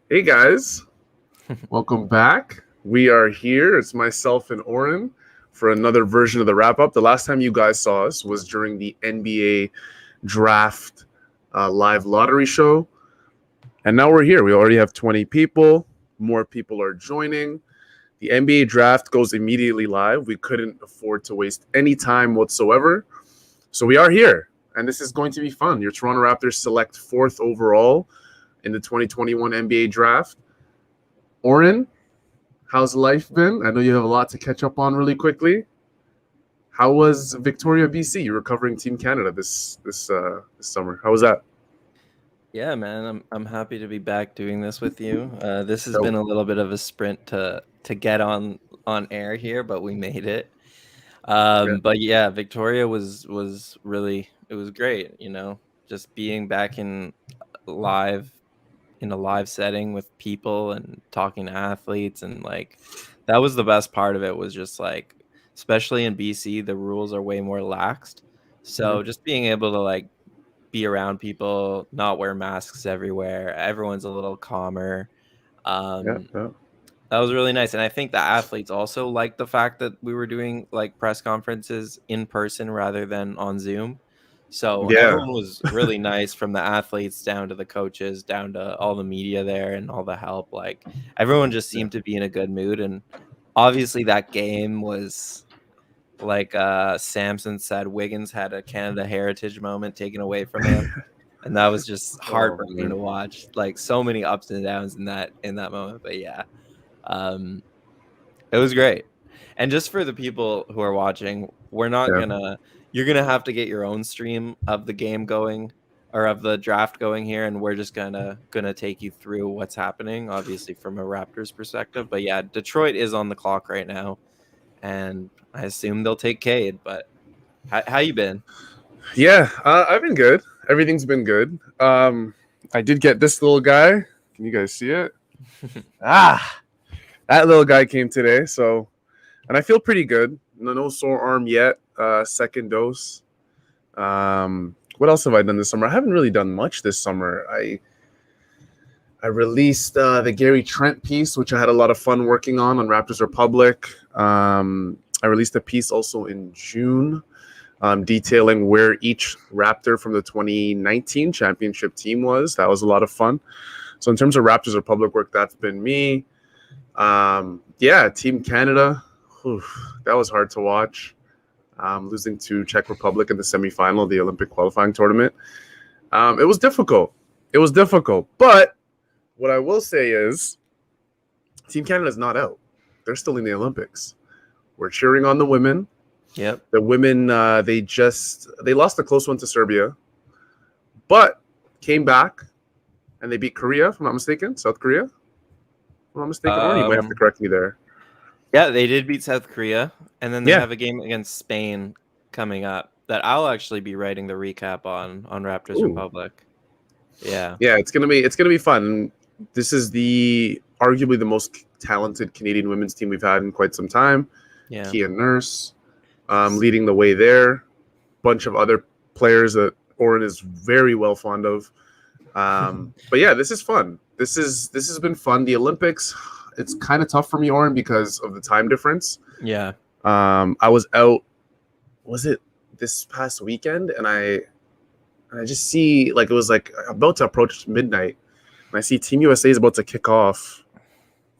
Hey guys, welcome back. We are here. It's myself and Oren for another version of the wrap up. The last time you guys saw us was during the NBA draft live lottery show. And now we're here. We already have 20 people. More people are joining. The NBA draft goes immediately live. We couldn't afford to waste any time whatsoever. So we are here. And this is going to be fun. Your Toronto Raptors select fourth overall in the 2021 NBA draft. Oren, how's life been? I know you have a lot to catch up on really quickly. How was Victoria, BC? You were covering Team Canada this summer. How was that? Yeah, man, I'm happy to be back doing this with you. This has been a little bit of a sprint to get on air here, but we made it. But yeah, Victoria was really it was great. Just being back live in a live setting with people and talking to athletes, and like that was the best part of it. Was just like, especially in BC, the rules are way more laxed. So just being able to like be around people, not wear masks everywhere. Everyone's a little calmer. Um, Yeah. that was really nice. And I think the athletes also liked the fact that we were doing like press conferences in person rather than on Zoom. So Yeah. everyone was really nice, from the athletes down to the coaches, down to all the media there and all the help. Like everyone just seemed to be in a good mood. And obviously that game was, like Samson said, Wiggins had a Canada heritage moment taken away from him, and that was just heartbreaking to watch. Like so many ups and downs in that moment. But yeah, um, it was great. And just for the people who are watching, we're not Yeah. gonna. You're gonna have to get your own stream of the game going, or of the draft going here, and we're just gonna take you through what's happening, obviously from a Raptors perspective. But yeah, Detroit is on the clock right now, and I assume they'll take Cade. But how you been? Yeah. I've been good. Everything's been good. I did get this little guy. Can you guys see it? That little guy came today. And I feel pretty good. No sore arm yet. Second dose. What else have I done this summer? I haven't really done much this summer. I released the Gary Trent piece, which I had a lot of fun working on Raptors Republic. I released a piece also in June, detailing where each Raptor from the 2019 championship team was. That was a lot of fun. So in terms of Raptors Republic work, that's been me. Team Canada. That was hard to watch. Losing to Czech Republic in the semifinal of the Olympic qualifying tournament. It was difficult. But what I will say is Team Canada is not out. They're still in the Olympics. We're cheering on the women. Yep. The women, they lost a close one to Serbia, but came back and they beat Korea, if I'm not mistaken. South Korea, if I'm not mistaken. Or you might have to correct me there. Yeah, they did beat South Korea, and then they have a game against Spain coming up that I'll actually be writing the recap on Raptors Republic. Yeah. Yeah, it's gonna be fun. This is arguably the most talented Canadian women's team we've had in quite some time. Yeah. Kia Nurse, leading the way there. Bunch of other players that Oren is very well fond of. But yeah, this is fun. This has been fun. The Olympics, it's kind of tough for me, Oren, because of the time difference. Yeah. I was out. Was it this past weekend? And I just see, like, it was like about to approach midnight, and I see Team USA is about to kick off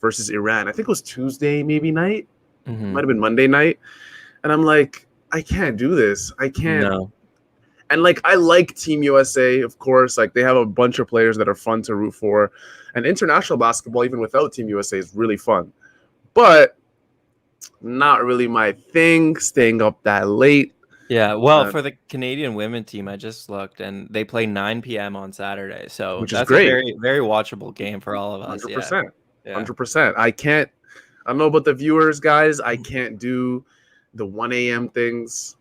versus Iran. I think it was Tuesday, maybe night. Might have been Monday night. And I'm like, I can't do this. I can't. No. And like, I like Team USA, of course. Like, they have a bunch of players that are fun to root for. And international basketball, even without Team USA, is really fun. But not really my thing, staying up that late. Yeah, well, for the Canadian women team, I just looked, and they play 9 p.m. on Saturday. So which that's is great. A very, very watchable game for all of us. 100%. Yeah. 100%. I don't know about the viewers, guys. I can't do the 1 a.m. things,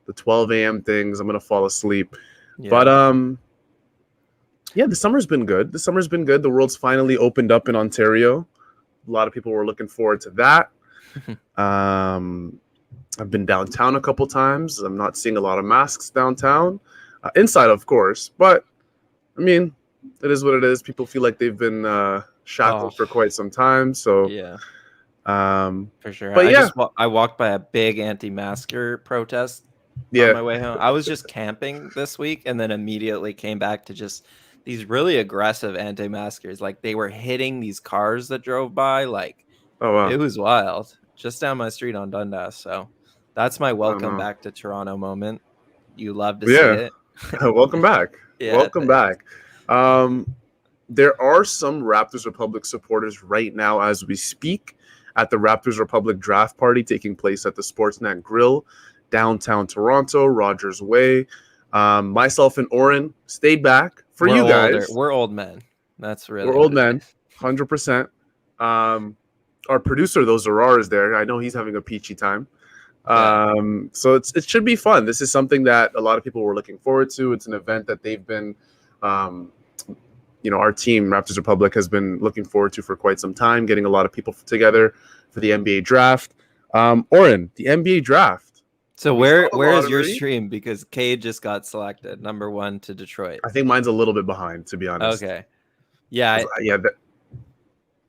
the 12 a.m. things. I'm going to fall asleep. Yeah. But, the summer's been good. The world's finally opened up in Ontario. A lot of people were looking forward to that. I've been downtown a couple times. I'm not seeing a lot of masks downtown. Inside, of course. But, I mean, it is what it is. People feel like they've been shackled Oh, for quite some time. So, yeah, um, for sure. but yeah, I walked by a big anti-masker protest on yeah. my way home. I was just camping this week and then immediately came back to just these really aggressive anti-maskers. Like they were hitting these cars that drove by. Like Oh it wow. was wild. Just down my street on Dundas. So that's my I don't welcome know. back to Toronto moment. You love to see Yeah. it. Welcome back. Yeah, Welcome thanks. back. Um, there are some Raptors Republic supporters right now as we speak at the Raptors Republic draft party taking place at the Sportsnet Grill, downtown Toronto, Rogers Way. Myself and Oren stayed back for We're you older. guys. We're old men. That's We're really what old it men, is. 100%. Our producer, though, Zarar, is there. I know he's having a peachy time. Yeah. So it should be fun. This is something that a lot of people were looking forward to. It's an event that they've been, um, our team, Raptors Republic, has been looking forward to for quite some time, getting a lot of people together for the NBA draft. Oren, the NBA draft. So We saw the where is your lottery. stream? Because Cade just got selected #1 to Detroit. I think mine's a little bit behind, to be honest. Okay. Yeah, Yeah,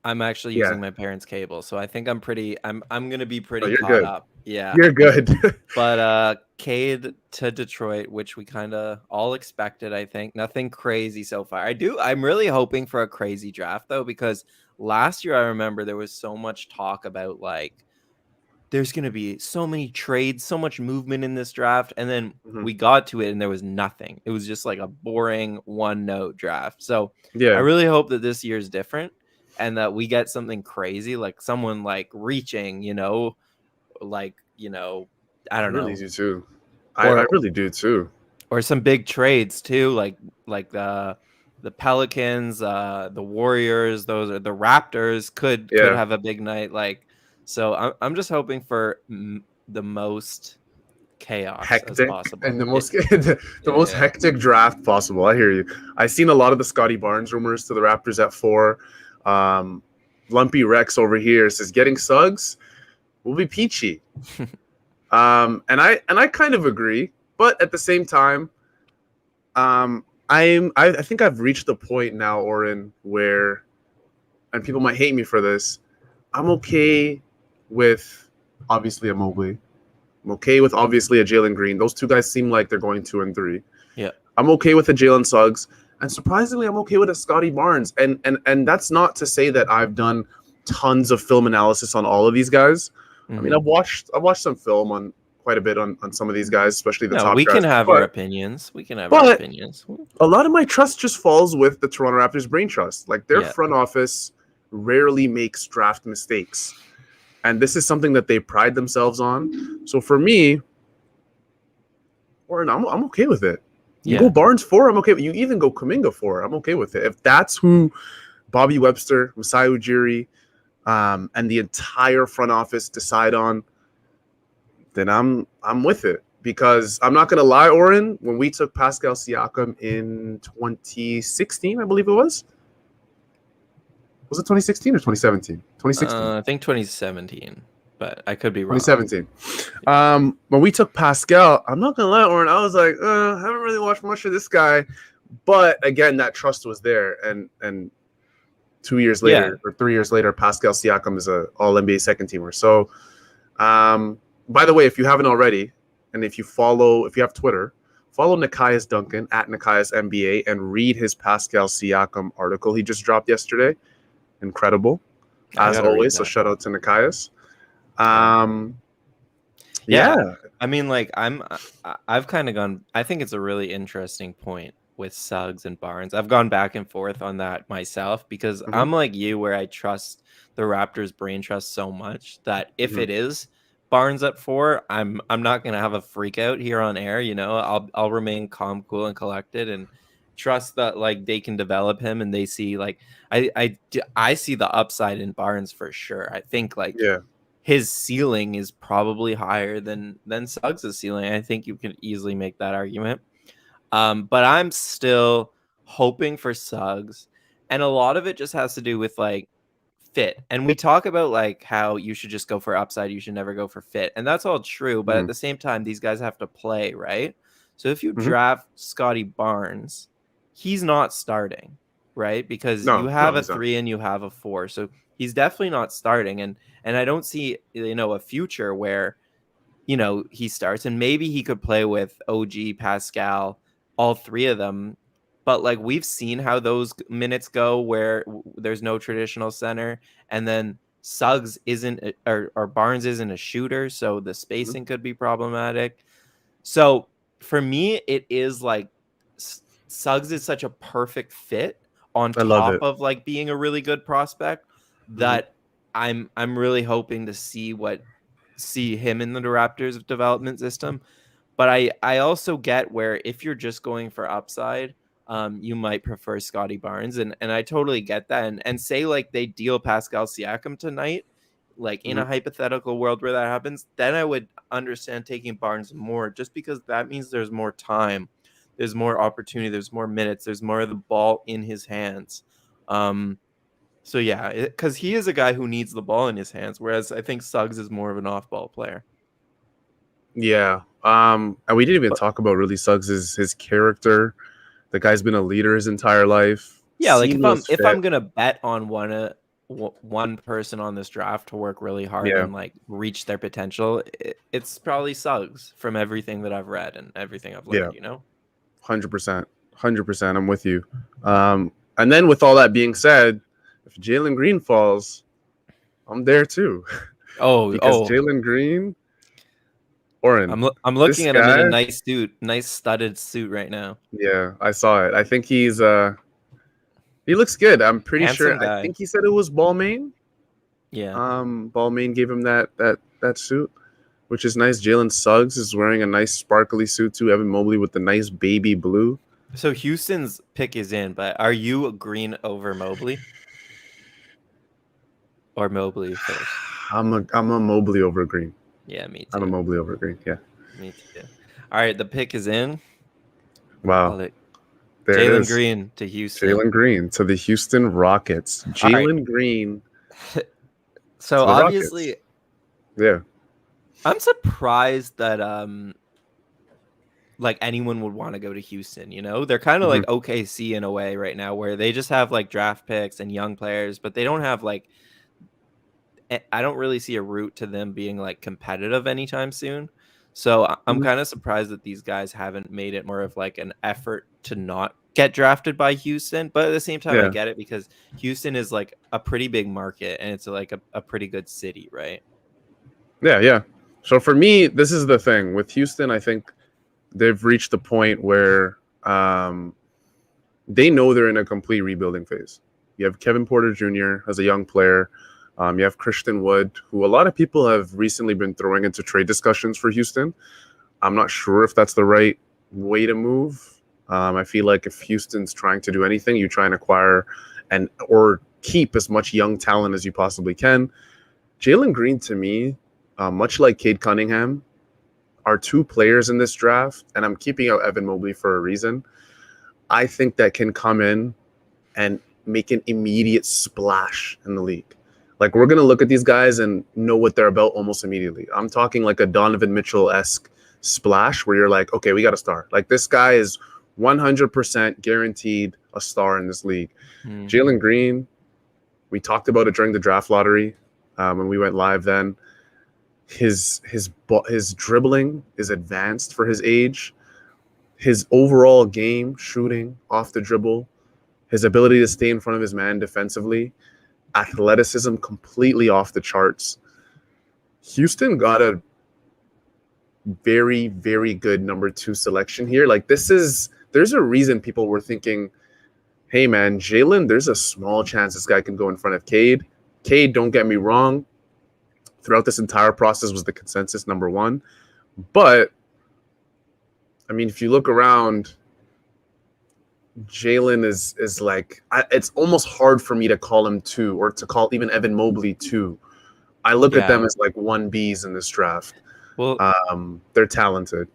I'm actually yeah. using my parents' cable, so I think I'm gonna be pretty you're caught good. up. Yeah. You're good. But Cade to Detroit, which we kind of all expected, I think. Nothing crazy so far. I'm really hoping for a crazy draft though, because last year I remember there was so much talk about like there's going to be so many trades, so much movement in this draft. And then we got to it and there was nothing. It was just like a boring one note draft. So Yeah. I really hope that this year is different and that we get something crazy, like someone like reaching, like, I don't know. I really do too. I really do too. Or some big trades too, like the Pelicans, the Warriors, those are the Raptors could have a big night. Like, so I'm just hoping for the most chaos hectic as possible and the most hectic draft possible. I hear you. I've seen a lot of the Scotty Barnes rumors to the Raptors at 4. Lumpy Rex over here says getting Suggs will be peachy. And I kind of agree, but at the same time, I think I've reached the point now, Oren, where, and people might hate me for this, I'm okay with obviously a Mobley. I'm okay with obviously a Jalen Green. Those two guys seem like they're going 2 and 3. Yeah. I'm okay with a Jalen Suggs, and surprisingly, I'm okay with a Scotty Barnes. And that's not to say that I've done tons of film analysis on all of these guys. Mm-hmm. I mean, I've watched some film on quite a bit on some of these guys, especially the top we guys. Can have our opinions. We can have our opinions. A lot of my trust just falls with the Toronto Raptors brain trust. Like their front office rarely makes draft mistakes. And this is something that they pride themselves on. So for me, Warren, I'm okay with it. You go Barnes 4, I'm okay. You even go Kuminga 4, I'm okay with it. If that's who Bobby Webster, Masai Ujiri, and the entire front office decide on, then I'm with it. Because I'm not going to lie, Oren, when we took Pascal Siakam in 2016, I believe it was. Was it 2016 or 2017? 2016. I think 2017, but I could be wrong. 2017. When we took Pascal, I'm not going to lie, Oren, I was like, I haven't really watched much of this guy. But again, that trust was there. And 2 years later or 3 years later, Pascal Siakam is an all-NBA second teamer. So, by the way, if you haven't already, and if you have Twitter, follow Nikias Duncan at Nikias NBA and read his Pascal Siakam article he just dropped yesterday. Incredible, as always. So shout out to Nikias. Yeah. I mean, like I've kind of gone. I think it's a really interesting point with Suggs and Barnes. I've gone back and forth on that myself because I'm like you, where I trust the Raptors' brain trust so much that if it is Barnes at 4, I'm not gonna have a freak out here on air. I'll remain calm, cool, and collected, and trust that like they can develop him, and they see like I see the upside in Barnes for sure. I think like his ceiling is probably higher than Suggs' ceiling. I think you can easily make that argument. But I'm still hoping for Suggs, and a lot of it just has to do with like fit. And we talk about like how you should just go for upside, you should never go for fit, and that's all true. But at the same time, these guys have to play, right? So if you draft Scotty Barnes, he's not starting. right? Because you No, have no, a he's not. 3 and you have a 4. So he's definitely not starting. And I don't see, a future where, he starts, and maybe he could play with OG, Pascal, all three of them. But like we've seen how those minutes go where there's no traditional center, and then Suggs isn't or Barnes isn't a shooter, so the spacing could be problematic. So for me, it is like Suggs is such a perfect fit on I love top it. of like being a really good prospect that I'm really hoping to see him in the Raptors development system. But I also get where if you're just going for upside, you might prefer Scotty Barnes, and I totally get that. And say like they deal Pascal Siakam tonight, like in a hypothetical world where that happens, then I would understand taking Barnes more, just because that means there's more time, there's more opportunity, there's more minutes, there's more of the ball in his hands. So yeah, because he is a guy who needs the ball in his hands, whereas I think Suggs is more of an off-ball player. Yeah. And we didn't even talk about really Suggs' his character. The guy's been a leader his entire life. Yeah, like Seamless if fit. I'm gonna bet on one person on this draft to work really hard and like reach their potential, it's probably Suggs from everything that I've read and everything I've learned. 100%. 100%. I'm with you. And then with all that being said, if Jalen Green falls, I'm there too. Because Jalen Green, Oren, I'm looking at him in a nice suit, nice studded suit right now. Yeah, I saw it. I think he looks good. I'm pretty sure. Guy. I think he said it was Balmain. Yeah. Balmain gave him that suit, which is nice. Jalen Suggs is wearing a nice sparkly suit too. Evan Mobley with the nice baby blue. So Houston's pick is in, but are you Green over Mobley? Or Mobley first? I'm a Mobley over Green. Yeah, me too. I'm a Mobley over Green. Yeah. Me too. All right, the pick is in. Wow. Jalen Green to Houston. Jalen Green to the Houston Rockets. Jalen Green. So obviously, yeah, I'm surprised that like anyone would want to go to Houston. They're kind of like OKC in a way right now, where they just have like draft picks and young players, but they don't have like. I don't really see a route to them being like competitive anytime soon. So I'm kind of surprised that these guys haven't made it more of like an effort to not get drafted by Houston. But at the same time, I get it because Houston is like a pretty big market and it's like a pretty good city, right? Yeah. So for me, this is the thing with Houston. I think they've reached the point where they know they're in a complete rebuilding phase. You have Kevin Porter Jr. as a young player. You have Christian Wood, who a lot of people have recently been throwing into trade discussions for Houston. I'm not sure if that's the right way to move. I feel like if Houston's trying to do anything, you try and acquire or keep as much young talent as you possibly can. Jalen Green, to me, much like Cade Cunningham, are two players in this draft, and I'm keeping out Evan Mobley for a reason. I think that can come in and make an immediate splash in the league. Like, we're going to look at these guys and know what they're about almost immediately. I'm talking like a Donovan Mitchell-esque splash where you're like, okay, we got a star. Like, this guy is 100% guaranteed a star in this league. Jalen Green, we talked about it during the draft lottery when we went live then. His dribbling is advanced for his age. His overall game, shooting off the dribble, his ability to stay in front of his man defensively, athleticism completely off the charts. Houston got a very, very good number 2 selection here. Like, there's a reason people were thinking, hey man, Jalen, there's a small chance this guy can go in front of Cade. Cade, don't get me wrong, throughout this entire process was the consensus number 1. But I mean, if you look around, Jalen is like, it's almost hard for me to call him 2 or to call even Evan Mobley 2. I look at them as like 1Bs in this draft. Well, they're talented.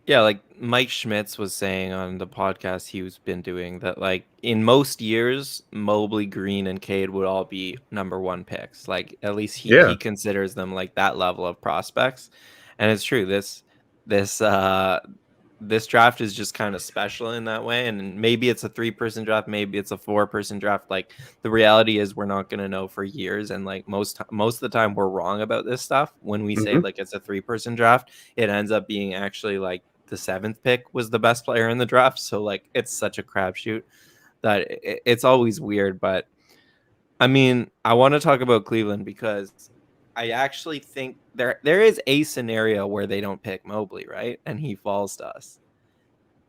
Yeah, like Mike Schmitz was saying on the podcast he's been doing that, like in most years, Mobley, Green, and Cade would all be number 1 picks. Like at least he considers them like that level of prospects. And it's true. This this draft is just kind of special in that way, and maybe it's a 3-person draft, maybe it's a 4-person draft. Like, the reality is we're not going to know for years, and like most of the time we're wrong about this stuff. When we say like it's a 3-person draft, it ends up being actually like the 7th pick was the best player in the draft, so like it's such a crapshoot that it's always weird. But I mean, I want to talk about Cleveland because I actually think there is a scenario where they don't pick Mobley, right? And he falls to us.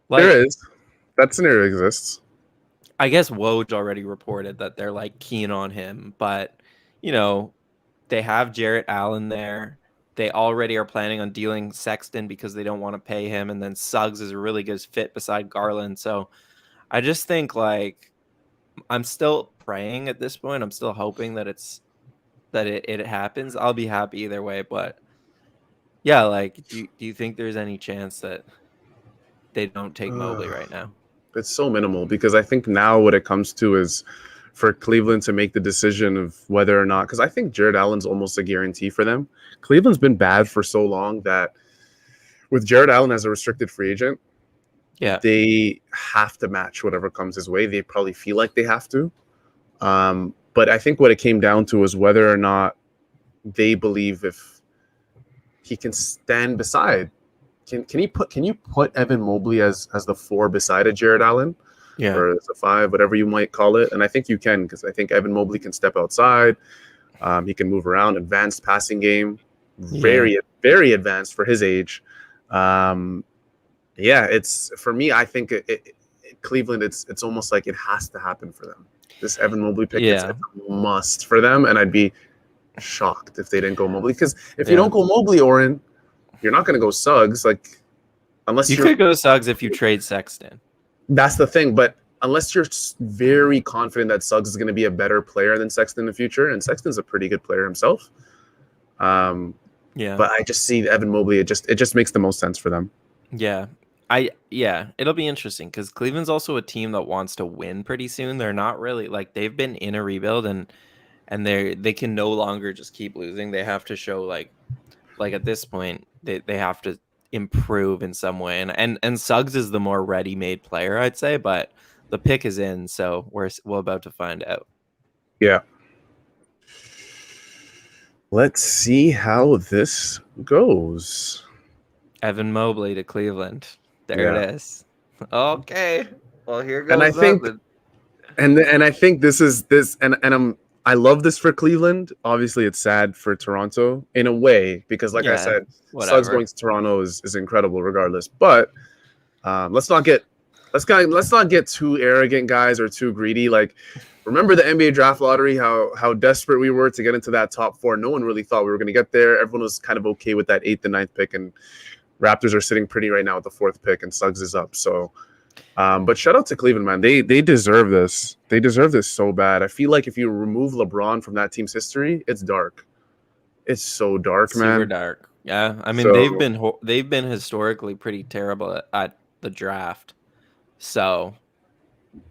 Like, there is. That scenario exists. I guess Woj already reported that they're like keen on him, but you know, they have Jarrett Allen there. They already are planning on dealing Sexton because they don't want to pay him, and then Suggs is a really good fit beside Garland. So I just think like I'm still praying at this point. I'm still hoping that it happens. I'll be happy either way, but yeah, like do you think there's any chance that they don't take Mobley right now? It's so minimal because I think now what it comes to is for Cleveland to make the decision of whether or not, because I think Jarrett Allen's almost a guarantee for them. Cleveland's been bad for so long that with Jarrett Allen as a restricted free agent, they have to match whatever comes his way. They probably feel like they have to. But I think what it came down to is whether or not they believe if he can stand beside. Can you put Evan Mobley as the 4 beside a Jarrett Allen? Yeah. Or as a 5, whatever you might call it. And I think you can, because I think Evan Mobley can step outside. He can move around, advanced passing game, very, very advanced for his age. It's for me, I think Cleveland, it's almost like it has to happen for them. This Evan Mobley pick is a must for them, and I'd be shocked if they didn't go Mobley. Because if you don't go Mobley, Oren, you're not going to go Suggs. Like, unless you could go Suggs if you trade Sexton. That's the thing, but unless you're very confident that Suggs is going to be a better player than Sexton in the future, and Sexton's a pretty good player himself. But I just see Evan Mobley. It just makes the most sense for them. It'll be interesting because Cleveland's also a team that wants to win pretty soon. They're not really like they've been in a rebuild and they can no longer just keep losing. They have to show like at this point they have to improve in some way. And Suggs is the more ready-made player, I'd say, but the pick is in, so we're about to find out. Yeah. Let's see how this goes. Evan Mobley to Cleveland. There it is. Okay. Well, here goes. And I think, and I think this, and I love this for Cleveland. Obviously, it's sad for Toronto in a way because, like I said, Suggs going to Toronto is incredible, regardless. But let's not get too arrogant, guys, or too greedy. Like, remember the NBA draft lottery? How desperate we were to get into that top 4. No one really thought we were going to get there. Everyone was kind of okay with that 8th and 9th pick, and Raptors are sitting pretty right now with the 4th pick, and Suggs is up. So. But shout out to Cleveland, man. They deserve this. They deserve this so bad. I feel like if you remove LeBron from that team's history, it's dark. It's so dark, man. Super dark. Yeah, I mean they've been historically pretty terrible at the draft. So,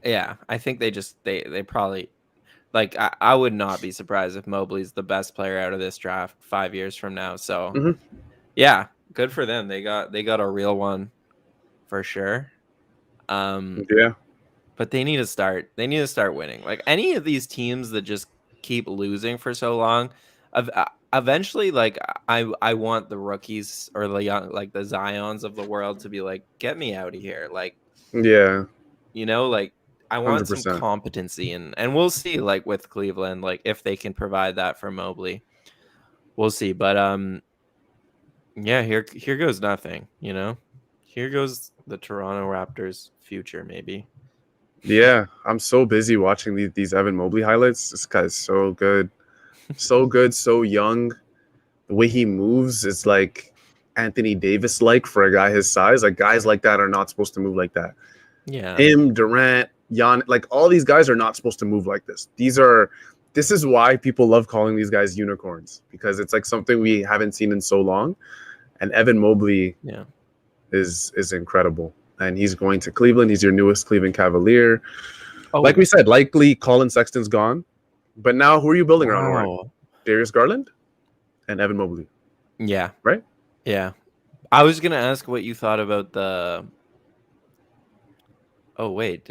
yeah, I think they probably like I would not be surprised if Mobley's the best player out of this draft 5 years from now. So, yeah, good for them. They got a real one for sure. But they need to start. They need to start winning. Like any of these teams that just keep losing for so long, eventually, like I want the rookies or the young, like the Zions of the world, to be like, get me out of here. Like, like I want 100%. Some competency, and we'll see. Like with Cleveland, like if they can provide that for Mobley, we'll see. But here goes nothing. Here goes the Toronto Raptors' future, maybe. Yeah, I'm so busy watching these Evan Mobley highlights. This guy's so good. So good, so young. The way he moves is like Anthony Davis-like for a guy his size. Like guys like that are not supposed to move like that. Yeah. Him, Durant, Jan, like all these guys are not supposed to move like this. This is why people love calling these guys unicorns, because it's like something we haven't seen in so long. And Evan Mobley is incredible. And he's going to Cleveland. He's your newest Cleveland Cavalier. Oh. Like we said, likely Colin Sexton's gone. But now who are you building around? Darius Garland and Evan Mobley. Yeah. Right? Yeah. I was gonna ask what you thought about the. Oh wait,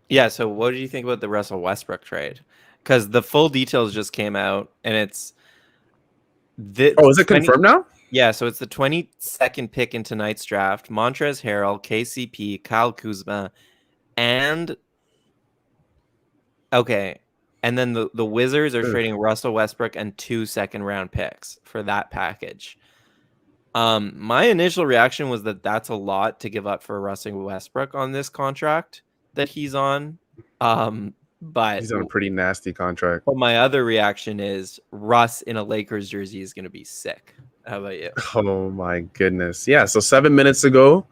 yeah. So what did you think about the Russell Westbrook trade? Because the full details just came out, and it's Oh, is it confirmed now? Yeah, so it's the 22nd pick in tonight's draft. Montrezl Harrell, KCP, Kyle Kuzma, and and then the Wizards are trading Russell Westbrook and 2 second-round picks for that package. My initial reaction was that that's a lot to give up for Russell Westbrook on this contract that he's on. But he's on a pretty nasty contract. But my other reaction is Russ in a Lakers jersey is going to be sick. How about you? Oh my goodness. Yeah, so 7 minutes ago,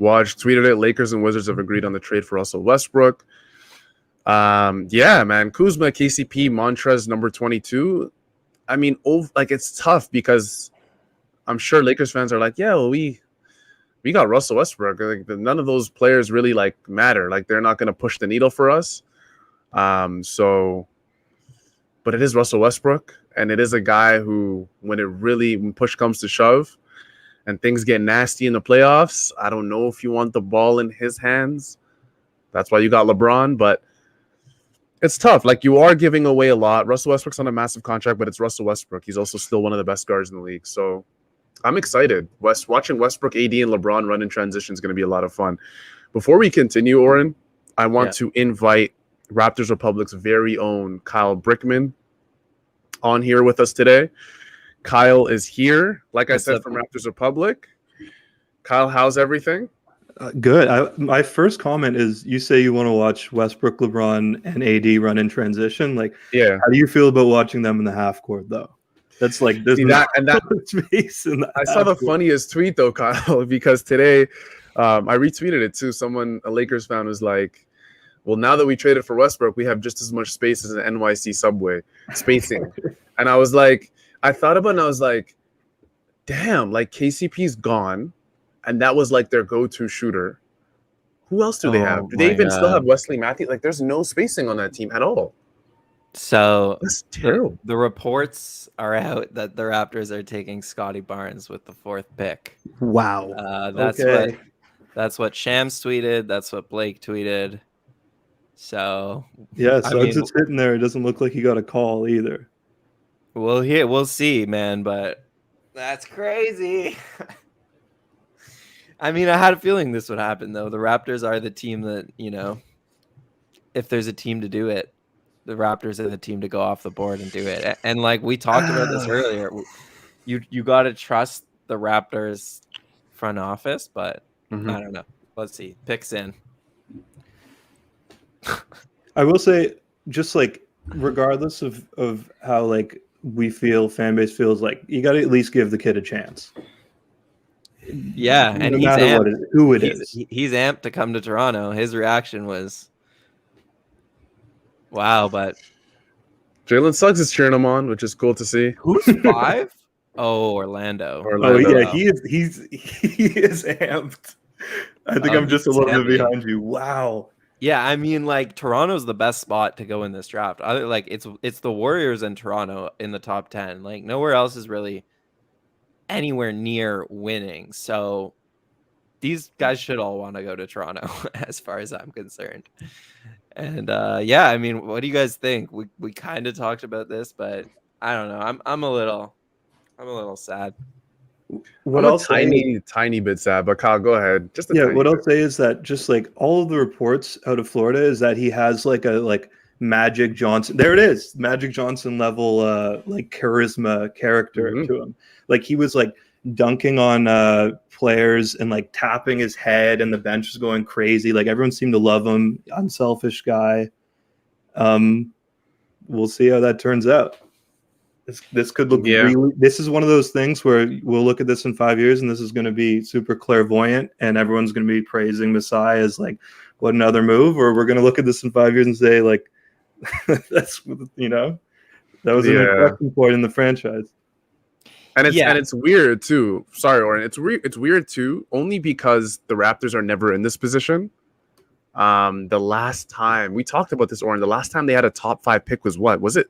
Woj tweeted it. Lakers and Wizards have agreed on the trade for Russell Westbrook. Yeah, man. Kuzma, KCP, Montrez, number 22. I mean, it's tough because I'm sure Lakers fans are like, yeah, well, we got Russell Westbrook. Like, none of those players really matter. Like, they're not going to push the needle for us. But it is Russell Westbrook, and it is a guy who, when push comes to shove and things get nasty in the playoffs, I don't know if you want the ball in his hands. That's why you got LeBron, but it's tough. Like, you are giving away a lot. Russell Westbrook's on a massive contract, but it's Russell Westbrook. He's also still one of the best guards in the league. So I'm excited. Watching Westbrook, AD, and LeBron run in transition is going to be a lot of fun. Before we continue, Oren, I want to invite Raptors Republic's very own Kyle Brickman on here with us today. Kyle is here, like I said, from Raptors Republic. Kyle, how's everything? Good. My first comment is, you say you want to watch Westbrook, LeBron, and AD run in transition. Like, yeah. How do you feel about watching them in the half court, though? That's like there's space in the I saw the funniest tweet though, Kyle, because today I retweeted it too. A Lakers fan was like, well, now that we traded for Westbrook, we have just as much space as an NYC subway spacing. And I was like, I thought about it and I was like, damn, like KCP's gone. And that was like their go-to shooter. Who else do they have? Do they even still have Wesley Matthews? Like, there's no spacing on that team at all. So that's terrible. The reports are out that the Raptors are taking Scotty Barnes with the 4th pick. Wow. That's what Shams tweeted. That's what Blake tweeted. So yeah, Suggs is sitting there. It doesn't look like he got a call either. We'll see, man. But that's crazy. I mean, I had a feeling this would happen, though. The Raptors are the team that, if there's a team to do it, the Raptors are the team to go off the board and do it. And like we talked about this earlier, you got to trust the Raptors front office, but I don't know. Let's see. Picks in. I will say, just like regardless of how like we feel, fan base feels, like you got to at least give the kid a chance. Yeah, and he's amped. He's amped to come to Toronto. His reaction was, "Wow!" But Jalen Suggs is cheering him on, which is cool to see. Who's 5? Oh, Orlando. Oh yeah, he is amped. I think I'm just a little bit behind you. Wow. Yeah, I mean, like Toronto's the best spot to go in this draft. It's the Warriors and Toronto in the top 10. Like nowhere else is really anywhere near winning. So these guys should all want to go to Toronto as far as I'm concerned. And yeah, I mean, what do you guys think? We kind of talked about this, but I don't know. I'm a little sad. What else? Tiny bit sad, but Kyle, go ahead. What I'll say is that just like all of the reports out of Florida is that he has like Magic Johnson. There it is, Magic Johnson level like charisma character to him. Like he was like dunking on players and like tapping his head, and the bench was going crazy. Like everyone seemed to love him. Unselfish guy. We'll see how that turns out. This could look really. This is one of those things where we'll look at this in 5 years, and this is going to be super clairvoyant, and everyone's going to be praising Masai as like, what another move, or we're going to look at this in 5 years and say like, that's that was an inflection point in the franchise. And it's weird too. Sorry, Oren. It's weird too, only because the Raptors are never in this position. The last time we talked about this, Oren, the last time they had a top 5 pick was what? Was it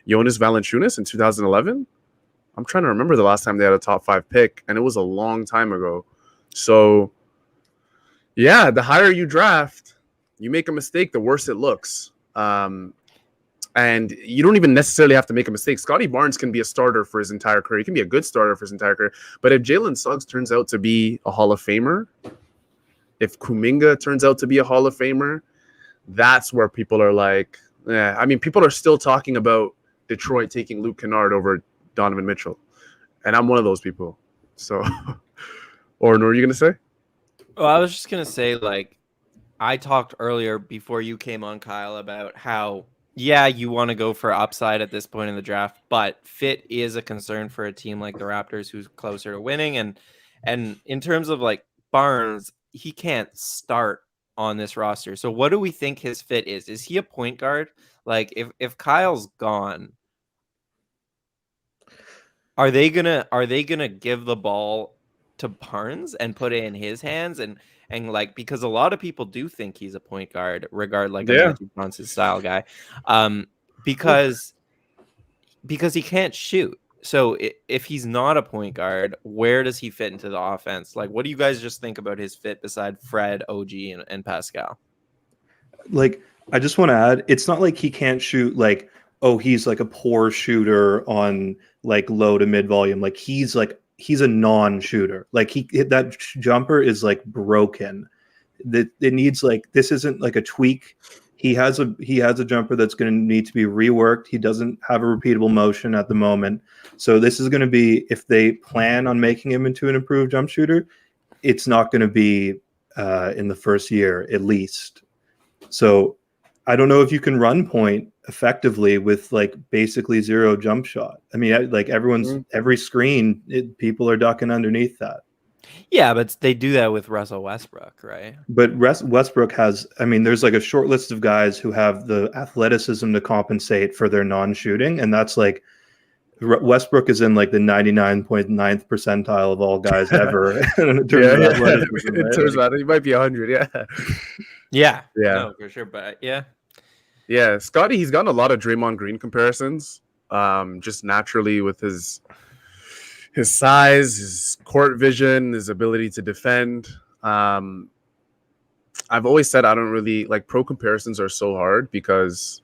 Jonas Valanciunas in 2011? I'm trying to remember the last time they had a top 5 pick, and it was a long time ago. So, yeah, the higher you draft, you make a mistake, the worse it looks. And you don't even necessarily have to make a mistake. Scotty Barnes can be a starter for his entire career. He can be a good starter for his entire career. But if Jalen Suggs turns out to be a Hall of Famer, if Kuminga turns out to be a Hall of Famer, that's where people are like, yeah. I mean, people are still talking about Detroit taking Luke Kennard over Donovan Mitchell. And I'm one of those people. So, or what are you going to say? Well, I was just going to say, like, I talked earlier before you came on, Kyle, about how, yeah, you want to go for upside at this point in the draft, but fit is a concern for a team like the Raptors who's closer to winning. And in terms of like Barnes, he can't start on this roster. So what do we think his fit is? Is he a point guard? Like if Kyle's gone, are they gonna give the ball to Barnes and put it in his hands and like, because a lot of people do think he's a point guard, a Magic Johnson style guy, because he can't shoot. So if he's not a point guard, where does he fit into the offense? Like, what do you guys just think about his fit beside Fred, OG, and Pascal? Like, I just want to add, it's not like he can't shoot. Like, oh, he's like a poor shooter on like low to mid volume. Like he's a non-shooter. Like that jumper is like broken. That it needs, like, this isn't like a tweak. He has a jumper that's going to need to be reworked. He doesn't have a repeatable motion at the moment. So this is going to be, if they plan on making him into an improved jump shooter, it's not going to be in the first year at least. So I don't know if you can run point effectively with like basically zero jump shot. I mean, like every screen, people are ducking underneath that. Yeah, but they do that with Russell Westbrook, right? But Westbrook has, I mean, there's like a short list of guys who have the athleticism to compensate for their non-shooting, and that's like Westbrook is in like the 99.9th percentile of all guys ever. In terms of athleticism, right? In terms of, he might be 100, yeah, no, for sure, but yeah, Scotty, he's gotten a lot of Draymond Green comparisons, just naturally with his size, his court vision, his ability to defend. I've always said I don't really like, pro comparisons are so hard because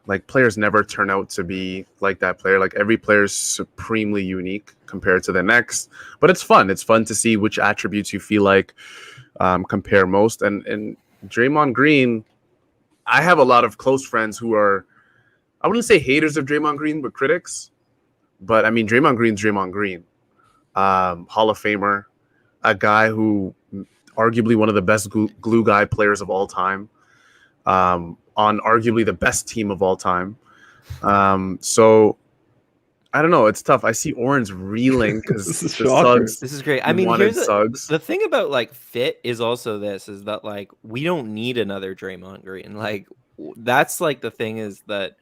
like players never turn out to be like that player. Like every player is supremely unique compared to the next, but it's fun. It's fun to see which attributes you feel like compare most. And Draymond Green, I have a lot of close friends who are, I wouldn't say haters of Draymond Green, but critics. But I mean, Draymond Green's Draymond Green, Hall of Famer, a guy who arguably one of the best glue guy players of all time, on arguably the best team of all time. So I don't know. It's tough. I see Orange reeling because this is great. I mean, here's the thing about like fit is also this, is that like we don't need another Draymond Green. Like that's like the thing is that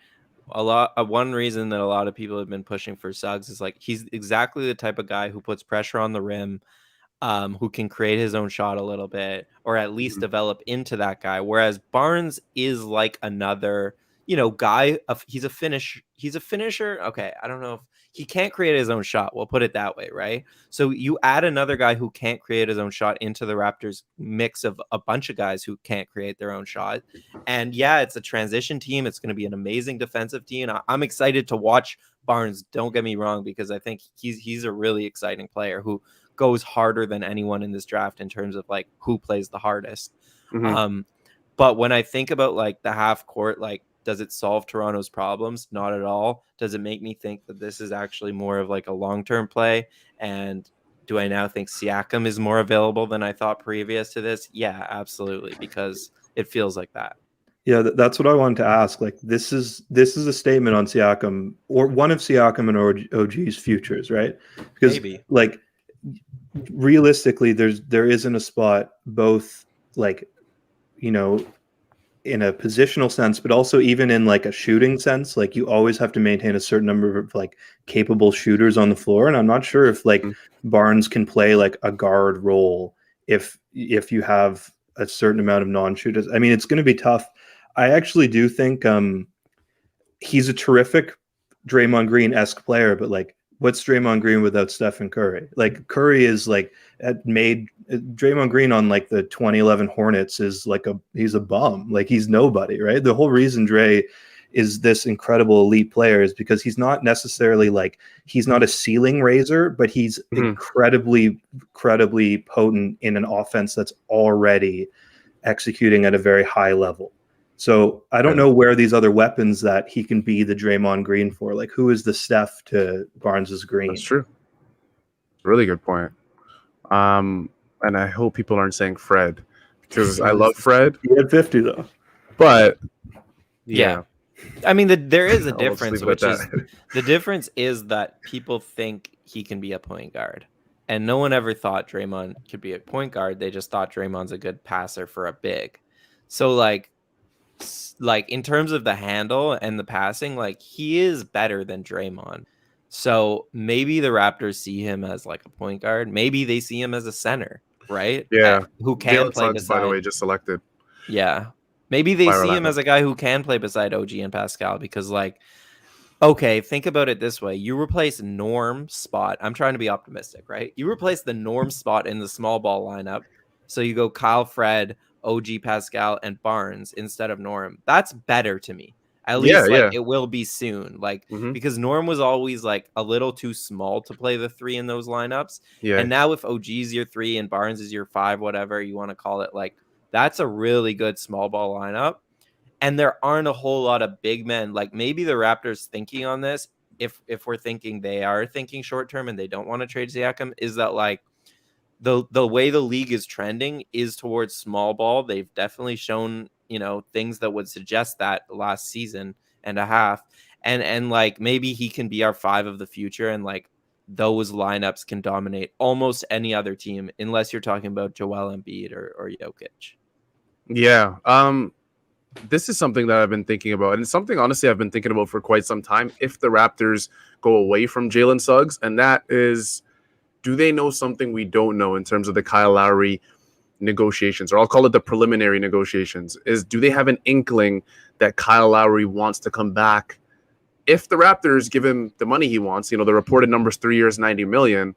one reason that a lot of people have been pushing for Suggs is like he's exactly the type of guy who puts pressure on the rim, who can create his own shot a little bit, or at least develop into that guy. Whereas Barnes is like another, guy. He's a finisher. Okay, I don't know if he can't create his own shot. We'll put it that way, right? So you add another guy who can't create his own shot into the Raptors mix of a bunch of guys who can't create their own shot. And yeah, it's a transition team. It's going to be an amazing defensive team. I'm excited to watch Barnes. Don't get me wrong, because I think he's a really exciting player who goes harder than anyone in this draft in terms of like who plays the hardest. But when I think about like the half court, like, does it solve Toronto's problems? Not at all. Does it make me think that this is actually more of like a long-term play? And do I now think Siakam is more available than I thought previous to this? Yeah, absolutely, because it feels like that. Yeah, that's what I wanted to ask. Like, this is a statement on Siakam, or one of Siakam and OG's futures, right? Because maybe, like, realistically, there isn't a spot, both like, in a positional sense, but also even in like a shooting sense. Like, you always have to maintain a certain number of like capable shooters on the floor, and I'm not sure if like Barnes can play like a guard role if you have a certain amount of non-shooters. I mean, it's going to be tough. I actually do think he's a terrific Draymond Green-esque player, but like, what's Draymond Green without Stephen Curry? Like, Curry is like made Draymond Green on like the 2011 Hornets is like he's a bum. Like, he's nobody, right? The whole reason Dre is this incredible elite player is because he's not necessarily like, he's not a ceiling raiser, but he's incredibly potent in an offense that's already executing at a very high level. So I don't know where these other weapons that he can be the Draymond Green for. Like, who is the Steph to Barnes's Green? That's true. Really good point. And I hope people aren't saying Fred, because I love Fred. He had 50 though. But yeah. I mean, there is a I'll just difference, leave it at which is that. the difference is that people think he can be a point guard, and no one ever thought Draymond could be a point guard. They just thought Draymond's a good passer for a big. So like in terms of the handle and the passing, like, he is better than Draymond. So maybe the Raptors see him as like a point guard. Maybe they see him as a center, right? Yeah. Who can Jalen play Suggs, beside. by the way, just selected. Yeah. Maybe they see him as a guy who can play beside OG and Pascal, because, like, okay, think about it this way. You replace Norm's spot. I'm trying to be optimistic, right? You replace the Norm spot in the small ball lineup. So you go Kyle, Fred, OG, Pascal, and Barnes instead of Norm. That's better to me. At least it will be soon. Like, because Norm was always like a little too small to play the 3 in those lineups. Yeah. And now if OG's your 3 and Barnes is your 5, whatever you want to call it, like, that's a really good small ball lineup. And there aren't a whole lot of big men. Like, maybe the Raptors thinking on this, if we're thinking they are thinking short term and they don't want to trade Siakam, is that like the way the league is trending is towards small ball. They've definitely shown, things that would suggest that last season and a half. And like, maybe he can be our 5 of the future, and like those lineups can dominate almost any other team, unless you're talking about Joel Embiid or Jokic. Yeah. This is something that I've been thinking about, and it's something, honestly, I've been thinking about for quite some time. If the Raptors go away from Jalen Suggs, and that is, do they know something we don't know in terms of the Kyle Lowry negotiations, or I'll call it the preliminary negotiations? Do they have an inkling that Kyle Lowry wants to come back? If the Raptors give him the money he wants, the reported numbers, 3 years, $90 million.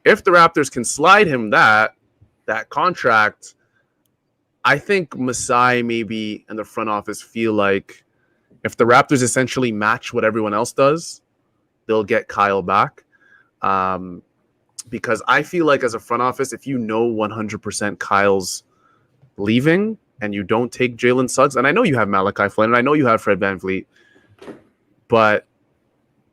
If the Raptors can slide him that contract, I think Masai maybe and the front office feel like if the Raptors essentially match what everyone else does, they'll get Kyle back. Because I feel like as a front office, if you know 100% Kyle's leaving and you don't take Jalen Suggs, and I know you have Malachi Flynn, and I know you have Fred VanVleet, but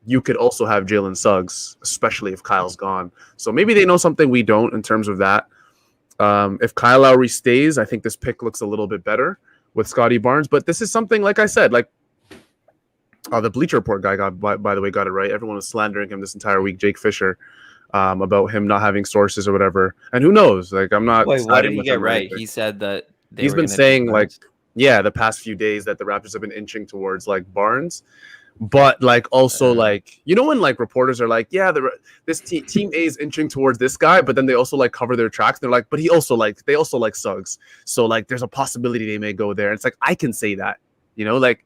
you could also have Jalen Suggs, especially if Kyle's gone. So maybe they know something we don't in terms of that. If Kyle Lowry stays, I think this pick looks a little bit better with Scotty Barnes. But this is something, like I said, like the Bleacher Report guy by the way, got it right. Everyone was slandering him this entire week, Jake Fisher, about him not having sources or whatever. And who knows? Like, I'm not. Wait, what did he get right? He said that he's been saying, like, the past few days that the Raptors have been inching towards like Barnes. But like also like, when like reporters are like, this team A is inching towards this guy, but then they also like cover their tracks. They're like, but they also like Suggs. So like there's a possibility they may go there. And it's like, I can say that, like,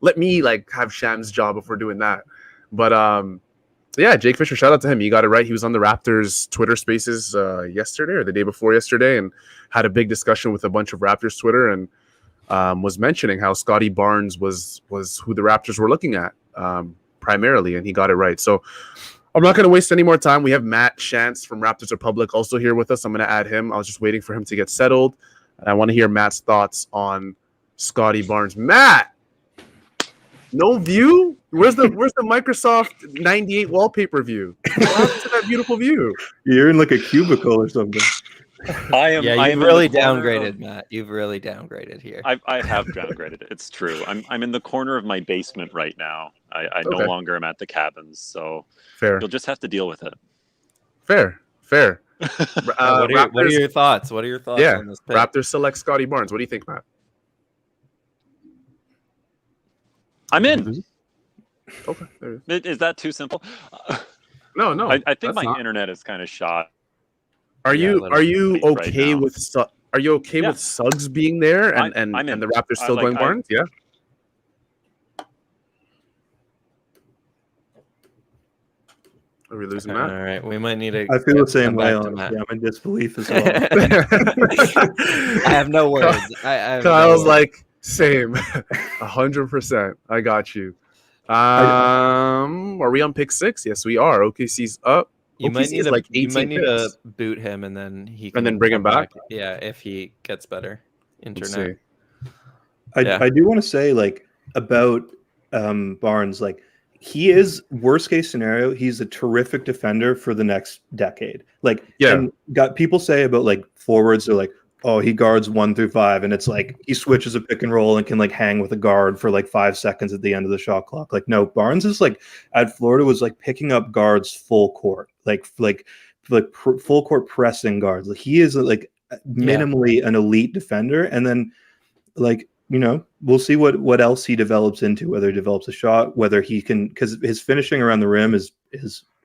let me like have Sham's job if we're doing that. But Jake Fisher, shout out to him. He got it right. He was on the Raptors Twitter Spaces yesterday or the day before yesterday, and had a big discussion with a bunch of Raptors Twitter, and was mentioning how Scotty Barnes was who the Raptors were looking at primarily, and he got it right. So I'm not going to waste any more time. We have Matt Shantz from Raptors Republic also here with us. I'm going to add him. I was just waiting for him to get settled, and I want to hear Matt's thoughts on Scotty Barnes. Matt, no view? Where's the Microsoft 98 wallpaper view? What happened to that beautiful view? You're in like a cubicle or something. You've really downgraded, Matt. You've really downgraded here. I have downgraded. It's true. I'm in the corner of my basement right now. I no longer am at the cabins, so fair. You'll just have to deal with it. Fair. What are your thoughts? What are your thoughts on this pick? Raptors select Scotty Barnes. What do you think, Matt? I'm in. Okay. Is that too simple? No. I think my internet is kind of shot. Are you okay with with Suggs being there and the Raptors still going Barnes? Yeah. Are we losing All Matt? right, we might need to. I feel the same come way. back to Honestly. Matt. I'm in disbelief as well. I have no words. I have Kyle's no words. like, same, 100%. I got you. Are we on pick 6? Yes, we are. OKC's up. You might OKC need is to like you 18 might need to picks. boot him and then he can And then bring him come back? Yeah, if he gets better Let's internet. see. I do want to say like about Barnes, like he is worst case scenario. He's a terrific defender for the next decade. Like, and got people say about like forwards are like, oh, he guards 1 through 5, and it's like he switches a pick and roll and can like hang with a guard for like 5 seconds at the end of the shot clock. Like, no, Barnes is like at Florida was like picking up guards full court, like full court pressing guards. Like he is like minimally an elite defender, and then like, you know, we'll see what else he develops into, whether he develops a shot, whether he can, because his finishing around the rim is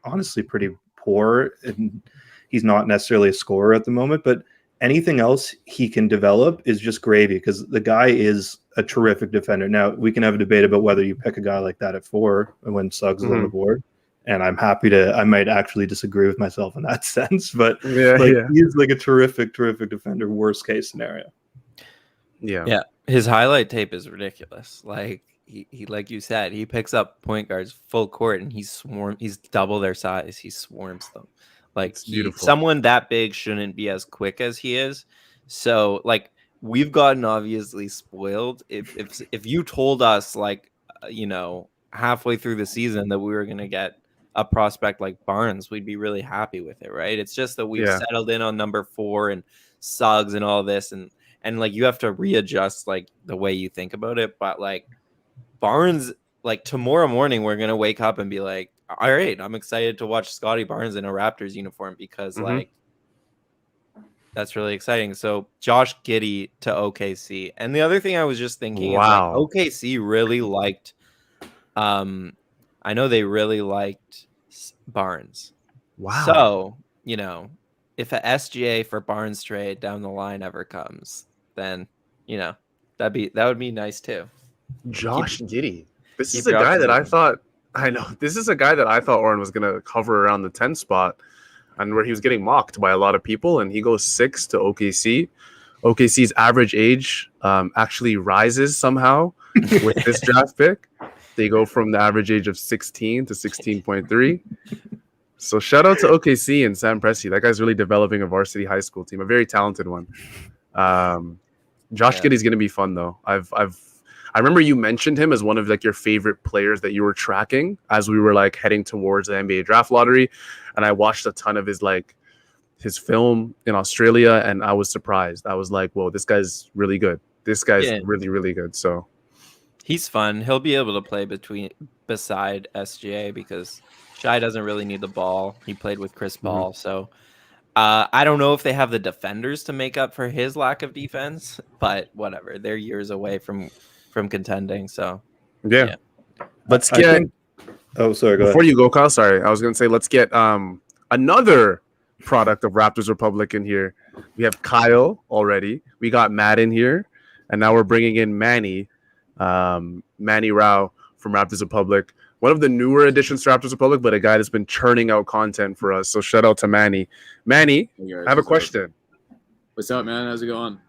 honestly pretty poor, and he's not necessarily a scorer at the moment, but anything else he can develop is just gravy, because the guy is a terrific defender. Now, we can have a debate about whether you pick a guy like that at 4 when Suggs is on the board, and I might actually disagree with myself in that sense, but he's like a terrific defender, worst case scenario. Yeah. His highlight tape is ridiculous. Like he like you said, he picks up point guards full court and he's double their size. He swarms them. Like someone that big shouldn't be as quick as he is. So like we've gotten obviously spoiled. If you told us like you know, halfway through the season that we were gonna get a prospect like Barnes, we'd be really happy with it, right? It's just that we've settled in on number 4 and Suggs and all this, and like you have to readjust like the way you think about it. But like Barnes, like tomorrow morning we're gonna wake up and be like, all right, I'm excited to watch Scotty Barnes in a Raptors uniform, because like that's really exciting. So Josh Giddey to OKC. And the other thing I was just thinking is like OKC really liked I know they really liked Barnes. Wow. So, you know, if a SGA for Barnes trade down the line ever comes, then, you know, that would be nice too. Josh Giddey. This is a guy that I thought Oren was going to cover around the 10 spot, and where he was getting mocked by a lot of people, and he goes 6 to OKC. OKC's average age actually rises somehow with this draft pick. They go from the average age of 16 to 16.3. So shout out to OKC and Sam Presti. That guy's really developing a varsity high school team, a very talented one. Josh Giddey's going to be fun though. I remember you mentioned him as one of like your favorite players that you were tracking as we were like heading towards the NBA draft lottery, and I watched a ton of his film in Australia, and I was surprised. I was like, whoa, this guy's really good. This guy's really, really good. So he's fun. He'll be able to play beside SGA because Shai doesn't really need the ball. He played with Chris Paul. So I don't know if they have the defenders to make up for his lack of defense, but whatever. They're years away from contending. So yeah. Let's get go before ahead. You go, Kyle. Sorry, I was gonna say let's get another product of Raptors Republic in here. We have Kyle already. We got Matt in here, and now we're bringing in Manny Rao from Raptors Republic. One of the newer additions to Raptors Republic, but a guy that's been churning out content for us. So shout out to Manny. Manny, I have a question. What's up, man? How's it going?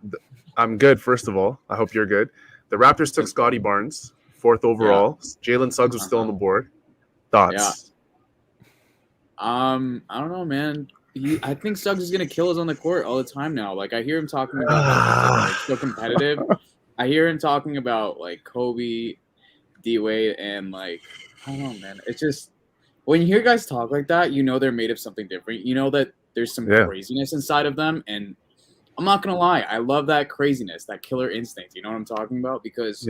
I'm good, first of all. I hope you're good. The Raptors took Scotty Barnes, 4th overall. Yeah. Jalen Suggs was still on the board. Thoughts? Yeah. I don't know, man. I think Suggs is gonna kill us on the court all the time now. Like I hear him talking about like, so competitive. I hear him talking about like Kobe, D-Wade, and like I don't know, man. It's just when you hear guys talk like that, you know they're made of something different. You know that there's some craziness inside of them, and I'm not gonna lie, I love that craziness, that killer instinct. You know what I'm talking about? Because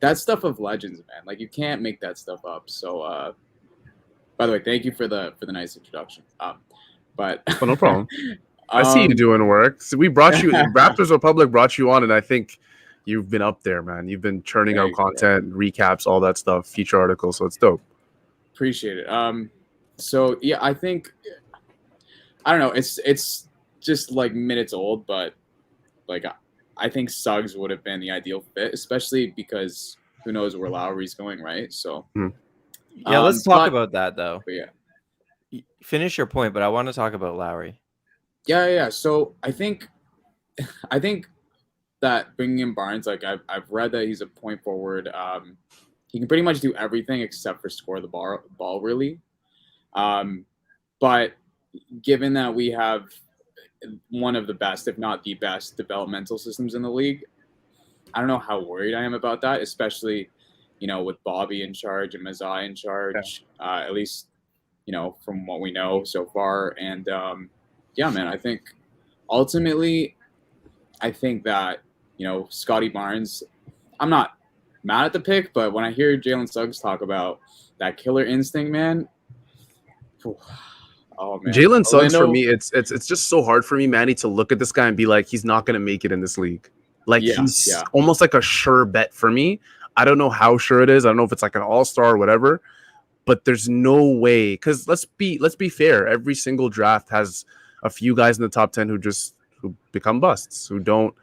that's stuff of legends, man. Like you can't make that stuff up. So, by the way, thank you for the nice introduction. But no problem. I see you doing work. So we brought you. Raptors Republic brought you on, and I think you've been up there, man. You've been churning out content, recaps, all that stuff, feature articles. So it's dope. Appreciate it. So yeah, I think I don't know. It's just like minutes old, but like I think Suggs would have been the ideal fit, especially because who knows where Lowry's going, right? So yeah, let's talk about that though. But yeah. finish your point, but I want to talk about Lowry. Yeah. So I think that bringing in Barnes, like I've read that he's a point forward. He can pretty much do everything except for score the ball really. But given that we have one of the best, if not the best, developmental systems in the league, I don't know how worried I am about that, especially, with Bobby in charge and Mazai in charge, at least, from what we know so far. And yeah, man, I think ultimately, that, Scotty Barnes, I'm not mad at the pick, but when I hear Jalen Suggs talk about that killer instinct, man, oh man, Jalen Suggs for me, it's just so hard for me, Manny, to look at this guy and be like, he's not going to make it in this league. Like he's almost like a sure bet for me. I don't know how sure it is. I don't know if it's like an all-star or whatever, but there's no way. Because let's be fair. Every single draft has a few guys in the top 10 who become busts, who don't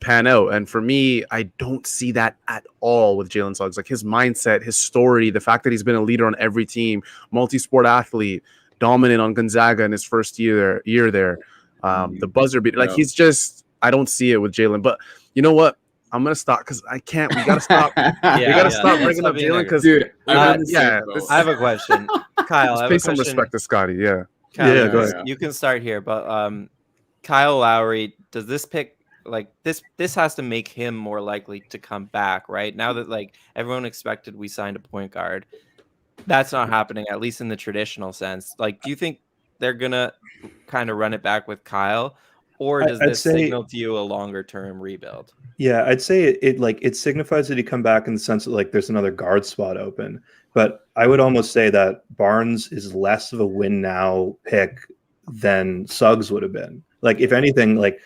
pan out. And for me, I don't see that at all with Jalen Suggs. Like his mindset, his story, the fact that he's been a leader on every team, multi-sport athlete, dominant on Gonzaga in his first year there. The buzzer beat, like he's just, I don't see it with Jalen. But you know what? I'm gonna stop because I can't. We gotta stop. We gotta stop bringing up Jalen because, dude. I have a question, Kyle. Let's pay some respect to Scotty. Yeah, Kyle, go ahead. You can start here, but Kyle Lowry, does this pick like this? This has to make him more likely to come back, right? Now that like everyone expected we signed a point guard, that's not happening, at least in the traditional sense. Like, do you think they're gonna kind of run it back with Kyle? Or does this signal to you a longer term rebuild? Yeah, I'd say it signifies that he come back in the sense that like there's another guard spot open. But I would almost say that Barnes is less of a win now pick than Suggs would have been. Like if anything, like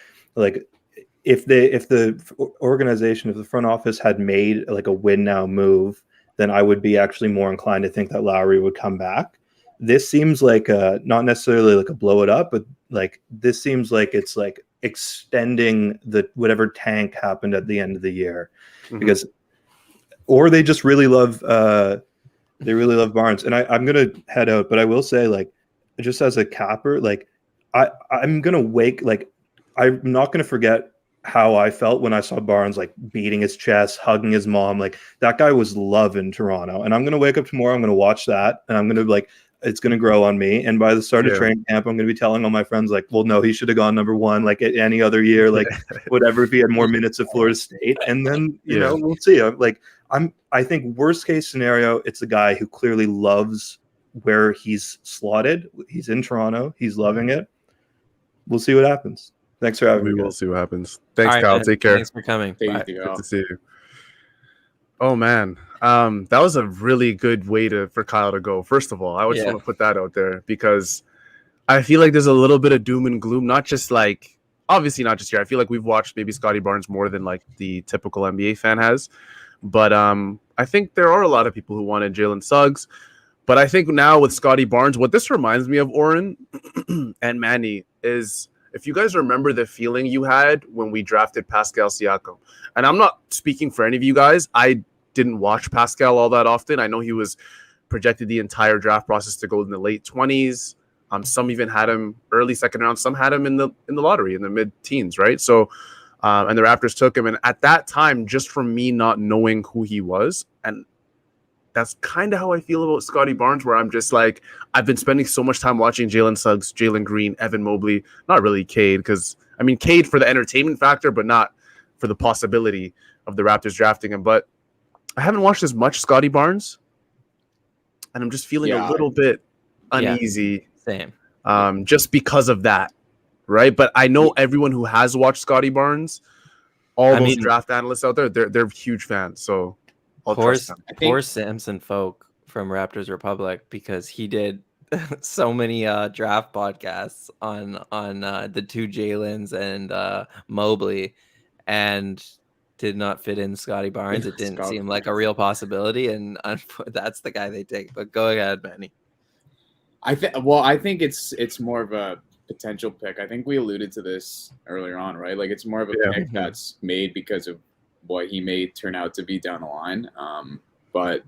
if the organization, if the front office had made like a win now move, then I would be actually more inclined to think that Lowry would come back. This seems like not necessarily like a blow it up, but like this seems like it's like extending the whatever tank happened at the end of the year, because or they just really love Barnes. And I'm gonna head out, but I will say like just as a capper, like I'm gonna I'm not gonna forget how I felt when I saw Barnes like beating his chest, hugging his mom. Like that guy was loving Toronto. And I'm gonna wake up tomorrow, I'm gonna watch that, and I'm gonna like it's going to grow on me. And by the start of training camp, I'm going to be telling all my friends like, well, no, he should have gone number one, like any other year, like whatever, if he had more minutes at Florida State. And then, you know, we'll see. I think worst case scenario, it's a guy who clearly loves where he's slotted. He's in Toronto. He's loving it. We'll see what happens. Thanks for having me. We'll see what happens. Thanks, Kyle. Take care. Thanks for coming. Thank you. Good to see you. Oh man, that was a really good way for Kyle to go. First of all, I would just want to put that out there because I feel like there's a little bit of doom and gloom, obviously not just here. I feel like we've watched maybe Scotty Barnes more than like the typical NBA fan has, but I think there are a lot of people who wanted Jalen Suggs. But I think now with Scotty Barnes, what this reminds me of, Oren and Manny, is if you guys remember the feeling you had when we drafted Pascal Siakam. And I'm not speaking for any of you guys. I didn't watch Pascal all that often. I know he was projected the entire draft process to go in the late 20s. Some even had him early second round. Some had him in the lottery in the mid-teens, right? So, and the Raptors took him. And at that time, just from me not knowing who he was, and that's kind of how I feel about Scotty Barnes, where I'm just like, I've been spending so much time watching Jalen Suggs, Jalen Green, Evan Mobley, not really Cade, because I mean Cade for the entertainment factor, but not for the possibility of the Raptors drafting him. But I haven't watched as much Scotty Barnes, and I'm just feeling a little bit uneasy. Same. Just because of that, right? But I know everyone who has watched Scotty Barnes, those draft analysts out there, they're huge fans. So poor Samson Folk from Raptors Republic, because he did so many draft podcasts on the two Jalens and Mobley, and did not fit in Scotty Barnes. It didn't seem like a real possibility, and that's the guy they take. But go ahead, Manny. I think it's more of a potential pick. I think we alluded to this earlier on, right? Like it's more of a pick that's made because of what he may turn out to be down the line. But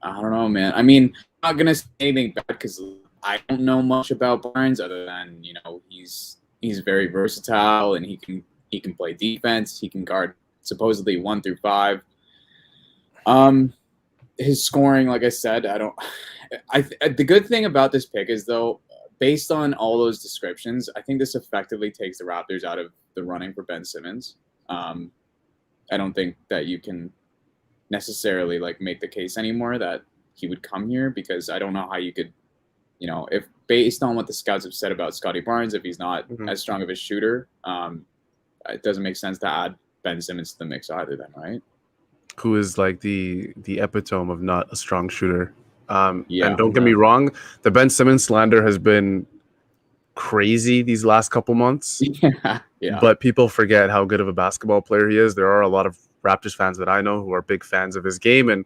I don't know, man. I mean, I'm not gonna say anything bad because I don't know much about Barnes other than he's very versatile and he can play defense. He can guard supposedly 1 through 5. His scoring, like I said, the good thing about this pick is though, based on all those descriptions, I think this effectively takes the Raptors out of the running for Ben Simmons. I don't think that you can necessarily like make the case anymore that he would come here, because I don't know how you could, if based on what the scouts have said about Scotty Barnes, if he's not as strong of a shooter, it doesn't make sense to add Ben Simmons to the mix either then, right? Who is like the epitome of not a strong shooter. And don't get me wrong, the Ben Simmons slander has been crazy these last couple months. Yeah. But people forget how good of a basketball player he is. There are a lot of Raptors fans that I know who are big fans of his game and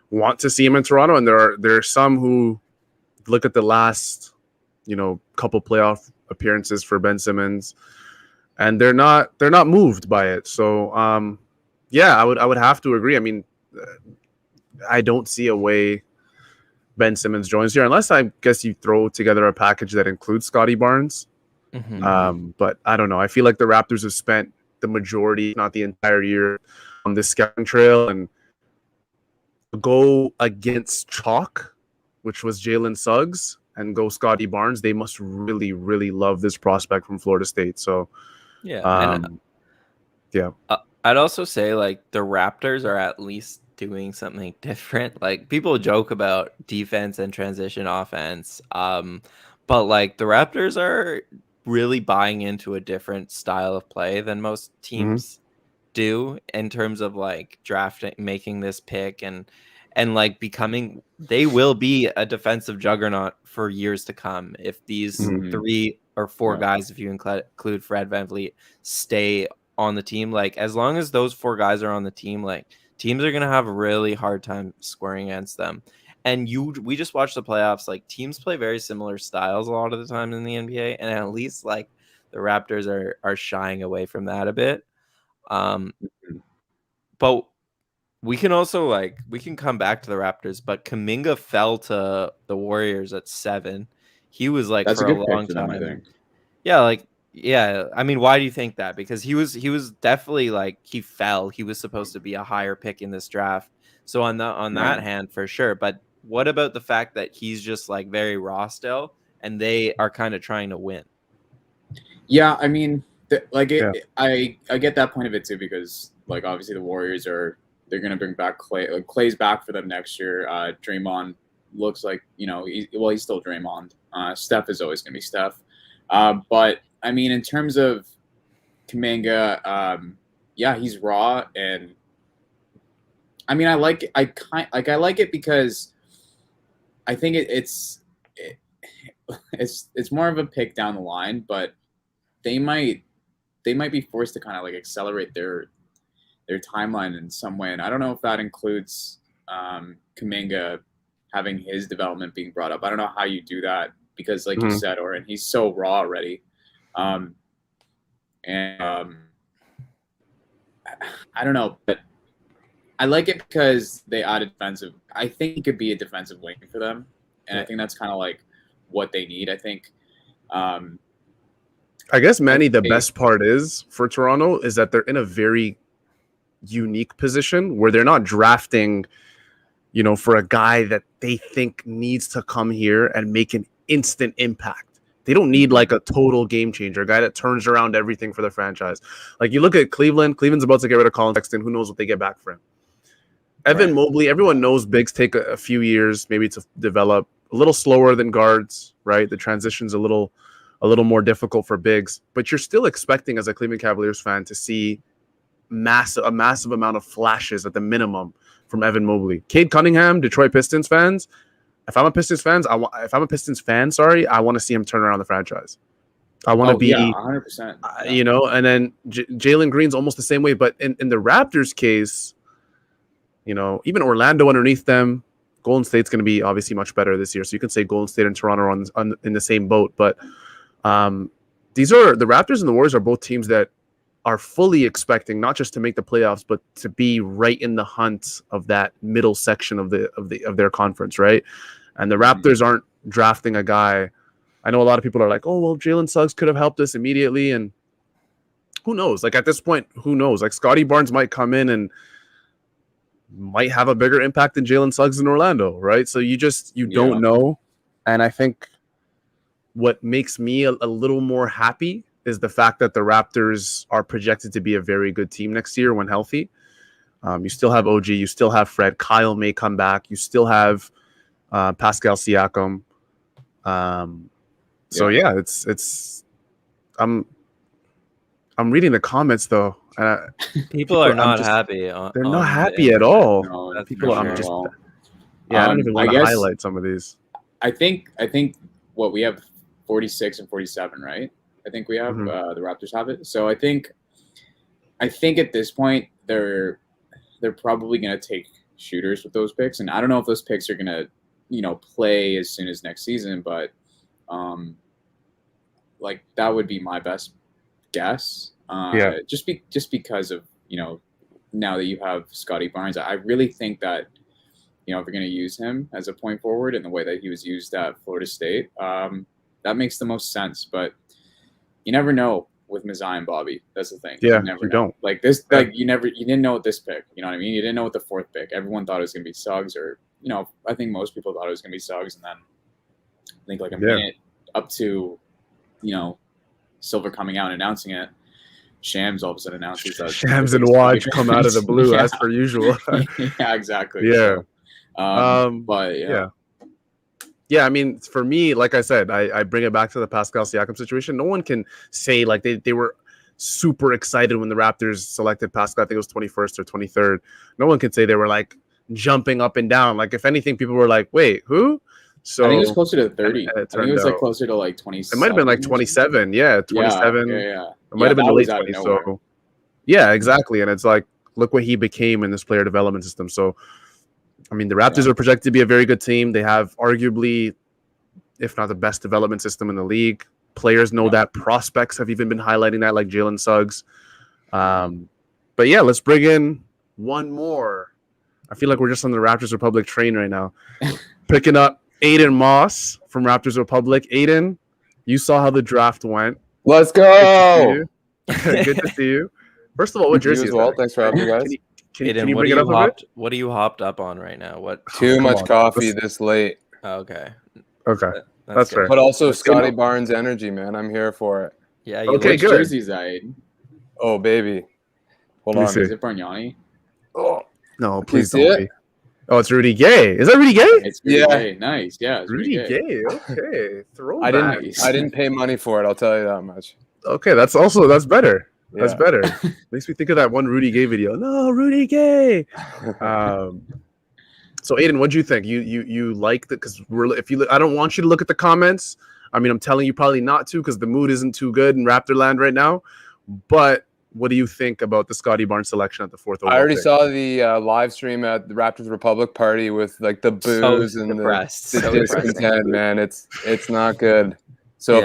want to see him in Toronto. And there are some who look at the last, couple playoff appearances for Ben Simmons, and they're not moved by it. So I would have to agree. I mean, I don't see a way Ben Simmons joins here, unless I guess you throw together a package that includes Scotty Barnes. But I don't know. I feel like the Raptors have spent the majority, not the entire year, on this scouting trail, and go against chalk, which was Jalen Suggs, and go Scotty Barnes. They must really, really love this prospect from Florida State. So, I'd also say like the Raptors are at least doing something different. Like people joke about defense and transition offense, but like the Raptors are really buying into a different style of play than most teams do in terms of like drafting, making this pick and like becoming, they will be a defensive juggernaut for years to come if these 3 or 4 guys, if you include Fred VanVleet, stay on the team. Like as long as those 4 guys are on the team, like teams are going to have a really hard time scoring against them. And we just watched the playoffs. Like teams play very similar styles a lot of the time in the NBA, and at least like the Raptors are shying away from that a bit. But we can also we can come back to the Raptors. But Kuminga fell to the Warriors at 7. He was like That's for a good a long pick for them, time. I think. Yeah. I mean, why do you think that? Because he was definitely like he fell. He was supposed to be a higher pick in this draft. So on that hand, for sure. But what about the fact that he's just like very raw still, and they are kind of trying to win? Yeah, I mean, I get that point of it too, because like obviously the Warriors they're gonna bring back Clay. Like Clay's back for them next year. Draymond looks like he's still Draymond. Steph is always gonna be Steph. But I mean, in terms of Kuminga, he's raw, and I mean, I like it because I think it's more of a pick down the line, but they might be forced to kind of like accelerate their timeline in some way, and I don't know if that includes Kuminga having his development being brought up. I don't know how you do that, because like you said, Oren, he's so raw already. I don't know, but I like it because they added defensive. I think he could be a defensive wing for them, and I think that's kind of like what they need. I think. I guess, Manny, the best part is for Toronto is that they're in a very unique position where they're not drafting, for a guy that they think needs to come here and make an instant impact. They don't need like a total game changer, a guy that turns around everything for the franchise. Like you look at Cleveland. Cleveland's about to get rid of Colin Sexton. Who knows what they get back for him? Evan Mobley. Everyone knows bigs take a few years maybe to develop, a little slower than guards, right? The transition's a little more difficult for bigs, but you're still expecting as a Cleveland Cavaliers fan to see a massive amount of flashes at the minimum from Evan Mobley. Cade Cunningham, Detroit Pistons fans. If I'm a Pistons fan, I want to see him turn around the franchise. I want to be 100%. And then Jalen Green's almost the same way. But in the Raptors case, even Orlando underneath them, Golden State's going to be obviously much better this year. So you can say Golden State and Toronto are in the same boat. But these are the Raptors and the Warriors are both teams that are fully expecting not just to make the playoffs, but to be right in the hunt of that middle section of their conference, right? And the Raptors aren't drafting a guy. I know a lot of people are like, oh, well, Jalen Suggs could have helped us immediately. And who knows? Like, at this point, who knows? Like, Scotty Barnes might come in and might have a bigger impact than Jalen Suggs in Orlando, right? So you don't know. And I think what makes me a little more happy is the fact that the Raptors are projected to be a very good team next year when healthy. You still have OG, you still have Fred, Kyle may come back, you still have Pascal Siakam. So yeah, it's I'm reading the comments though. People are not happy. They're not happy at all. No, People, not I'm sure just at all. I don't even want I to guess- highlight some of these. I think what we have 46 and 47, right? I think we have the Raptors have it. So I think at this point they're probably going to take shooters with those picks, and I don't know if those picks are going to play as soon as next season, but like that would be my best guess. Just because of now that you have Scotty Barnes, I really think that if you're going to use him as a point forward in the way that he was used at Florida State, that makes the most sense. But you never know with Mazai and Bobby. That's the thing. Yeah, you don't. Like this, like you didn't know with this pick. You know what I mean? You didn't know with the fourth pick. Everyone thought it was going to be Suggs, or I think most people thought it was going to be Suggs, and then I think like a minute up to Silver coming out and announcing it, Shams all of a sudden announces that Shams and Waj come out of the blue as per usual. Yeah, exactly. Yeah. But yeah, I mean, for me, like I said, I bring it back to the Pascal Siakam situation. No one can say like they were super excited when the Raptors selected Pascal. I think it was 21st or 23rd. No one can say they were like jumping up and down. Like, if anything, people were like, wait, who? So I think it was closer to 30. I think it was like out, closer to like 27. It might have been like 27. Yeah, 27. Yeah. It might have been the late 20s. So yeah, exactly. And it's like, look what he became in this player development system. So I mean, the Raptors are projected to be a very good team. They have arguably, if not the best development system in the league. Players know that. Prospects have even been highlighting that, like Jalen Suggs. But yeah, let's bring in one more. I feel like we're just on the Raptors Republic train right now. Picking up Aiden Moss from Raptors Republic. Aiden, you saw how the draft went. Let's go. Good to see you. First of all, what jersey is that? Thanks for having me, guys. Can you bring it up a bit? What are you hopped up on right now? What? Too much coffee this late. Oh, okay. Okay. That's fair. But also Scotty Barnes energy, man. I'm here for it. Yeah. Okay, good. Jerseys, Aiden? Oh, baby. Hold Let me on. see. Is it Bargnani? Oh, No, please see don't it? be. Oh, it's Rudy Gay. Is that Rudy Gay? It's Rudy Yeah. Gay. Nice. Yeah, it's Rudy Rudy Gay. Gay. Okay. Throwback. I didn't pay money for it. I'll tell you that much. Okay, that's better. That's Yeah. better. Makes me think of that one Rudy Gay video. No, Rudy Gay. So Aiden, what'd you think? You liked it? Because I don't want you to look at the comments. I mean, I'm telling you probably not to, because the mood isn't too good in Raptorland right now. But what do you think about the Scotty Barnes selection at the fourth overall I already pick? saw the live stream at the Raptors Republic party with like the booze and the discontent, man. It's not good. So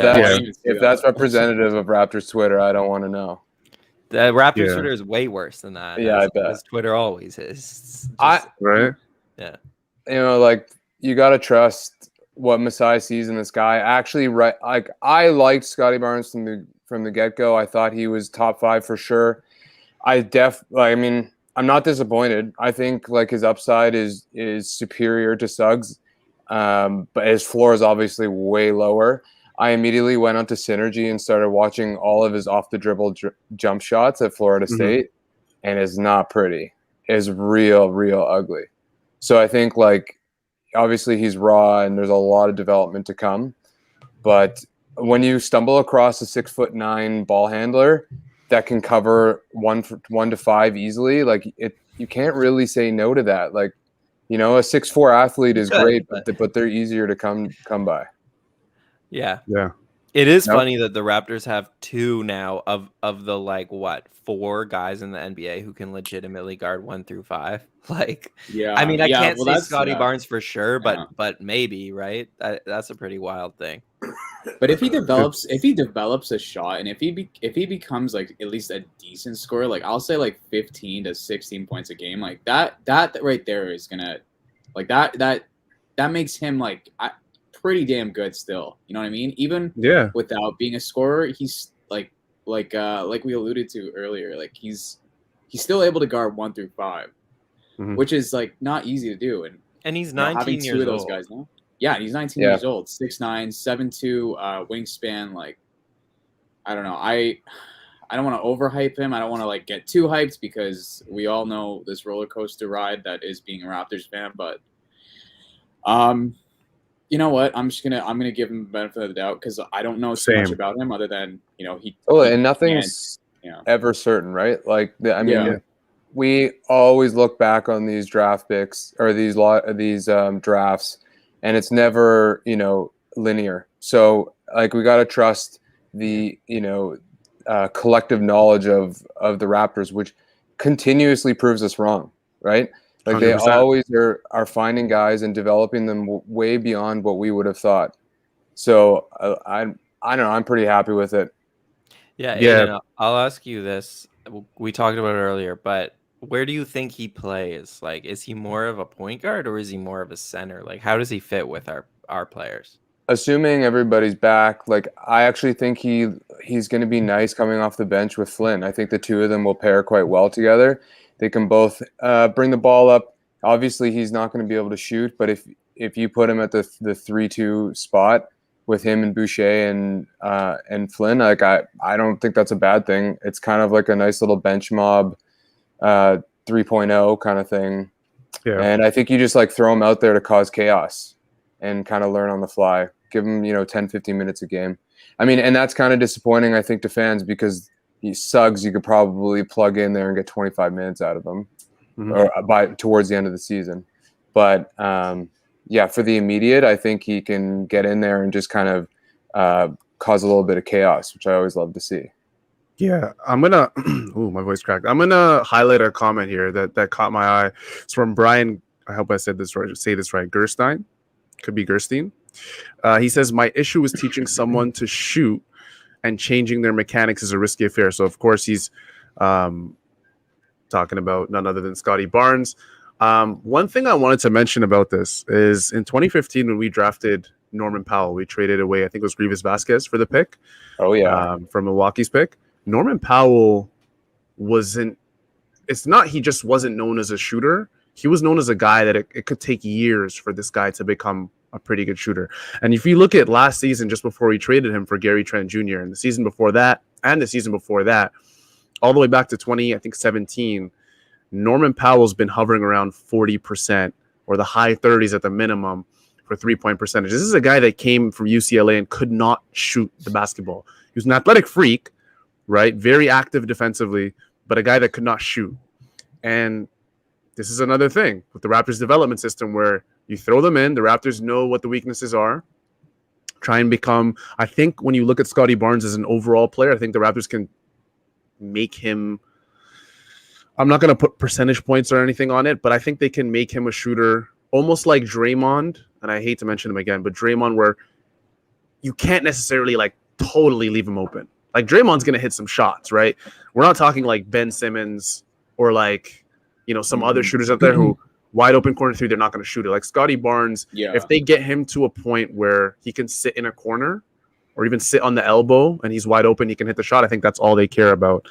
if that's representative of Raptors Twitter, I don't want to know. The Raptors Twitter is way worse than that. Yeah, I bet. As Twitter always is. Right? Yeah. Like, you got to trust what Masai sees in this guy. Actually, like, I liked Scotty Barnes from the get-go. I thought he was top 5 for sure. I mean, I'm not disappointed. I think like his upside is superior to Suggs, but his floor is obviously way lower. I immediately went onto Synergy and started watching all of his off-the-dribble jump shots at Florida State, and it's not pretty. It's real ugly. So I think, like, obviously he's raw and there's a lot of development to come. But when you stumble across a 6'9" ball handler that can cover 1 to 5 easily, like, you can't really say no to that. Like, a 6'4" athlete is great, but they're easier to come by. Yeah. Yeah. It is funny that the Raptors have 2 now of the 4 guys in the NBA who can legitimately guard 1 through 5. Like, yeah, I mean, I can't say that's Scotty Barnes for sure, but maybe, right? That's a pretty wild thing. But if he develops a shot, and if he becomes like at least a decent scorer, like I'll say like 15 to 16 points a game, like that right there is gonna, like that makes him like pretty damn good still. You know what I mean? Even Yeah. without being a scorer, he's like we alluded to earlier, like he's still able to guard 1 through 5, Mhm. which is like not easy to do. And he's you know, 19 having years two of those old. guys now. Yeah, he's 19 Yeah. years old, 6'9", 7'2", wingspan. Like, I don't know. I don't want to overhype him. I don't want to like get too hyped because we all know this roller coaster ride that is being a Raptors fan. But you know what? I'm gonna give him the benefit of the doubt because I don't know too much Same. about him other than, you know, And nothing's yeah. ever certain, right? Like, I mean, Yeah. we always look back on these draft picks or these drafts, and it's never, you know, linear. So like, we got to trust the, you know, collective knowledge of the Raptors, which continuously proves us wrong, right? Like 100%. they always are finding guys and developing them way beyond what we would have thought. So I don't know. I'm pretty happy with it. Yeah, Yeah. Aiden, I'll ask you this. We talked about it earlier, but where do you think he plays? Like, is he more of a point guard or is he more of a center? Like, how does he fit with our players? Assuming everybody's back, like I actually think he's going to be nice coming off the bench with Flynn. I think the two of them will pair quite well together. They can both bring the ball up. Obviously, he's not going to be able to shoot, but if you put him at the 3-2 spot with him and Boucher and Flynn, like I don't think that's a bad thing. It's kind of like a nice little bench mob 3.0 kind of thing. Yeah. And I think you just like throw him out there to cause chaos and kind of learn on the fly. Give him, you know, 10, 15 minutes a game. I mean, and that's kind of disappointing, I think, to fans because Suggs you could probably plug in there and get 25 minutes out of him or towards the end of the season. But yeah, for the immediate, I think he can get in there and just kind of cause a little bit of chaos, which I always love to see. Yeah, I'm gonna. Ooh, my voice cracked. I'm gonna highlight a comment here that caught my eye. It's from Brian. I hope I said this right. Say this right. Gerstein, could be Gerstein. He says my issue is teaching someone to shoot, and changing their mechanics is a risky affair. So of course he's talking about none other than Scotty Barnes. One thing I wanted to mention about this is in 2015 when we drafted Norman Powell, we traded away I think it was Grievous Vasquez for the pick. Oh yeah, from Milwaukee's pick. Norman Powell wasn't. It's not he just wasn't known as a shooter. He was known as a guy that it could take years for this guy to become a pretty good shooter. And if you look at last season, just before we traded him for Gary Trent Jr., and the season before that, and the season before that, all the way back to 2017, Norman Powell's been hovering around 40% or the high 30s at the minimum for 3-point percentage. This is a guy that came from UCLA and could not shoot the basketball. He was an athletic freak, right? Very active defensively, but a guy that could not shoot. And this is another thing with the Raptors development system where you throw them in, the Raptors know what the weaknesses are, try and become, I think when you look at Scotty Barnes as an overall player, I think the Raptors can make him, I'm not going to put percentage points or anything on it, but I think they can make him a shooter almost like Draymond, and I hate to mention him again, but Draymond where you can't necessarily like totally leave him open. Like Draymond's going to hit some shots, right? We're not talking like Ben Simmons or like, you know, some other shooters out there who wide open corner three, they're not going to shoot it. Like Scotty Barnes, if they get him to a point where he can sit in a corner or even sit on the elbow and he's wide open, he can hit the shot. I think that's all they care about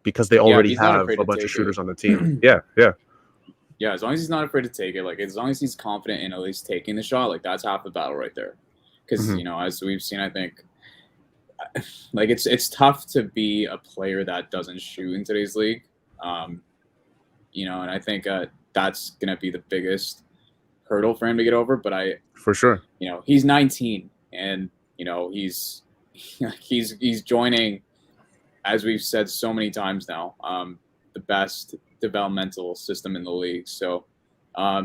because they already have a bunch of shooters on the team. Yeah. As long as he's not afraid to take it, like as long as he's confident in at least taking the shot, like that's half the battle right there. Because you know, as we've seen, I think like it's tough to be a player that doesn't shoot in today's league. You know, and I think that's gonna be the biggest hurdle for him to get over. But for sure, you know, he's 19, and you know he's joining, as we've said so many times now, the best developmental system in the league. So, I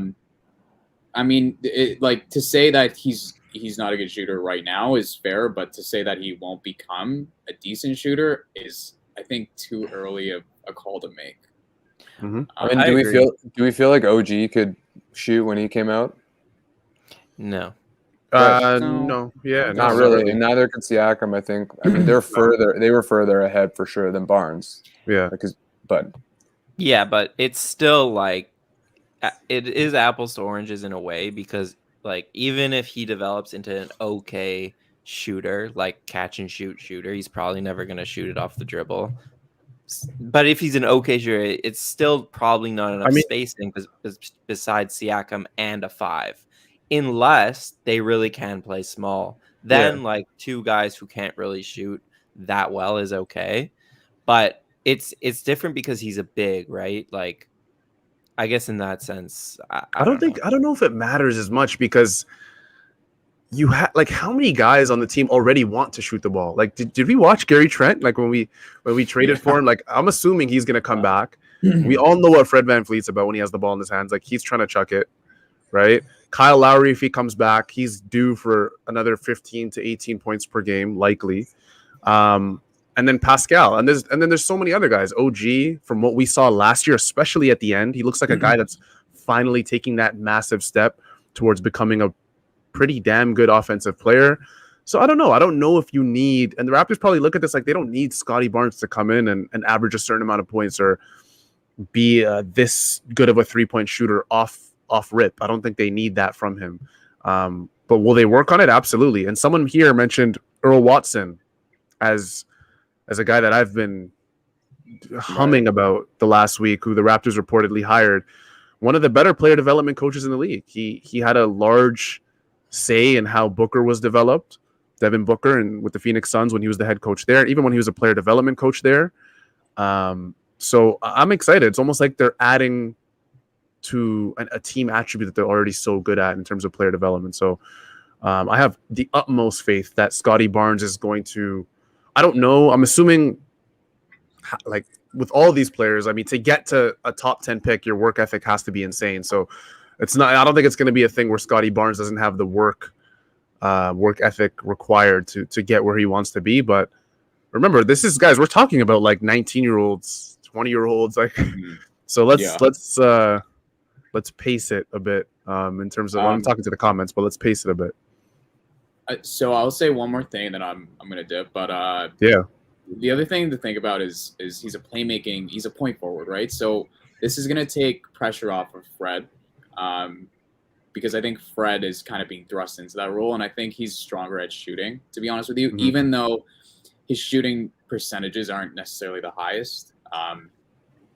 mean, like to say that he's not a good shooter right now is fair, but to say that he won't become a decent shooter is, I think, too early of a call to make. I mean, do we feel like OG could shoot when he came out? No. No. Yeah, not really. And neither could Siakam, I think. I mean, they were further ahead for sure than Barnes. Yeah. But it's still like it is apples to oranges in a way because Like, even if he develops into an okay shooter, like catch and shoot shooter, he's probably never going to shoot it off the dribble. But if he's an okay shooter, it's still probably not enough spacing besides Siakam and a 5, unless they really can play small. Then like two guys who can't really shoot that well is okay. But it's different because he's a big, right? Like, I guess in that sense, I don't know if it matters as much because you had like how many guys on the team already want to shoot the ball? Like, did we watch Gary Trent? Like when we traded for him, like I'm assuming he's gonna come back. We all know what Fred VanVleet's about when he has the ball in his hands. Like he's trying to chuck it, right? Kyle Lowry, if he comes back, he's due for another 15 to 18 points per game, likely. And then Pascal, and then there's so many other guys. OG, from what we saw last year, especially at the end, he looks like a guy that's finally taking that massive step towards becoming a pretty damn good offensive player. So I don't know. I don't know if you need, and the Raptors probably look at this like they don't need Scotty Barnes to come in and average a certain amount of points or be this good of a 3-point shooter off rip. I don't think they need that from him. But will they work on it? Absolutely. And someone here mentioned Earl Watson as a guy that I've been humming about the last week, who the Raptors reportedly hired. One of the better player development coaches in the league. He had a large say in how Booker was developed, Devin Booker, and with the Phoenix Suns when he was the head coach there, even when he was a player development coach there. So I'm excited. It's almost like they're adding to a team attribute that they're already so good at in terms of player development. So I have the utmost faith that Scotty Barnes is going to, I don't know, I'm assuming like with all these players, I mean, to get to a top 10 pick, your work ethic has to be insane. So it's not, I don't think it's going to be a thing where Scotty Barnes doesn't have the work ethic required to get where he wants to be. But remember, this is, guys, we're talking about like 19-year-olds, 20-year-olds. Like, so let's pace it a bit in terms of, I'm talking to the comments, but let's pace it a bit. So I'll say one more thing, then I'm gonna dip. But yeah, the other thing to think about is he's a point forward, right? So this is gonna take pressure off of Fred, because I think Fred is kind of being thrust into that role, and I think he's stronger at shooting. To be honest with you, even though his shooting percentages aren't necessarily the highest,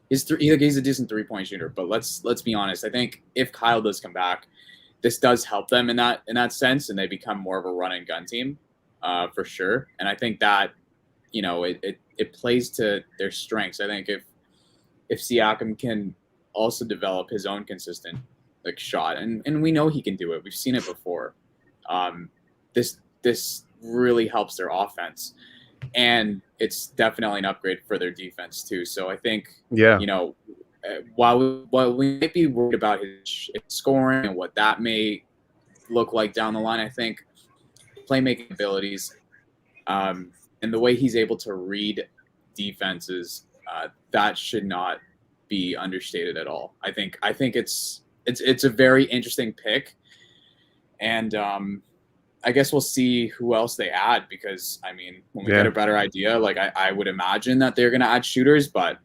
he's a decent 3-point shooter. But let's be honest. I think if Kyle does come back, this does help them in that sense, and they become more of a run and gun team, for sure. And I think that, you know, it plays to their strengths. I think if Siakam can also develop his own consistent like shot, and we know he can do it. We've seen it before. This really helps their offense, and it's definitely an upgrade for their defense too. So I think, you know, while we might be worried about his scoring and what that may look like down the line, I think playmaking abilities, and the way he's able to read defenses, that should not be understated at all. I think it's a very interesting pick, and I guess we'll see who else they add, because I mean, when we get a better idea, like I would imagine that they're going to add shooters, but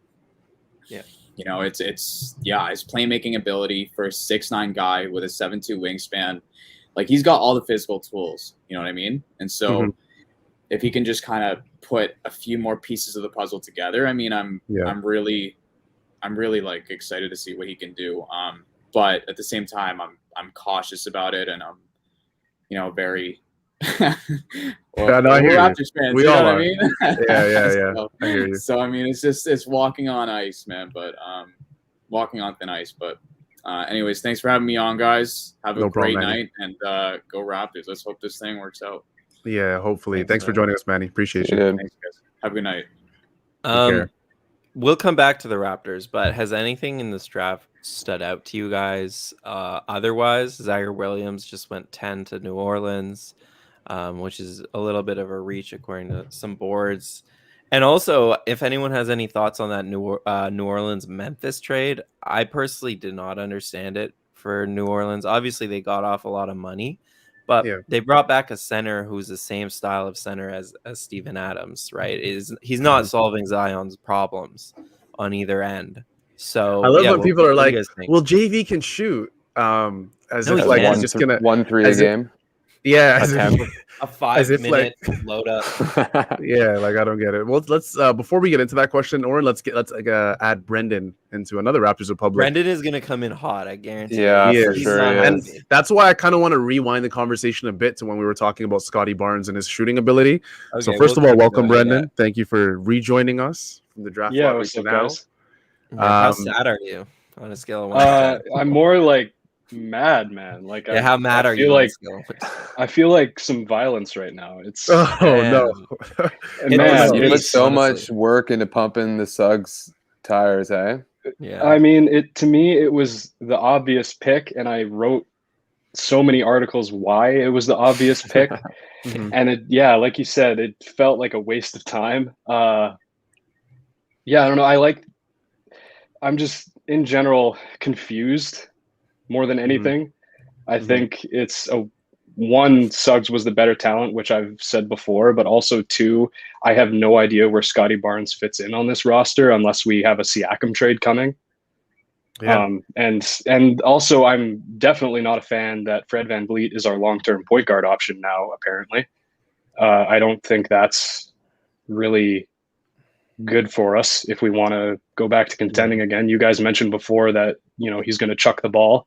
you know, it's his playmaking ability for a 6'9" guy with a 7'2" wingspan. Like, he's got all the physical tools, you know what I mean? And so if he can just kind of put a few more pieces of the puzzle together, I mean, I'm really like excited to see what he can do. But at the same time, I'm cautious about it, and I'm, you know, very Raptors fans. We you know all what are. I mean? Yeah. So, I hear you. So I mean, it's walking on ice, man. But walking on thin ice. But anyways, thanks for having me on, guys. Have a great night, and go Raptors. Let's hope this thing works out. Yeah, hopefully. Thanks for joining us, Manny. Appreciate you. Thanks, guys. Have a good night. Take care. We'll come back to the Raptors, but has anything in this draft stood out to you guys? Otherwise, Zaire Williams just went 10 to New Orleans, which is a little bit of a reach according to some boards. And also, if anyone has any thoughts on that New Orleans-Memphis trade, I personally did not understand it for New Orleans. Obviously, they got off a lot of money, but they brought back a center who's the same style of center as Steven Adams, right? He's not solving Zion's problems on either end. So I love when people are like, well, JV can shoot. As No, if he like can't. he's just gonna 1-3 a as if- game. yeah, as Attempt. if, A as if, 5-minute load up. yeah, like I don't get it. Well, let's before we get into that question, or let's add Brendan into another Raptors Republic. Brendan is gonna come in hot, I guarantee. Yeah, He for is. sure. not he And is. that's why I kind of want to rewind the conversation a bit to when we were talking about Scotty Barnes and his shooting ability. So Okay, first we'll of all, get to welcome, that, Brendan. Thank you for rejoining us from the draft. Yeah, lobby what's to up, now. guys? Yeah, how Um, sad are you on a scale of 1 to 10? I'm more like mad, man. Like, Yeah, how mad I are feel you? On a like scale? I feel like some violence right now. It's Oh no! and It man, was- You it put it's, so honestly. much work into pumping the Suggs tires, eh? Yeah. I mean, it to me it was the obvious pick, and I wrote so many articles why it was the obvious pick. Mhm. And yeah, like you said, it felt like a waste of time. Yeah, I don't know. I'm just in general confused more than anything. I Mhm. think it's one, Suggs was the better talent, which I've said before, but also two, I have no idea where Scotty Barnes fits in on this roster unless we have a Siakam trade coming. Yeah. And also I'm definitely not a fan that Fred VanVleet is our long-term point guard option now, apparently. I don't think that's really good for us if we want to go back to contending again. You guys mentioned before that, he's going to chuck the ball.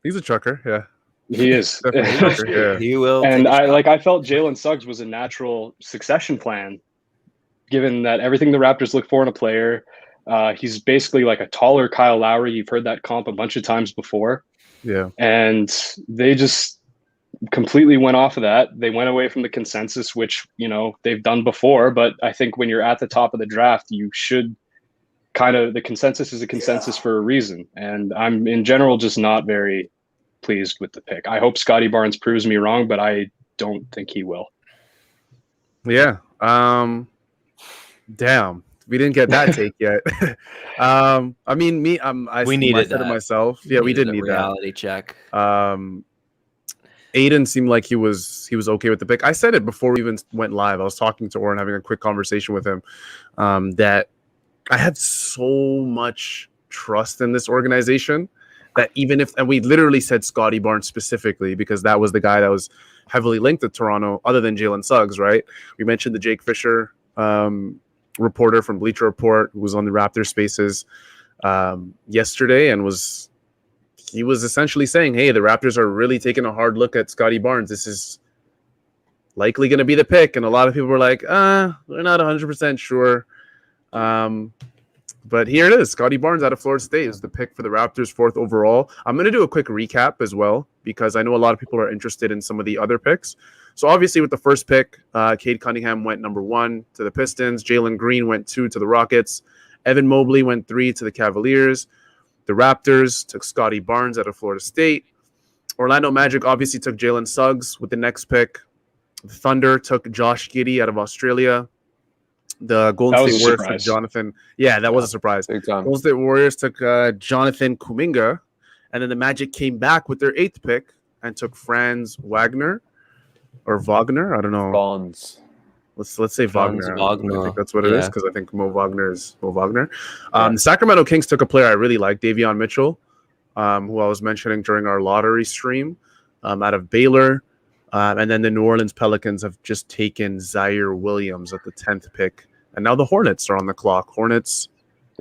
He's a chucker. Yeah. He is. Definitely a chucker. Yeah. He will. And take a shot. I felt Jalen Suggs was a natural succession plan, given that everything the Raptors look for in a player. He's basically like a taller Kyle Lowry. You've heard that comp a bunch of times before. Yeah. And they just completely went off of that. They went away from the consensus, which, they've done before. But I think when you're at the top of the draft, you should the consensus is a consensus for a reason. And I'm in general just not very pleased with the pick. I hope Scotty Barnes proves me wrong, but I don't think he will. Yeah. Damn. We didn't get that take yet. I mean, We needed said it that. myself. Yeah, we did a need that. reality check. Aiden seemed like he was okay with the pick. I said it before we even went live. I was talking to Oren, having a quick conversation with him, that I have so much trust in this organization that even if, and we literally said Scotty Barnes specifically because that was the guy that was heavily linked to Toronto, other than Jalen Suggs, right? We mentioned the Jake Fisher reporter from Bleacher Report who was on the Raptor Spaces yesterday and he was essentially saying, hey, the Raptors are really taking a hard look at Scotty Barnes. This is likely going to be the pick. And a lot of people were like, we're not 100% sure. But here it is. Scotty Barnes out of Florida State is the pick for the Raptors, 4th overall. I'm going to do a quick recap as well, because I know a lot of people are interested in some of the other picks. So obviously with the first pick, Cade Cunningham went number 1 to the Pistons. Jalen Green went 2 to the Rockets. Evan Mobley went 3 to the Cavaliers. The Raptors took Scotty Barnes out of Florida State. Orlando Magic obviously took Jalen Suggs with the next pick. The Thunder took Josh Giddey out of Australia. The Golden State Warriors took Jonathan. Yeah, that was a surprise. Big time. Golden State Warriors took Jonathan Kuminga. And then the Magic came back with their 8th pick and took Franz Wagner or Wagner. I don't know. Bonds. Let's say Franz Wagner. Wagner. I think that's what it is Yeah. because I think Mo Wagner is Mo Wagner. The Sacramento Kings took a player I really like, Davion Mitchell, who I was mentioning during our lottery stream, out of Baylor. And then the New Orleans Pelicans have just taken Zaire Williams at the 10th pick. And now the Hornets are on the clock. Hornets,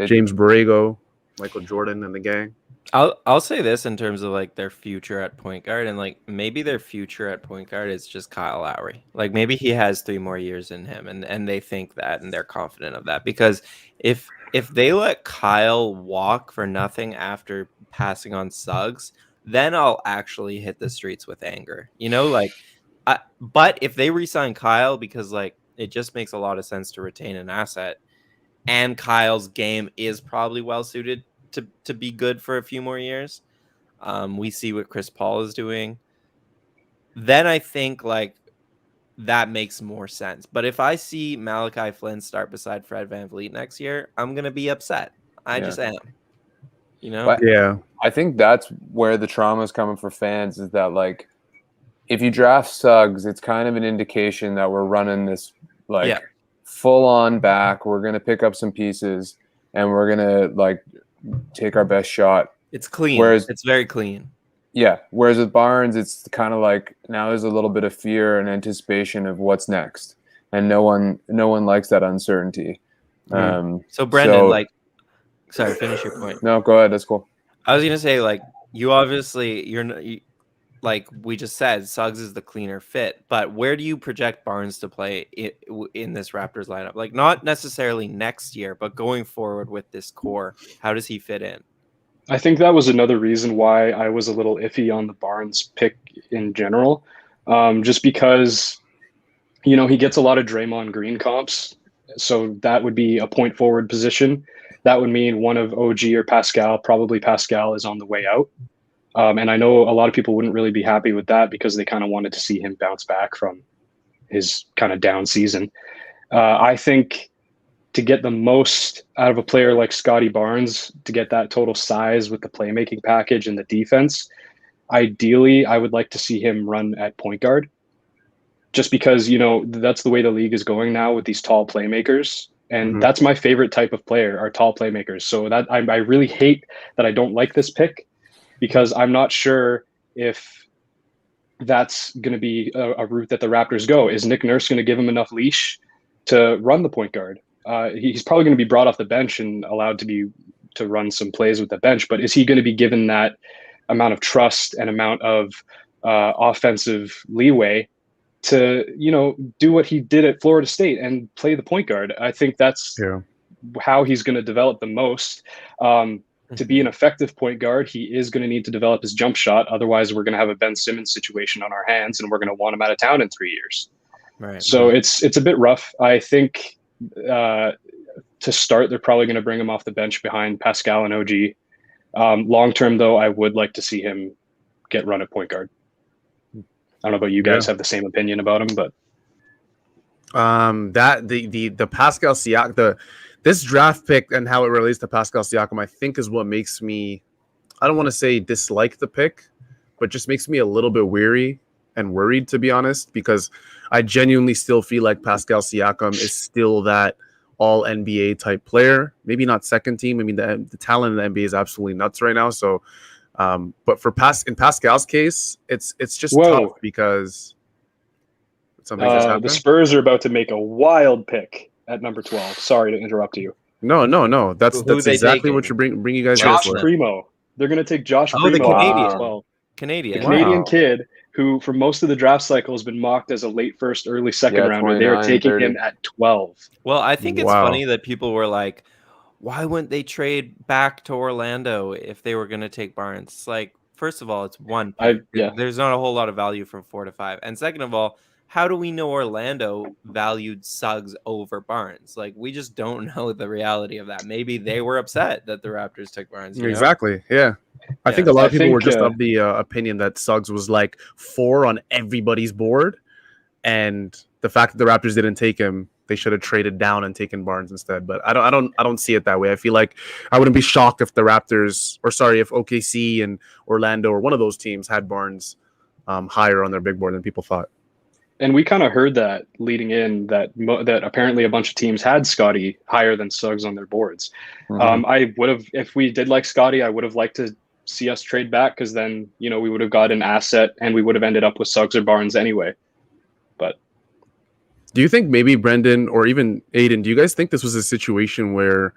James Borrego, Michael Jordan, and the gang. I'll say this in terms of like their future at point guard, and like maybe their future at point guard is just Kyle Lowry. Like maybe he has 3 more years in him, and they think that and they're confident of that. Because if they let Kyle walk for nothing after passing on Suggs, then I'll actually hit the streets with anger. But if they re-sign Kyle, because like it just makes a lot of sense to retain an asset, and Kyle's game is probably well suited to be good for a few more years. We see what Chris Paul is doing. Then I think like that makes more sense. But if I see Malachi Flynn start beside Fred VanVleet next year, I'm gonna be upset. I just am. But Yeah. I think that's where the trauma is coming for fans, is that like if you draft Suggs, it's kind of an indication that we're running this like full on back. We're gonna pick up some pieces and we're gonna like take our best shot It's clean. Whereas It's very clean. Yeah. Whereas with Barnes, it's kind of like now there's a little bit of fear and anticipation of what's next, and no one likes that uncertainty. So Brendan, sorry, finish your point. No, go ahead. That's cool. I was gonna say, you obviously like we just said, Suggs is the cleaner fit, but where do you project Barnes to play in this Raptors lineup? Like, not necessarily next year, but going forward with this core, how does he fit in? I think that was another reason why I was a little iffy on the Barnes pick in general, just because, he gets a lot of Draymond Green comps, so that would be a point forward position. That would mean one of OG or Pascal, probably Pascal, is on the way out. And I know a lot of people wouldn't really be happy with that because they kind of wanted to see him bounce back from his kind of down season. I think to get the most out of a player like Scotty Barnes, to get that total size with the playmaking package and the defense, ideally, I would like to see him run at point guard. Just because, that's the way the league is going now with these tall playmakers. And that's my favorite type of player, are tall playmakers. So that I really hate that I don't like this pick, because I'm not sure if that's going to be a route that the Raptors go. Is Nick Nurse going to give him enough leash to run the point guard? He's probably going to be brought off the bench and allowed to run some plays with the bench, but is he going to be given that amount of trust and amount of offensive leeway to, do what he did at Florida State and play the point guard? I think that's how he's going to develop the most. To be an effective point guard, he is going to need to develop his jump shot. Otherwise, we're going to have a Ben Simmons situation on our hands, and we're going to want him out of town in 3 years. Right. So it's a bit rough. I think to start, they're probably going to bring him off the bench behind Pascal and OG. Long term, though, I would like to see him get run at point guard. I don't know about you guys have the same opinion about him, but that the Pascal Siakam, this draft pick and how it relates to Pascal Siakam, I think is what makes me, I don't want to say dislike the pick, but just makes me a little bit weary and worried, to be honest, because I genuinely still feel like Pascal Siakam is still that all NBA type player. Maybe not second team. I mean, the talent in the NBA is absolutely nuts right now. So, but in Pascal's case, it's just tough because something just happened. The Spurs are about to make a wild pick at number 12. Sorry to interrupt you. No. That's exactly what you're bring you guys. Josh Primo. They're going to take Josh Primo. The Canadian. At 12. Canadian. The Canadian kid who, for most of the draft cycle, has been mocked as a late first, early second rounder. They are taking 30. him at 12. Well, I think it's funny that people were like, why wouldn't they trade back to Orlando if they were going to take Barnes? It's like, first of all, it's one pick. There's not a whole lot of value from 4 to 5. And second of all, how do we know Orlando valued Suggs over Barnes? Like, we just don't know the reality of that. Maybe they were upset that the Raptors took Barnes. Exactly. Yeah. I think a lot of people were just of the opinion that Suggs was like 4 on everybody's board. And the fact that the Raptors didn't take him, they should have traded down and taken Barnes instead. But I don't see it that way. I feel like I wouldn't be shocked if if OKC and Orlando or one of those teams had Barnes higher on their big board than people thought. And we kind of heard that leading in that apparently a bunch of teams had Scotty higher than Suggs on their boards. I would have, if we did like Scotty, I would have liked to see us trade back, because then, we would have got an asset and we would have ended up with Suggs or Barnes anyway. But do you think maybe Brendan or even Aiden, do you guys think this was a situation where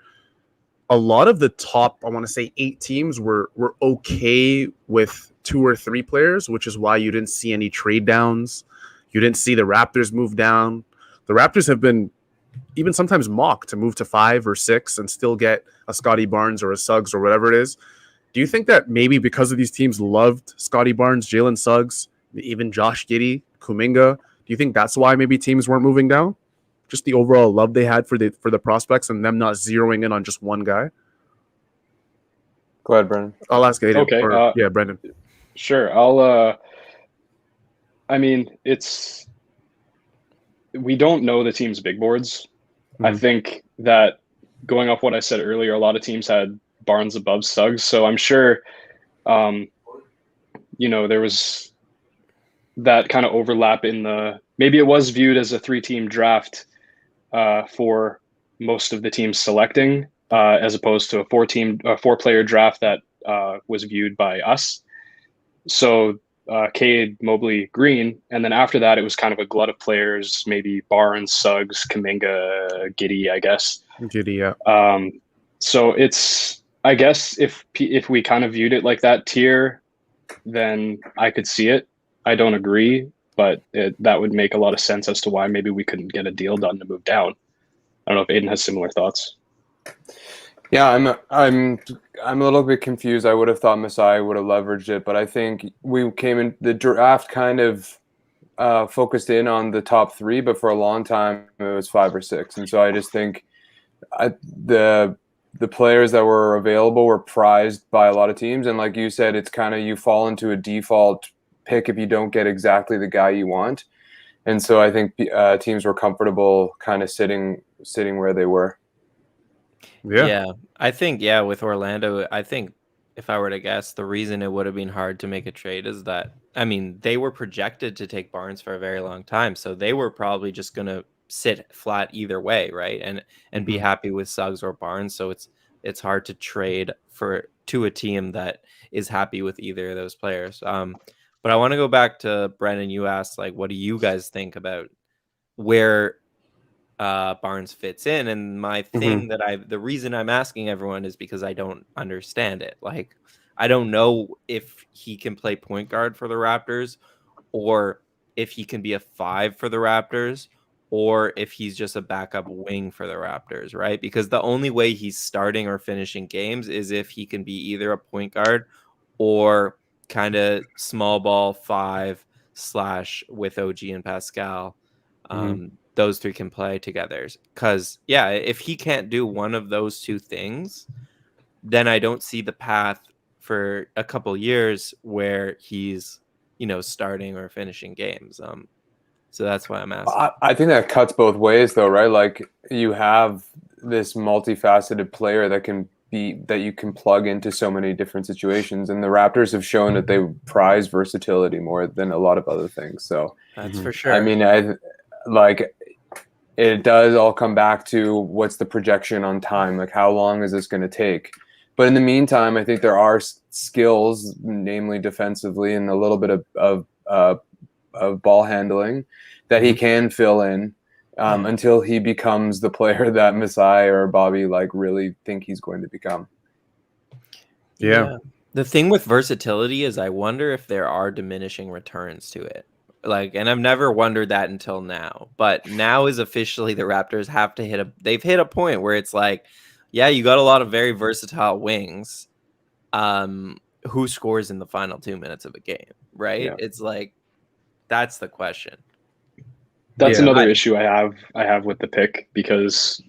a lot of the top, I want to say 8 teams were okay with 2 or 3 players, which is why you didn't see any trade downs? You didn't see the Raptors move down. The Raptors have been even sometimes mocked to move to 5 or 6 and still get a Scotty Barnes or a Suggs or whatever it is. Do you think that maybe because of these teams loved Scotty Barnes, Jalen Suggs, even Josh Giddey, Kuminga, do you think that's why maybe teams weren't moving down? Just the overall love they had for the prospects and them not zeroing in on just one guy? Go ahead, Brendan. I'll ask Aiden. Okay. Brendan. Sure. We don't know the team's big boards. I think that, going off what I said earlier, a lot of teams had Barnes above Suggs. So I'm sure, there was that kind of overlap maybe it was viewed as a 3-team draft for most of the teams selecting, as opposed to a 4-player draft that was viewed by us. So Cade, Mobley, Green, and then after that, it was kind of a glut of players, maybe Barnes, Suggs, Kuminga, Giddey, I guess. Giddey, yeah. So it's, I guess, if we kind of viewed it like that tier, then I could see it. I don't agree, but that would make a lot of sense as to why maybe we couldn't get a deal done to move down. I don't know if Aiden has similar thoughts. Yeah, I'm a little bit confused. I would have thought Masai would have leveraged it, but I think we came in the draft kind of focused in on the top 3, but for a long time it was 5 or 6, and so I just think the players that were available were prized by a lot of teams, and like you said, it's kind of you fall into a default pick if you don't get exactly the guy you want, and so I think teams were comfortable kind of sitting where they were. Yeah. I think, with Orlando, I think if I were to guess, the reason it would have been hard to make a trade is that, I mean, they were projected to take Barnes for a very long time. So they were probably just going to sit flat either way, right? And be happy with Suggs or Barnes. So it's hard to trade to a team that is happy with either of those players. But I want to go back to Brendan. You asked, like, what do you guys think about where Barnes fits in? And my thing the reason I'm asking everyone is because I don't understand it. Like, I don't know if he can play point guard for the Raptors, or if he can be a 5 for the Raptors, or if he's just a backup wing for the Raptors, right? Because the only way he's starting or finishing games is if he can be either a point guard or kind of small ball 5/ with OG and Pascal. Those 3 can play together. Because, if he can't do one of those 2 things, then I don't see the path for a couple years where he's, starting or finishing games. So that's why I'm asking. I think that cuts both ways, though, right? Like, you have this multifaceted player that you can plug into so many different situations, and the Raptors have shown that they prize versatility more than a lot of other things. So that's for sure. I mean, it does all come back to what's the projection on time, like how long is this going to take? But in the meantime, I think there are skills, namely defensively and a little bit of ball handling, that he can fill in until he becomes the player that Masai or Bobby really think he's going to become. Yeah. The thing with versatility is I wonder if there are diminishing returns to it. And I've never wondered that until now, but now is officially the Raptors have to they've hit a point where it's like, you got a lot of very versatile wings. Who scores in the final 2 minutes of a game, right? Yeah. It's like, that's the question. That's another issue I have with the pick, because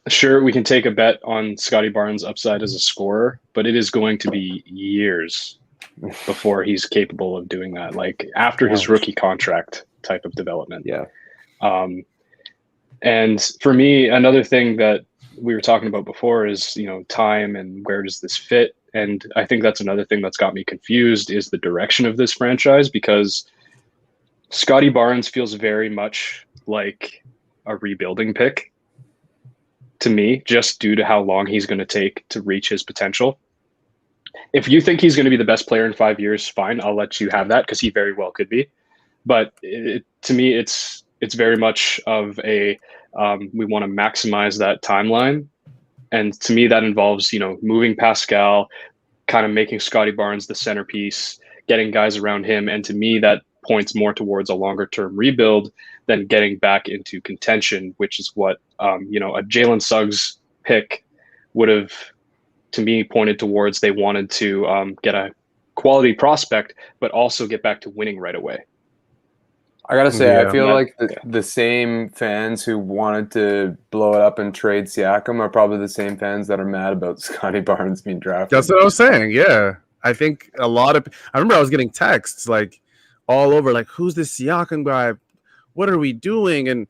sure, we can take a bet on Scottie Barnes' upside as a scorer, but it is going to be years before he's capable of doing that, after his rookie contract type of development. And for me, another thing that we were talking about before is, time and where does this fit? And I think that's another thing that's got me confused is the direction of this franchise, because Scottie Barnes feels very much like a rebuilding pick to me, just due to how long he's going to take to reach his potential. If you think he's going to be the best player in 5 years, fine, I'll let you have that, because he very well could be. But to me, it's very much of a we want to maximize that timeline, and to me that involves moving Pascal, kind of making Scottie Barnes the centerpiece, getting guys around him, and to me that points more towards a longer term rebuild than getting back into contention, which is what a Jalen Suggs pick would have, to me, pointed towards. They wanted to get a quality prospect, but also get back to winning right away. I gotta say, I feel like the same fans who wanted to blow it up and trade Siakam are probably the same fans that are mad about Scottie Barnes being drafted. That's what I was saying. Yeah, I think a lot of. I remember I was getting texts all over, who's this Siakam guy? What are we doing? And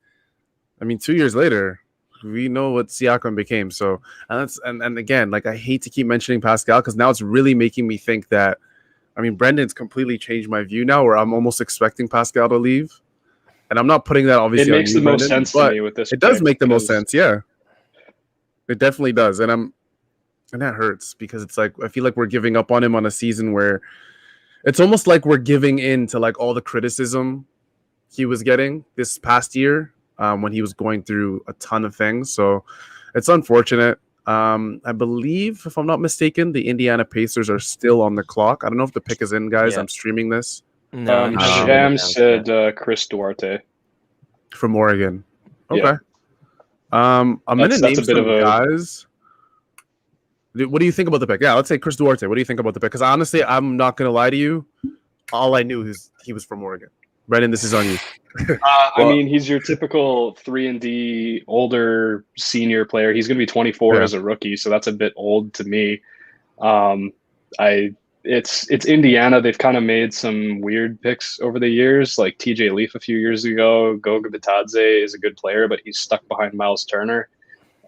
I mean, 2 years later, we know what Siakam became. So, and again, I hate to keep mentioning Pascal, because now it's really making me think that. I mean, Brendan's completely changed my view now, where I'm almost expecting Pascal to leave, and I'm not putting that obviously. It makes on you, the most Brendan, sense to me with this. It does make the most sense, yeah. It definitely does, and And that hurts because it's like I feel like we're giving up on him on a season where it's almost like we're giving in to like all the criticism he was getting this past year when he was going through a ton of things. So it's unfortunate. I believe, if I'm not mistaken, the Indiana Pacers are still on the clock. I don't know if the pick is in, guys. Yeah. I'm streaming this No, Sham said Chris Duarte. from Oregon. Okay. Yeah. I'm gonna That's name a bit some of a- guys. What do you think about the pick? Yeah, let's say Chris Duarte. What do you think about the pick? Because honestly, I'm not gonna lie to you. All I knew is he was from Oregon. Brendan, this is on you. I mean, he's your typical 3-and-D older senior player. He's going to be 24 Yeah. as a rookie, so that's a bit old to me. It's Indiana. They've kind of made some weird picks over the years, like TJ Leaf a few years ago. Goga Bitadze is a good player, but he's stuck behind Miles Turner.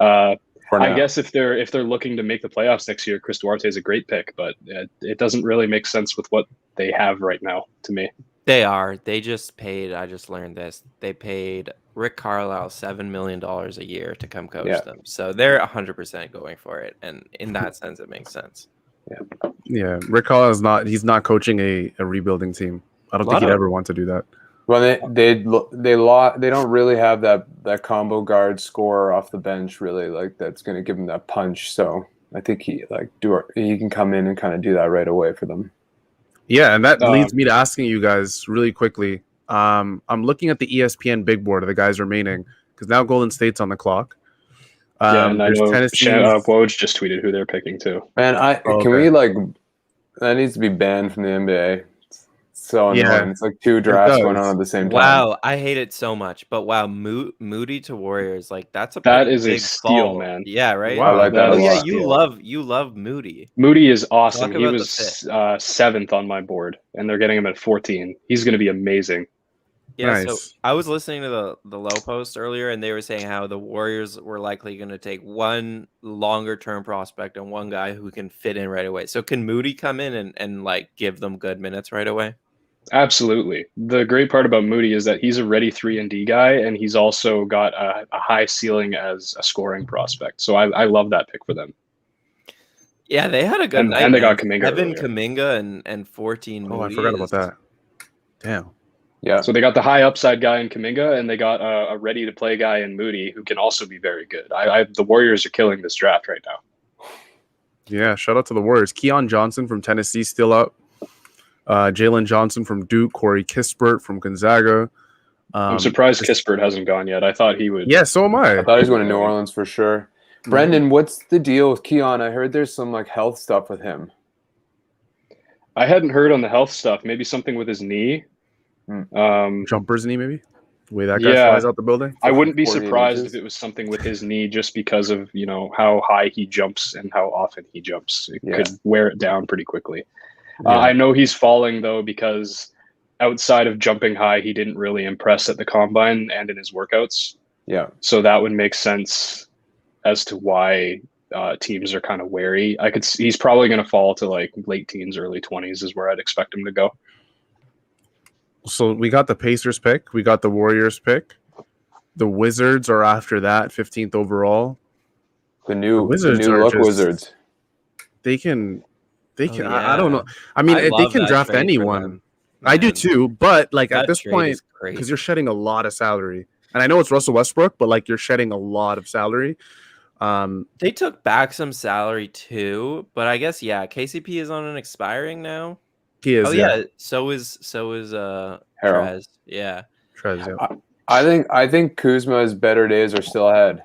I guess if they're looking to make the playoffs next year, Chris Duarte is a great pick, but it doesn't really make sense with what they have right now to me. They are. They just paid. I just learned this. They paid Rick Carlisle $7 million a year to come coach them. So they're 100% going for it, and in that sense, it makes sense. Yeah, Rick Carlisle is not. He's not coaching a rebuilding team. I don't think he'd ever want to do that. Well, they don't really have that combo guard scorer off the bench really like that's going to give him that punch. So I think he can come in and kind of do that right away for them. Yeah, and that leads me to asking you guys really quickly. I'm looking at the ESPN big board of the guys remaining because now Golden State's on the clock. And I know Tennessee. Woj just tweeted who they're picking too. Man, that needs to be banned from the NBA. It's so annoying. Yeah, It's like two drafts going on at the same time. Wow, I hate it so much. But wow, Moody to Warriors, like that is a big steal, fall. man. Yeah, right. Wow, I like that. Oh a yeah, lot. you love Moody. Moody is awesome. Talk He about was the 7th on my board, and they're getting him at 14. He's going to be amazing. Yeah, Nice. so I was listening to the low post earlier, and they were saying how the Warriors were likely going to take one longer term prospect and one guy who can fit in right away. So can Moody come in and like give them good minutes right away? Absolutely. The great part about Moody is that he's a ready 3-and-D guy, and he's also got a high ceiling as a scoring prospect. So I love that pick for them. Yeah, they had a good And- night. and they man. got Kuminga Evan earlier. Kuminga and 14 Oh, I Moody forgot about is- that. Damn. Yeah. So they got the high upside guy in Kuminga, and they got a ready to play guy in Moody who can also be very good. The Warriors are killing this draft right now. Yeah, shout out to the Warriors. Keon Johnson from Tennessee still up. Jalen Johnson from Duke. Corey Kispert from Gonzaga. I'm surprised Kispert hasn't gone yet. I thought he would. Yeah, so am I. I thought he was going to New Orleans for sure. Brendan, what's the deal with Keon? I heard there's some like health stuff with him. I hadn't heard on the health stuff. Maybe something with his knee. Jumpers knee, maybe? The way that guy Yeah. flies out the building. I wouldn't be 48 surprised inches. if it was something with his knee just because of, how high he jumps and how often he jumps. It Yeah. could wear it down pretty quickly. Yeah. I know he's falling, though, because outside of jumping high, he didn't really impress at the combine and in his workouts. Yeah. So that would make sense as to why teams are kind of wary. He's probably going to fall to like late teens, early 20s is where I'd expect him to go. So we got the Pacers pick. We got the Warriors pick. The Wizards are after that, 15th overall. The new Wizards new are look just- Wizards. They can. I yeah. don't know. I mean, I they love can that draft trade for anyone. them. I do Man, too. But like that at this trade point, is great. because you're shedding a lot of salary, and I know it's Russell Westbrook, but like you're shedding a lot of salary. They took back some salary too, but I guess KCP is on an expiring now. He is. Oh yeah, so is Harrell. Trez. Yeah. Trez, yeah. I think Kuzma's better days are still ahead.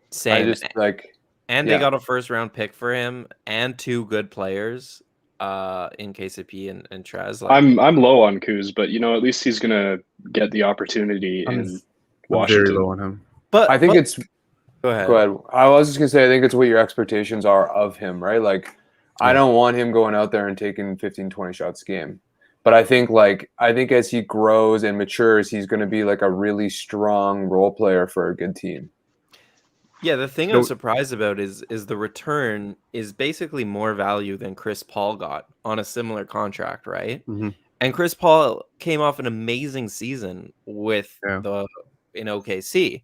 Same. I just like And yeah. they got a first round pick for him and two good players in KCP and Trez. Like, I'm low on Kuz, but at least he's going to get the opportunity I'm in very Washington. low on him. but I think but- it's go ahead. go ahead. I was just gonna say I think it's what your expectations are of him, right? Like I don't want him going out there and taking 15, 20 shots a game. But I think as he grows and matures, he's gonna be like a really strong role player for a good team. Yeah, the thing I'm surprised about is the return is basically more value than Chris Paul got on a similar contract, right? Mhm. And Chris Paul came off an amazing season with in OKC.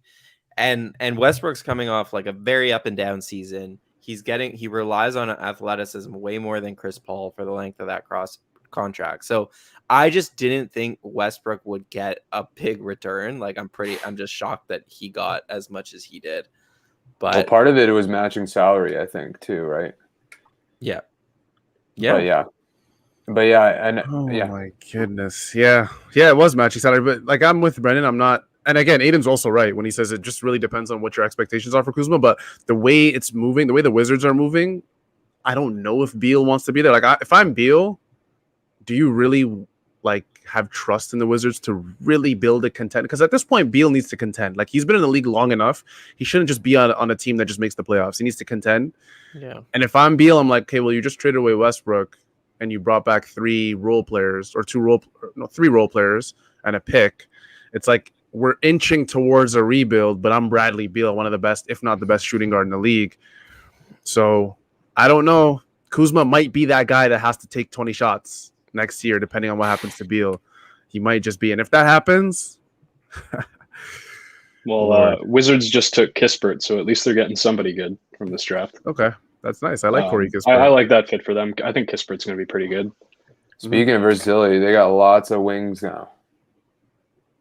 And Westbrook's coming off like a very up and down season. he relies on athleticism way more than Chris Paul for the length of that cross contract. So I just didn't think Westbrook would get a big return. Like I'm just shocked that he got as much as he did. But well, part of it was matching salary, I think, too, right? Yeah. But yeah, and Oh yeah, my goodness. Yeah, it was matching salary, but like I'm with Brendan. I'm not. And again, Aiden's also right when he says it just really depends on what your expectations are for Kuzma. But the way it's moving, the way the Wizards are moving, I don't know if Beal wants to be there. Like, if I'm Beal, do you really like have trust in the Wizards to really build a contend? Because at this point, Beal needs to contend. Like, he's been in the league long enough. He shouldn't just be on a team that just makes the playoffs. He needs to contend. Yeah. And if I'm Beal, I'm like, okay, well, you just traded away Westbrook and you brought back three role players and a pick. It's like we're inching towards a rebuild, but I'm Bradley Beal, one of the best, if not the best shooting guard in the league. So I don't know. Kuzma might be that guy that has to take 20 shots next year, depending on what happens to Beal. He might just be. And if that happens... Well, Wizards just took Kispert, so at least they're getting somebody good from this draft. Okay, that's nice. I like Corey Kispert. I like that fit for them. I think Kispert's going to be pretty good. Speaking of versatility, they got lots of wings now.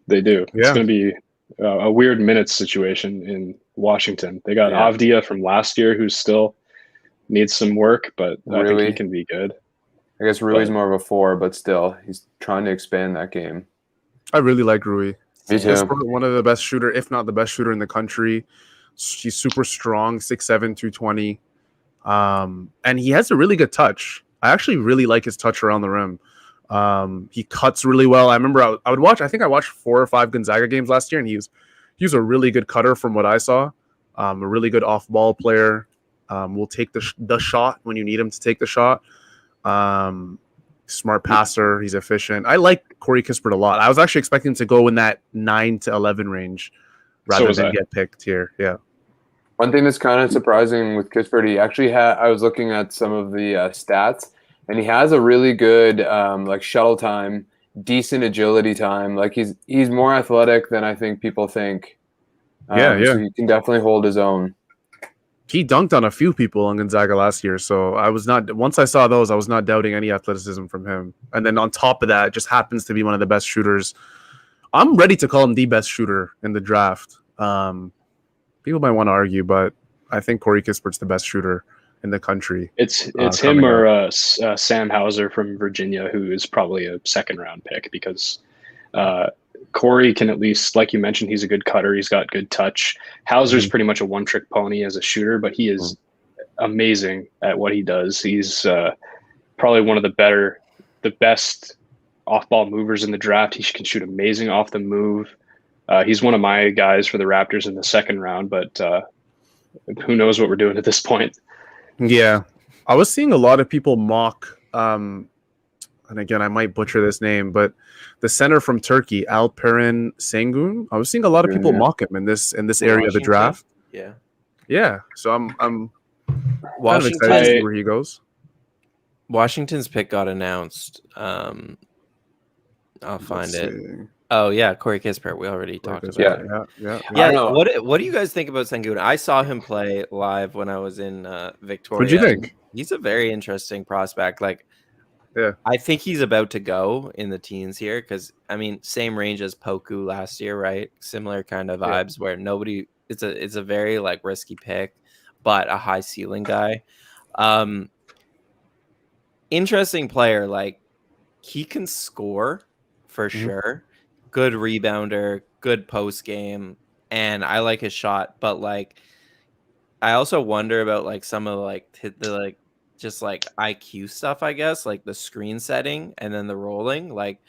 They do. Yeah. It's going to be a weird minutes situation in Washington. They got Avdia from last year, who still needs some work, but I think he can be good. I guess Rui's more of a 4, but still, he's trying to expand that game. I really like Rui. Me too. He's one of the best shooter, if not the best shooter in the country. He's super strong, 6'7", 220. And he has a really good touch. I actually really like his touch around the rim. He cuts really well. I remember I watched 4 or 5 Gonzaga games last year, and he was a really good cutter from what I saw. A really good off-ball player. Will take the shot when you need him to take the shot. Smart passer. He's efficient. I like Corey Kispert a lot. I was actually expecting to go in that 9 to 11 range rather than get picked here. Yeah. One thing that's kind of surprising with Kispert, he actually I was looking at some of the stats, and he has a really good like shuttle time, decent agility time. Like he's more athletic than I think people think. So he can definitely hold his own. He dunked on a few people on Gonzaga last year, so once I saw those, I was not doubting any athleticism from him. And then on top of that, just happens to be one of the best shooters. I'm ready to call him the best shooter in the draft. People might want to argue, but I think Corey Kispert's the best shooter in the country. It's him or Sam Hauser from Virginia, who is probably a second-round pick, because Corey can at least, like you mentioned, he's a good cutter. He's got good touch. Hauser's pretty much a one-trick pony as a shooter, but he is amazing at what he does. He's probably one of the best off-ball movers in the draft. He can shoot amazing off the move. He's one of my guys for the Raptors in the second round, but who knows what we're doing at this point. Yeah. I was seeing a lot of people mock, and again, I might butcher this name, but the center from Turkey, Alperen Sengun. I was seeing a lot of people mock him in this area of the draft. Yeah. Yeah. So I'm kind of Washington, excited to see where he goes. Washington's pick got announced. I'll find it. See. Oh yeah, Corey Kispert. We already talked about it. Yeah. What do you guys think about Sengun? I saw him play live when I was in Victoria. What'd you think? He's a very interesting prospect. Like, yeah, I think he's about to go in the teens here because I mean, same range as Poku last year, right? Similar kind of vibes where nobody. It's a very like risky pick, but a high ceiling guy. Interesting player. Like, he can score for sure. Good rebounder, good post game, and I like his shot. But like, I also wonder about like some of the just like IQ stuff, I guess, like the screen setting and then the rolling. Like,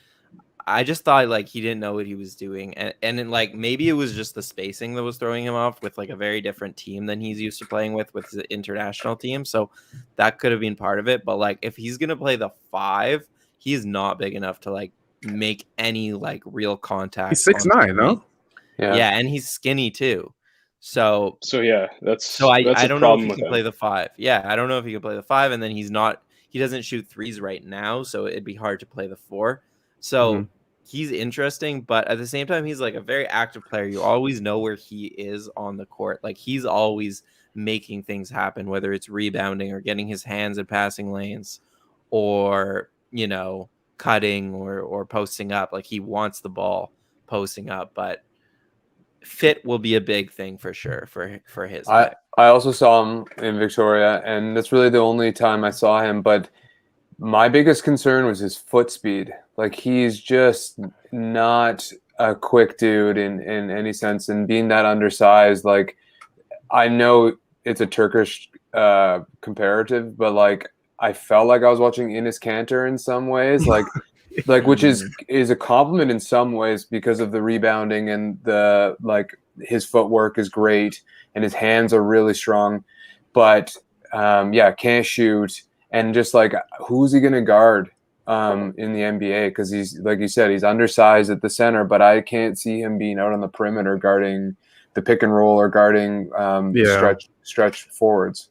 I just thought like he didn't know what he was doing, and then, like maybe it was just the spacing that was throwing him off with like a very different team than he's used to playing with the international team. So that could have been part of it. But like, if he's gonna play the 5, he's not big enough to like make any like real contact. He's 6'9", no? Yeah, and he's skinny too. So yeah, that's I don't know if he with can him. play the 5. Yeah, I don't know if he can play the 5, and then he doesn't shoot threes right now, so it'd be hard to play the 4. So he's interesting, but at the same time, he's like a very active player. You always know where he is on the court. Like, he's always making things happen, whether it's rebounding or getting his hands in passing lanes, or cutting or posting up. Like, he wants the ball posting up, but fit will be a big thing for sure for his play. I also saw him in Victoria, and that's really the only time I saw him. But my biggest concern was his foot speed. Like, he's just not a quick dude in any sense, and being that undersized, like, I know it's a Turkish comparative, but like, I felt like I was watching Enes Kanter in some ways, like which is a compliment in some ways because of the rebounding and the his footwork is great and his hands are really strong, but can't shoot, and just like, who's he gonna guard in the NBA? Because he's, like you said, he's undersized at the center, but I can't see him being out on the perimeter guarding the pick and roll or guarding stretch forwards.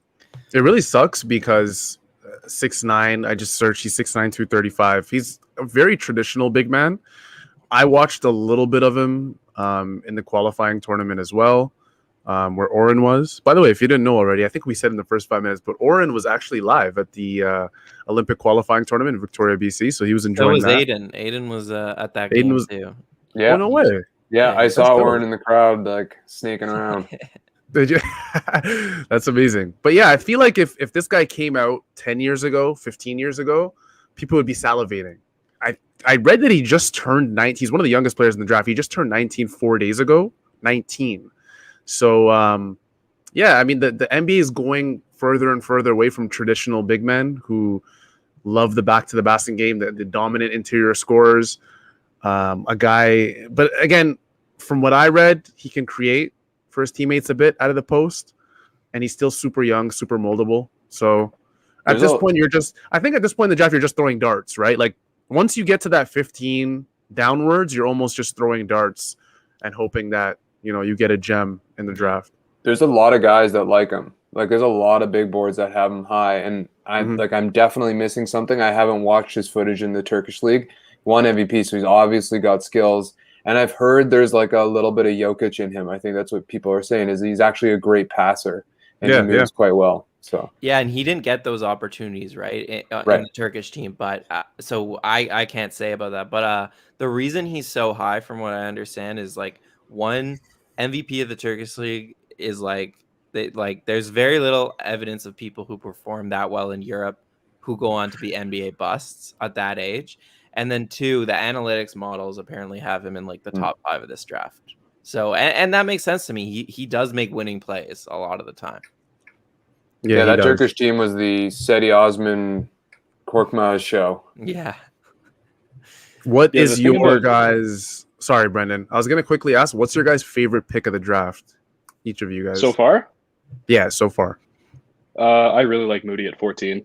It really sucks because 6'9", I just searched, he's 6'9", 235. He's a very traditional big man. I watched a little bit of him in the qualifying tournament as well, where Oren was. By the way, if you didn't know already, I think we said in the first 5 minutes, but Oren was actually live at the Olympic qualifying tournament in Victoria, BC, so he was enjoying that. Aiden. Aiden was at that game too. Yeah. Oh, no way. Yeah, I saw Oren in the crowd, like, sneaking around. Did you? That's amazing. But yeah, I feel like if this guy came out 10 years ago, 15 years ago, people would be salivating. I read that he just turned 19. He's one of the youngest players in the draft. He just turned 19 4 days ago. 19. So, I mean, the NBA is going further and further away from traditional big men who love the back-to-the-basket game, the dominant interior scorers. But again, from what I read, he can create for his teammates a bit out of the post, and he's still super young, super moldable. So at this point, I think at this point in the draft, you're just throwing darts, right? Like, once you get to that 15 downwards, you're almost just throwing darts and hoping that, you get a gem in the draft. There's a lot of guys that like him. Like, there's a lot of big boards that have him high, and I'm definitely missing something. I haven't watched his footage in the Turkish league. Won MVP, so he's obviously got skills. And I've heard there's like a little bit of Jokic in him. I think that's what people are saying, is he's actually a great passer and he moves quite well. So yeah, and he didn't get those opportunities in the Turkish team, but so I can't say about that. But the reason he's so high, from what I understand, is like, one, MVP of the Turkish league is there's very little evidence of people who perform that well in Europe who go on to be NBA busts at that age. And then two, the analytics models apparently have him in like the top 5 of this draft. So, and that makes sense to me. He does make winning plays a lot of the time. Yeah, that Turkish team was the Seti Osman Korkmaz show. Yeah. What is your guys? Sorry, Brendan. I was going to quickly ask, what's your guys' favorite pick of the draft? Each of you guys. So far? Yeah, so far. I really like Moody at 14.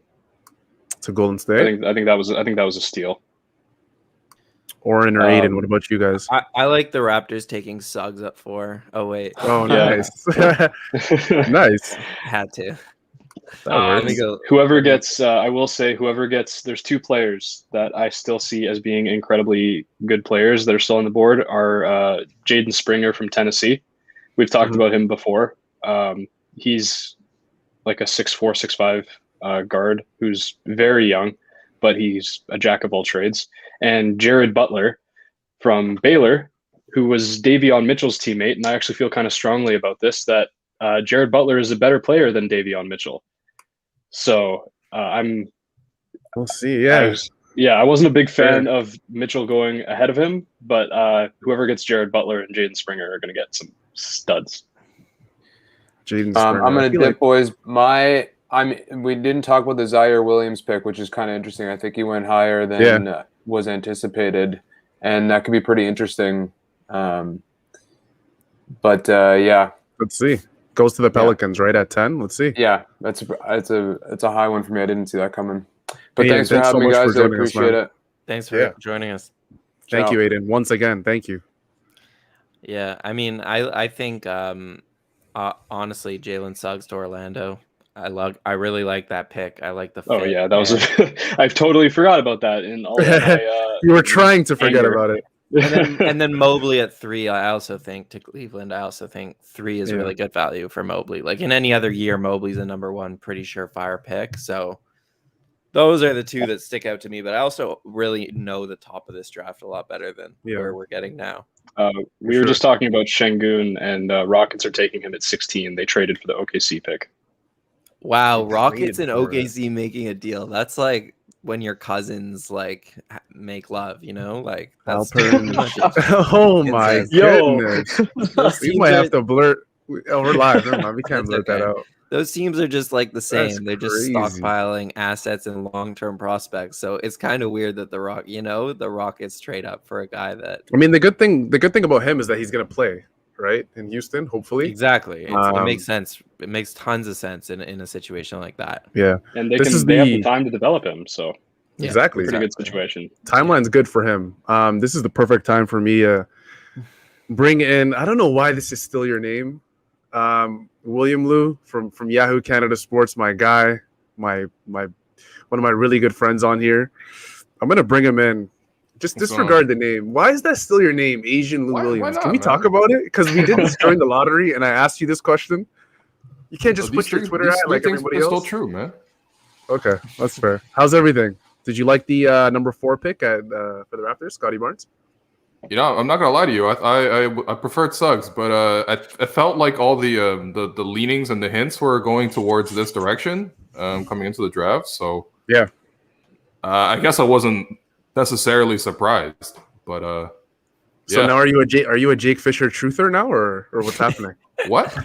To Golden State. I think that was a steal. Oren or Aiden, what about you guys? I like the Raptors taking Suggs at 4. Oh wait. Oh, nice. Nice. Had to. Whoever gets, I will say, there's 2 players that I still see as being incredibly good players that are still on the board are Jaden Springer from Tennessee. We've talked about him before. He's like a 6'4", 6'5" guard who's very young, but he's a jack of all trades. And Jared Butler from Baylor, who was Davion Mitchell's teammate, and I actually feel kind of strongly about this, that Jared Butler is a better player than Davion Mitchell. So we'll see. Yeah. I wasn't a big fan of Mitchell going ahead of him, but whoever gets Jared Butler and Jaden Springer are going to get some studs. Jaden Springer. I'm going to dip, boys. We didn't talk about the Zaire Williams pick, which is kind of interesting. I think he went higher than was anticipated, and that could be pretty interesting. Let's see. Goes to the Pelicans right at 10. Let's see. Yeah, it's a high one for me. I didn't see that coming. But thanks for having me, guys. I appreciate it. Thanks for joining us. Thank you, Aiden. Once again, thank you. Yeah, I mean, I think honestly, Jalen Suggs to Orlando. I really like that pick. I like the fit. Oh yeah, that was I've totally forgot about that in all of my you were trying to forget about it. And then Mobley at 3, I also think to Cleveland. I also think 3 is really good value for Mobley. Like in any other year, Mobley's a number 1, pretty surefire pick. So those are the 2 that stick out to me. But I also really know the top of this draft a lot better than where we're getting now. We were just talking about Şengün, and Rockets are taking him at 16. They traded for the OKC pick. Wow, Rockets and OKC making a deal. That's like when your cousins like make love, you know, like that's oh my goodness. We might have to blurt. Oh, we're live. Never mind. We can't blurt that out. Those teams are just like the same. That's They're just stockpiling assets and long-term prospects. So it's kind of weird that the Rockets trade up for a guy that. I mean, the good thing about him is that he's going to play, right, in Houston, hopefully. Exactly. It makes sense. It makes tons of sense in a situation like that. Yeah, and they have the time to develop him. So exactly, pretty good situation. Timeline's good for him. This is the perfect time for me to bring in. I don't know why this is still your name. William Liu from Yahoo Canada Sports, my guy, one of my really good friends on here. I'm gonna bring him in. Just disregard the name. Why is that still your name, Asian Lou Williams? Why not, Can we talk about it? Because we did this during the lottery, and I asked you this question. You can't just put your Twitter at like everybody else. It's still true, man. Okay, that's fair. How's everything? Did you like the number 4 pick for the Raptors, Scotty Barnes? You know, I'm not gonna lie to you. I preferred Suggs, but I felt like all the leanings and the hints were going towards this direction coming into the draft. So yeah, I guess I wasn't necessarily surprised, but so now are you a Jake Fisher truther now, or what's happening? What?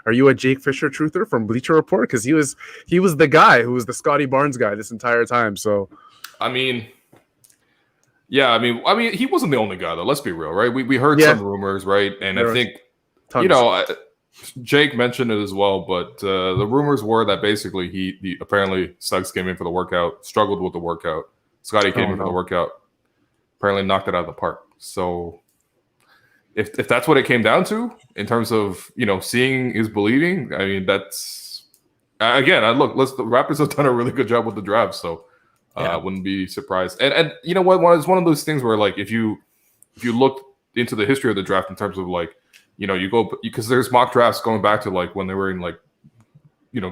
Are you a Jake Fisher truther from Bleacher Report? Because he was the guy who was the Scotty Barnes guy this entire time. So I mean. Yeah, I mean, he wasn't the only guy though. Let's be real, right? We heard some rumors, right? And I think, Jake mentioned it as well. But the rumors were that basically he apparently Suggs came in for the workout, struggled with the workout. Scotty came in for the workout, apparently knocked it out of the park. So if that's what it came down to in terms of seeing is believing, I mean that's again. The Raptors have done a really good job with the draft, so. I wouldn't be surprised. And you know what? It's one of those things where like if you look into the history of the draft in terms of like, you go because there's mock drafts going back to like when they were in like,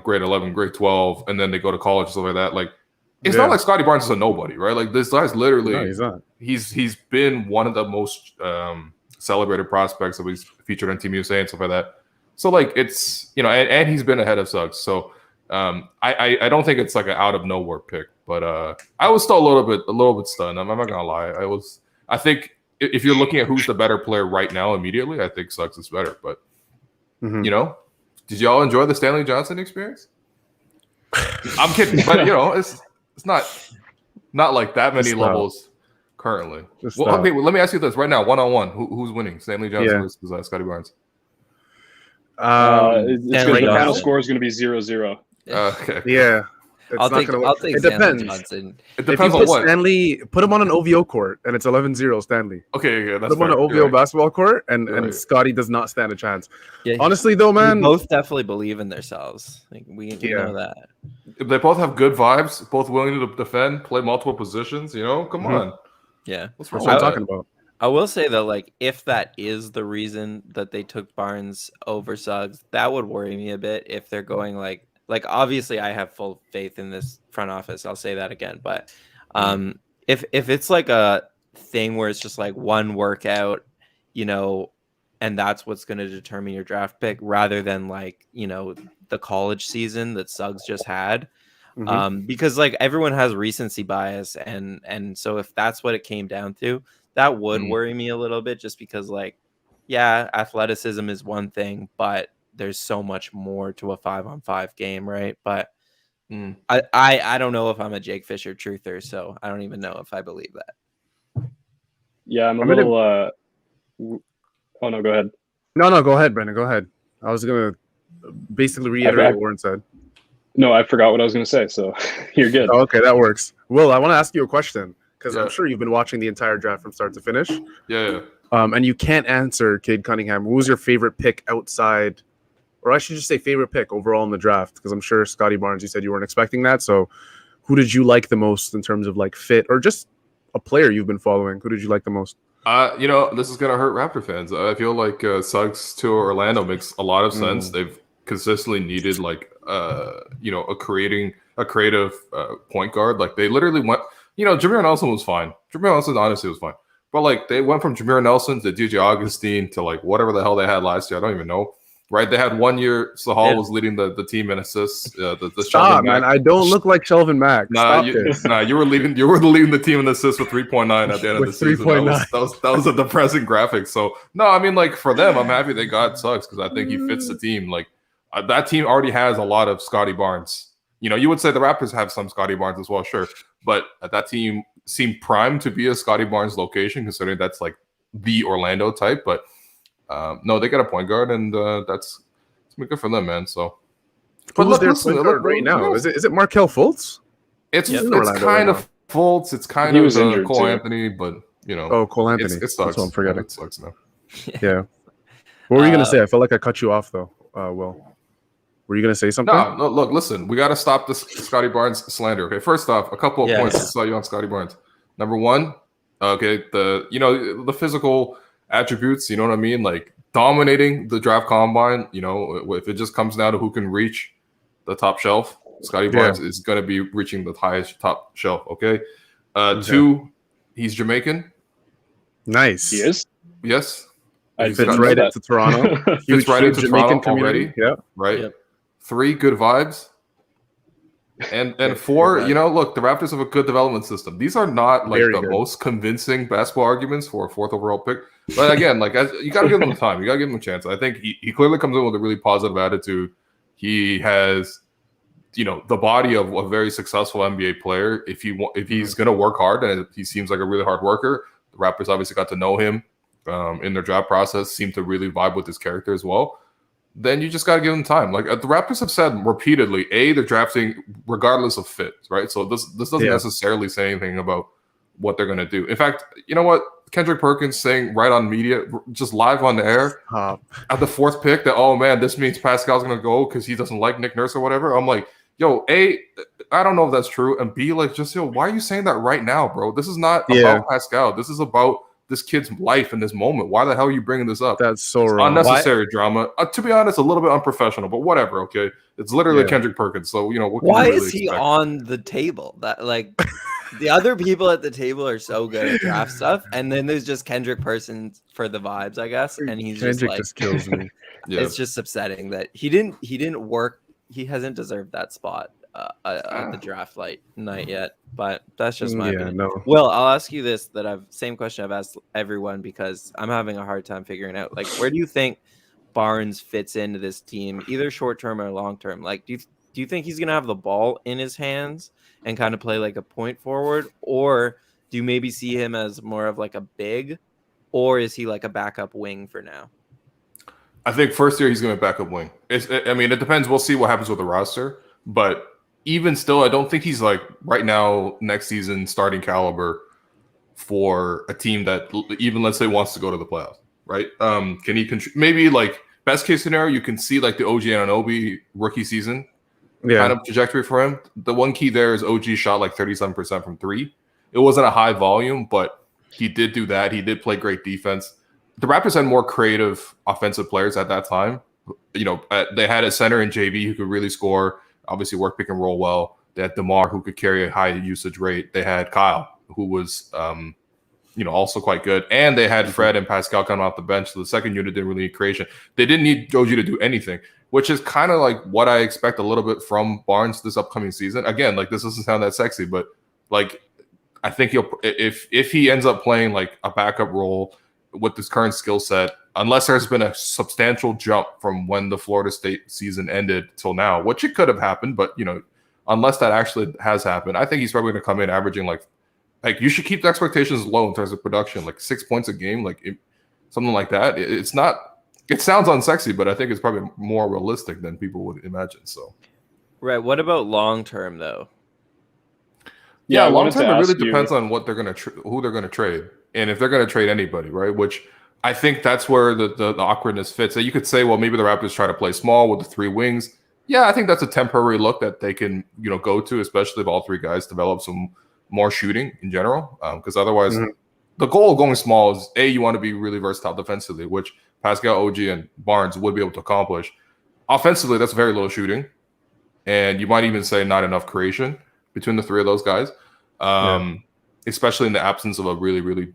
grade 11, grade 12, and then they go to college and stuff like that. Like it's not like Scotty Barnes is a nobody, right? Like this guy's literally he's not. He's been one of the most celebrated prospects that was featured on Team USA and stuff like that. So like it's and he's been ahead of Suggs. So I don't think it's like an out of nowhere pick. But I was still a little bit stunned. I'm not gonna lie. I think if you're looking at who's the better player right now, immediately, I think Suggs is better. But did y'all enjoy the Stanley Johnson experience? I'm kidding, but it's not like that many levels currently. Well, okay, let me ask you this right now, 1-on-1. Who's winning? Stanley Johnson versus Scotty Barnes? The final score is going to be 0-0. Okay. Yeah. I'll take it Stanley depends. Johnson. It depends on what. Stanley, put him on an OVO court, and it's 11-0 Stanley. Okay, yeah, that's put him on an OVO basketball court, and Scotty does not stand a chance. Yeah, honestly, though, man, both definitely believe in themselves. Like, we know that. They both have good vibes, both willing to defend, play multiple positions. Come on. Yeah, that's what I'm talking about. I will say though, like if that is the reason that they took Barnes over Suggs, that would worry me a bit. If they're going like obviously I have full faith in this front office. I'll say that again, but if it's like a thing where it's just like one workout, and that's what's going to determine your draft pick, rather than like the college season that Suggs just had. Because like everyone has recency bias, and so if that's what it came down to, that would worry me a little bit, just because like, yeah, athleticism is one thing, but there's so much more to a 5-on-5 game, right? But I don't know if I'm a Jake Fisher truther, so I don't even know if I believe that. Yeah, I'm a little. Oh no, go ahead. No, go ahead, Brendan. Go ahead. I was gonna basically reiterate what Warren said. No, I forgot what I was gonna say, so you're good. Oh, okay, that works. Will, I want to ask you a question because I'm sure you've been watching the entire draft from start to finish. Yeah. And you can't answer Cade Cunningham. Who was your favorite pick outside, or I should just say favorite pick overall in the draft? Because I'm sure Scotty Barnes, you said you weren't expecting that. So who did you like the most in terms of like fit, or just a player you've been following? Who did you like the most? This is gonna hurt Raptor fans. I feel like Suggs to Orlando makes a lot of sense. They've consistently needed a creative point guard. Like they literally went. Jameer Nelson was fine. Jameer Nelson honestly was fine. But like they went from Jameer Nelson to DJ Augustine to like whatever the hell they had last year. I don't even know. Right? They had 1 year. Sahal was leading the team in assists. Stop, man! I don't look like Shelvin Mack. You were leading. You were leading the team in assists with 3.9 at the end of the season. 3.9. That was a depressing graphic. So no, I mean like for them, I'm happy they got Suggs because I think he fits the team. Like that team already has a lot of Scotty Barnes. You would say the Raptors have some Scotty Barnes as well, sure, but that team seemed primed to be a Scotty Barnes location, considering that's like the Orlando type. But no, they got a point guard, and it's good for them, man. So, but look, their point guard right now is it Markelle Fultz? It's kind of Fultz. It's kind of Cole Anthony, but Cole Anthony. It sucks. That's what I'm forgetting. It sucks now. Yeah. What were you gonna say? I felt like I cut you off though. Will, were you gonna say something? No. Look, listen. We got to stop this Scotty Barnes slander. Okay, first off, a couple of points I saw you on Scotty Barnes. Number one, okay, the physical attributes, you know what I mean? Like dominating the draft combine, if it just comes down to who can reach the top shelf, Scotty Barnes is going to be reaching the highest top shelf, okay? Two, he's Jamaican. Nice. He is? Yes. He fits right into Toronto. Fits right into Toronto already. Yeah. Right. Yep. 3, good vibes. And 4, look, the Raptors have a good development system. These are not like most convincing basketball arguments for a 4th overall pick. But again, you got to give them time. You got to give them a chance. I think he clearly comes in with a really positive attitude. He has, the body of a very successful NBA player. If he's going to work hard, and he seems like a really hard worker, the Raptors obviously got to know him in their draft process, seem to really vibe with his character as well. Then you just got to give them time. Like the Raptors have said repeatedly, they're drafting regardless of fit, right? So this doesn't necessarily say anything about what they're going to do. In fact, you know what? Kendrick Perkins saying right on media, just live on the air at the 4th pick that, oh man, this means Pascal's going to go because he doesn't like Nick Nurse or whatever. I'm like, yo, A, I don't know if that's true. And B, like, just, why are you saying that right now, bro? This is not about Pascal. This is about this kid's life in this moment. Why the hell are you bringing this up? That's so wrong. Unnecessary drama. To be honest, a little bit unprofessional, but whatever. Okay, it's literally Kendrick Perkins. So what why really is he expect? On the table? That like the other people at the table are so good at draft stuff, and then there's just Kendrick Perkins for the vibes, I guess. And he's just kills me. It's just upsetting that he didn't work. He hasn't deserved that spot at the draft night yet, but that's just my opinion. No. Well, I'll ask you this: same question I've asked everyone because I'm having a hard time figuring out. Like, where do you think Barnes fits into this team, either short term or long term? Like, do you think he's gonna have the ball in his hands and kind of play like a point forward, or do you maybe see him as more of like a big, or is he like a backup wing for now? I think first year he's going to backup wing. It depends. We'll see what happens with the roster, but even still, I don't think he's like right now next season starting caliber for a team that even let's say wants to go to the playoffs, right? Can he maybe like best case scenario, you can see like the OG Anunoby rookie season kind of trajectory for him. The one key there is OG shot like 37% from 3. It wasn't a high volume, but he did do that. He did play great defense. The Raptors had more creative offensive players at that time. They had a center in JV who could really score, obviously work pick and roll well. They had DeMar who could carry a high usage rate. They had Kyle who was, also quite good. And they had Fred and Pascal coming off the bench. So the second unit didn't really need creation. They didn't need OG to do anything, which is kind of like what I expect a little bit from Barnes this upcoming season. Again, like this doesn't sound that sexy, but like I think if he ends up playing like a backup role with this current skill set, unless there's been a substantial jump from when the Florida State season ended till now, which it could have happened, but unless that actually has happened, I think he's probably going to come in averaging like you should keep the expectations low in terms of production, like 6 points a game, something like that. It sounds unsexy, but I think it's probably more realistic than people would imagine. So, right. What about long term though? Yeah, long term it really depends on what they're going to who they're going to trade. And if they're going to trade anybody, right, which I think that's where the awkwardness fits. So you could say, well, maybe the Raptors try to play small with the 3 wings. Yeah, I think that's a temporary look that they can, go to, especially if all 3 guys develop some more shooting in general. Because otherwise, the goal of going small is you want to be really versatile defensively, which Pascal, OG, and Barnes would be able to accomplish. Offensively, that's very little shooting, and you might even say not enough creation between the three of those guys, especially in the absence of a really, really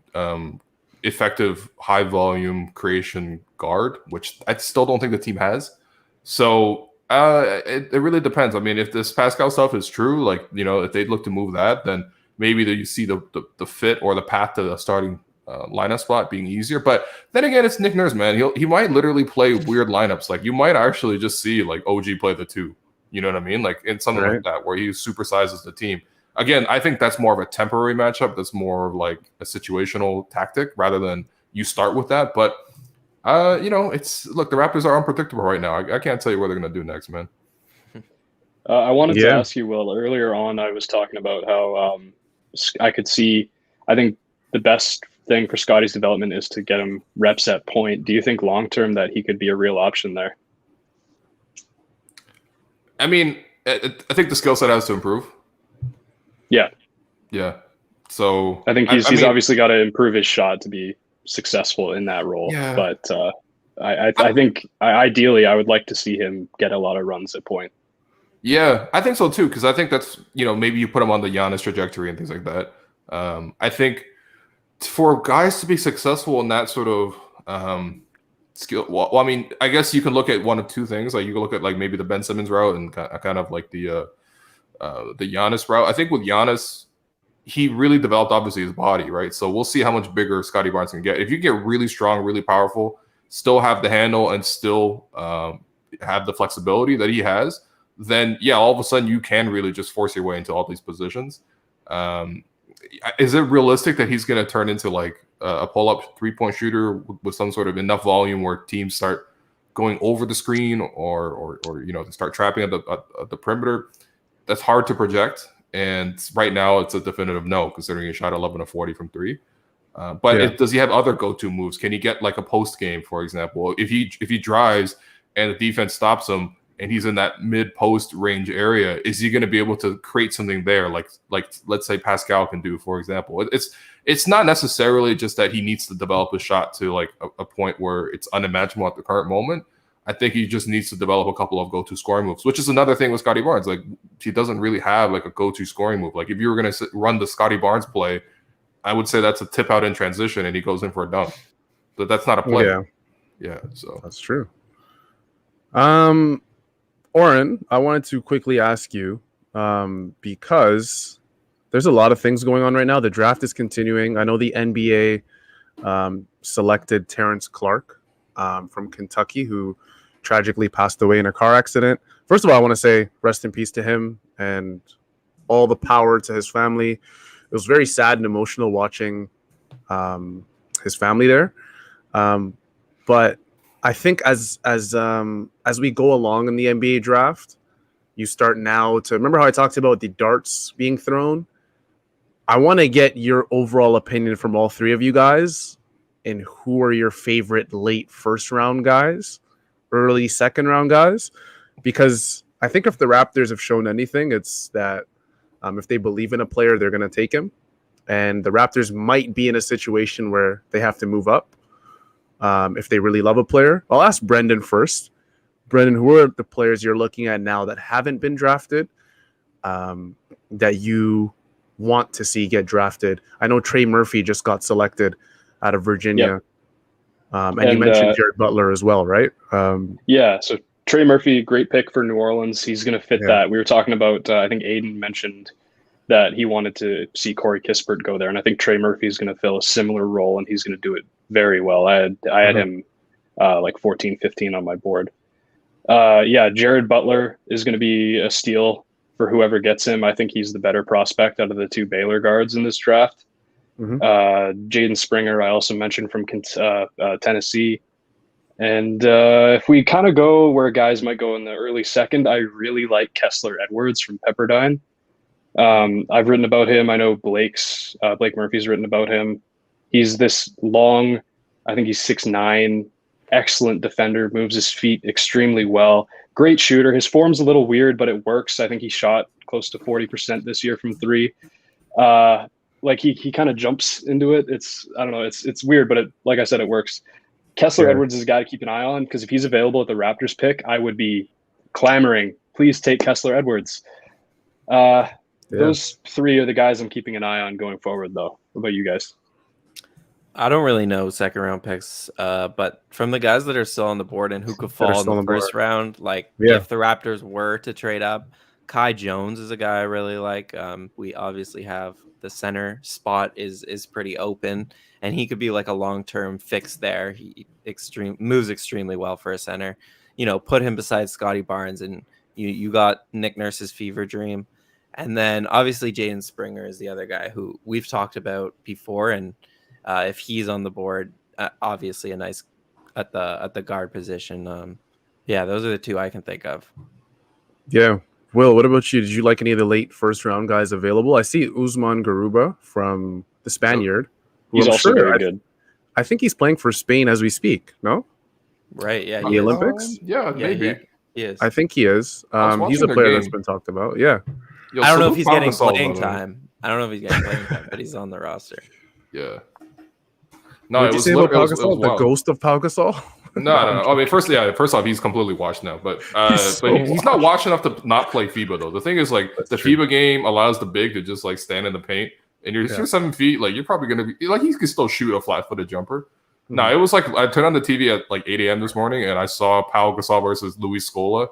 effective high volume creation guard, which I still don't think the team has. So it really depends. I mean, if this Pascal stuff is true, like, you know, if they'd look to move that, then maybe you see the fit or the path to the starting lineup spot being easier. But then again, it's Nick Nurse, man. He might literally play weird lineups. Like, you might actually just see like OG play the 2. You know what I mean? Like, in something like that where he supersizes the team. Again, I think that's more of a temporary matchup. That's more of like a situational tactic rather than you start with that. But you know, the Raptors are unpredictable right now. I can't tell you what they're going to do next, man. I wanted to ask you, Will, earlier on I was talking about how I think the best thing for Scotty's development is to get him reps at point. Do you think long-term that he could be a real option there? I mean, I think the skill set has to improve. Yeah. So I think he's obviously got to improve his shot to be successful in that role. Yeah. But I think ideally I would like to see him get a lot of runs at point. Yeah, I think so too, because I think that's, you know, maybe you put him on the Giannis trajectory and things like that. I think for guys to be successful in that sort of skill, well, I mean, I guess you can look at one of two things. Like, you can look at like maybe the Ben Simmons route and kind of like the Giannis route. I think with Giannis, he really developed obviously his body, right? So we'll see how much bigger Scotty Barnes can get. If you get really strong, really powerful, still have the handle and still have the flexibility that he has, then yeah, all of a sudden you can really just force your way into all these positions. Is it realistic that he's going to turn into like a pull-up three-point shooter with some sort of enough volume where teams start going over the screen or you know, to start trapping at the perimeter? That's hard to project. And right now it's a definitive no, considering he shot 11 of 40 from 3. But does he have other go-to moves? Can he get like a post game, for example? If he drives and the defense stops him and he's in that mid-post range area, is he going to be able to create something there, like let's say Pascal can do, for example? It's not necessarily just that he needs to develop a shot to like a point where it's unimaginable at the current moment. I think he just needs to develop a couple of go-to scoring moves, which is another thing with Scotty Barnes. Like, he doesn't really have like a go-to scoring move. Like, if you were going to run the Scotty Barnes play, I would say that's a tip out in transition and he goes in for a dunk. But that's not a play. Yeah. So that's true. Oren, I wanted to quickly ask you, because there's a lot of things going on right now. The draft is continuing. I know the NBA selected Terrence Clark from Kentucky, who tragically passed away in a car accident. First of all, I want to say rest in peace to him and all the power to his family. It was very sad and emotional watching his family there. But I think as we go along in the NBA draft, you start now to remember how I talked about the darts being thrown. I want to get your overall opinion from all three of you guys in who are your favorite late first round guys, early second round guys, because I think if the Raptors have shown anything, it's that if they believe in a player, they're going to take him. And the Raptors might be in a situation where they have to move up if they really love a player. I'll ask Brendan first. Brendan, who are the players you're looking at now that haven't been drafted that you want to see get drafted? I know Trey Murphy just got selected out of Virginia. Yep. And you mentioned Jared Butler as well, right? So Trey Murphy, great pick for New Orleans. He's going to fit that. We were talking about, I think Aiden mentioned that he wanted to see Corey Kispert go there. And I think Trey Murphy is going to fill a similar role, and he's going to do it very well. I had him like 14, 15 on my board. Jared Butler is going to be a steal for whoever gets him. I think he's the better prospect out of the two Baylor guards in this draft. Jaden Springer, I also mentioned from Tennessee. And if we kind of go where guys might go in the early second, I really like Kessler Edwards from Pepperdine. I've written about him. I know Blake Murphy's written about him. He's this long, I think he's 6'9", excellent defender, moves his feet extremely well. Great shooter. His form's a little weird, but it works. I think he shot close to 40% this year from 3. like he kind of jumps into it. I don't know. It's weird, but like I said, it works. Kessler Edwards is a guy to keep an eye on because if he's available at the Raptors pick, I would be clamoring, please take Kessler Edwards. Those three are the guys I'm keeping an eye on going forward, though. What about you guys? I don't really know second round picks, but from the guys that are still on the board and who could fall in the first round, like if the Raptors were to trade up, Kai Jones is a guy I really like. We obviously have the center spot is pretty open, and he could be like a long-term fix there. He moves extremely well for a center. You know, put him beside Scotty Barnes, and you got Nick Nurse's fever dream. And then obviously Jaden Springer is the other guy who we've talked about before, and if he's on the board, obviously a nice at the guard position. Yeah, those are the two I can think of. Yeah. Will, what about you? Did you like any of the late first round guys available? I see Usman Garuba from the Spaniard. He's also very good. I think he's playing for Spain as we speak, no? Right, yeah. The Olympics? Maybe. He is. I think he is. He's a player that's been talked about. Yeah. I don't know if he's getting playing time. But he's on the roster. Yeah. No, What did you say about Pau Gasol? The ghost of Pau Gasol? No. I mean, first off, he's completely washed now. But he's not washed enough to not play FIBA though. The thing is, like, the FIBA game allows the big to just like stand in the paint, and you're 7 feet. Like, you're probably gonna be like, he can still shoot a flat-footed jumper. Mm-hmm. No, it was like I turned on the TV at like 8 a.m. this morning, and I saw Pau Gasol versus Luis Scola.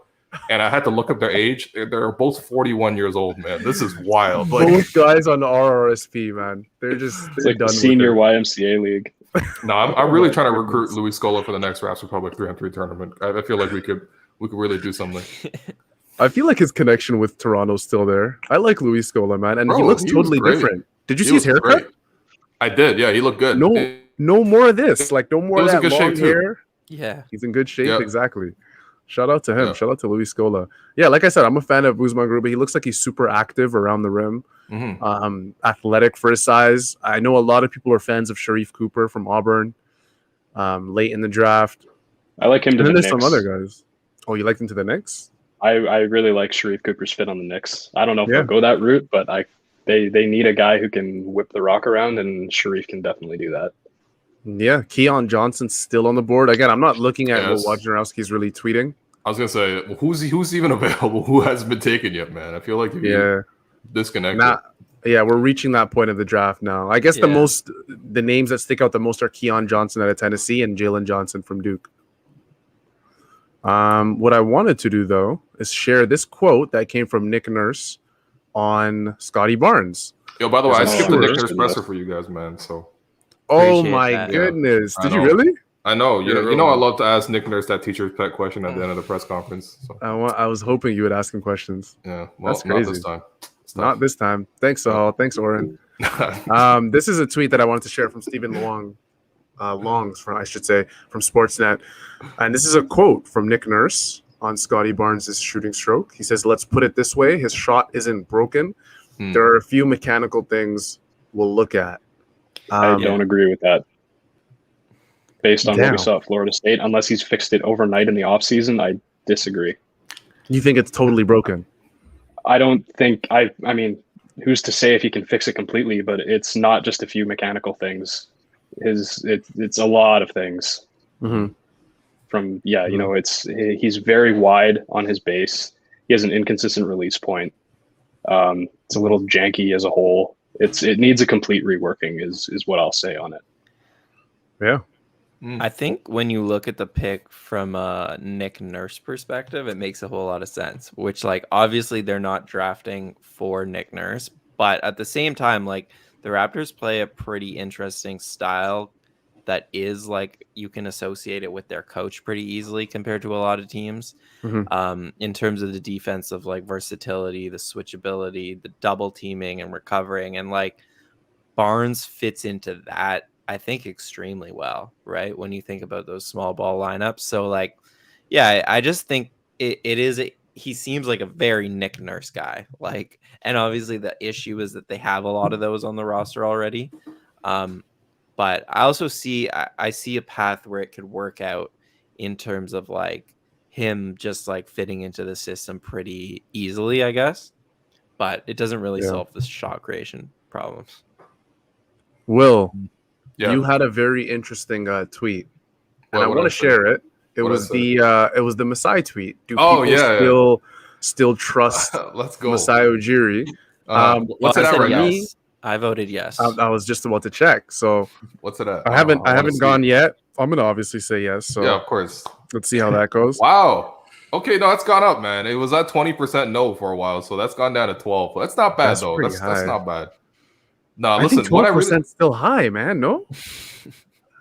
And I had to look up their age. They're both 41 years old, man. This is wild. Like, both guys on RRSP, man. They're like done the senior YMCA league. No, I'm really trying to recruit Luis Scola for the next Raps Republic 3-on-3 tournament. I feel like we could really do something. I feel like his connection with Toronto's still there. I like Luis Scola, man, and he looks totally different. Did you see his haircut? Great. I did. Yeah, he looked good. No more of this. Like, no more of that long hair. Yeah, he's in good shape. Exactly. Shout out to him. Yeah. Shout out to Luis Scola. Yeah, like I said, I'm a fan of Usman Garuba. He looks like he's super active around the rim. Mm-hmm. Athletic for his size. I know a lot of people are fans of Sharif Cooper from Auburn. Late in the draft. I like him to the Knicks. There's some other guys. Oh, you liked him to the Knicks? I really like Sharif Cooper's fit on the Knicks. I don't know if they'll go that route, but they need a guy who can whip the rock around, and Sharif can definitely do that. Yeah, Keon Johnson's still on the board. Again, I'm not looking at what Wojnarowski's really tweeting. I was gonna say, who's even available? Who hasn't been taken yet, man? I feel like you're disconnected. We're reaching that point of the draft now. I guess the names that stick out the most are Keon Johnson out of Tennessee and Jalen Johnson from Duke. What I wanted to do though is share this quote that came from Nick Nurse on Scotty Barnes. Yo, by the way, I skipped the Nick Nurse presser for you guys, man. So. Oh my goodness! Did you really? I know. You know, I love to ask Nick Nurse that teacher's pet question at the end of the press conference. So. I was hoping you would ask him questions. Yeah, well, that's crazy. Not this time. Not this time. Thanks, Sahal. Thanks, Oren. This is a tweet that I wanted to share from Stephen Longs, I should say, from Sportsnet. And this is a quote from Nick Nurse on Scotty Barnes' shooting stroke. He says, "Let's put it this way. His shot isn't broken. There are a few mechanical things we'll look at." I don't agree with that. Based on what we saw at Florida State, unless he's fixed it overnight in the offseason, I disagree. You think it's totally broken? I don't think I mean, who's to say if he can fix it completely, but it's not just a few mechanical things. It's a lot of things. Mm-hmm. From he's very wide on his base. He has an inconsistent release point. It's a little janky as a whole. It needs a complete reworking is what I'll say on it. Yeah. I think when you look at the pick from a Nick Nurse perspective, it makes a whole lot of sense, which, like, obviously they're not drafting for Nick Nurse, but at the same time, like, the Raptors play a pretty interesting style that is, like, you can associate it with their coach pretty easily compared to a lot of teams. Mm-hmm. In terms of the defensive, like, versatility, the switchability, the double teaming and recovering, and, like, Barnes fits into that, I think, extremely well, right? When you think about those small ball lineups. So, like, yeah, I just think he seems like a very Nick Nurse guy. Like, and obviously the issue is that they have a lot of those on the roster already. But I also see a path where it could work out in terms of, like, him just, like, fitting into the system pretty easily, I guess. But it doesn't really solve the shot creation problems. Will, Yeah. you had a very interesting tweet, and I What want to I say? share it. It What'd I was say? the Masai tweet. Do Oh, people yeah. still trust Let's go. Masai Ujiri? What's I it at said right now? yes. I voted yes. I was just about to check, so What's it at? I haven't wanna see. gone yet. I'm gonna obviously say yes. So Yeah, of course. let's see how that goes. Wow. Okay, no, it's gone up, man. It was at 20% no for a while, so that's gone down to 12. That's not bad That's though. pretty That's high. not bad. No, I listen, think what I 12% really still high, man. No,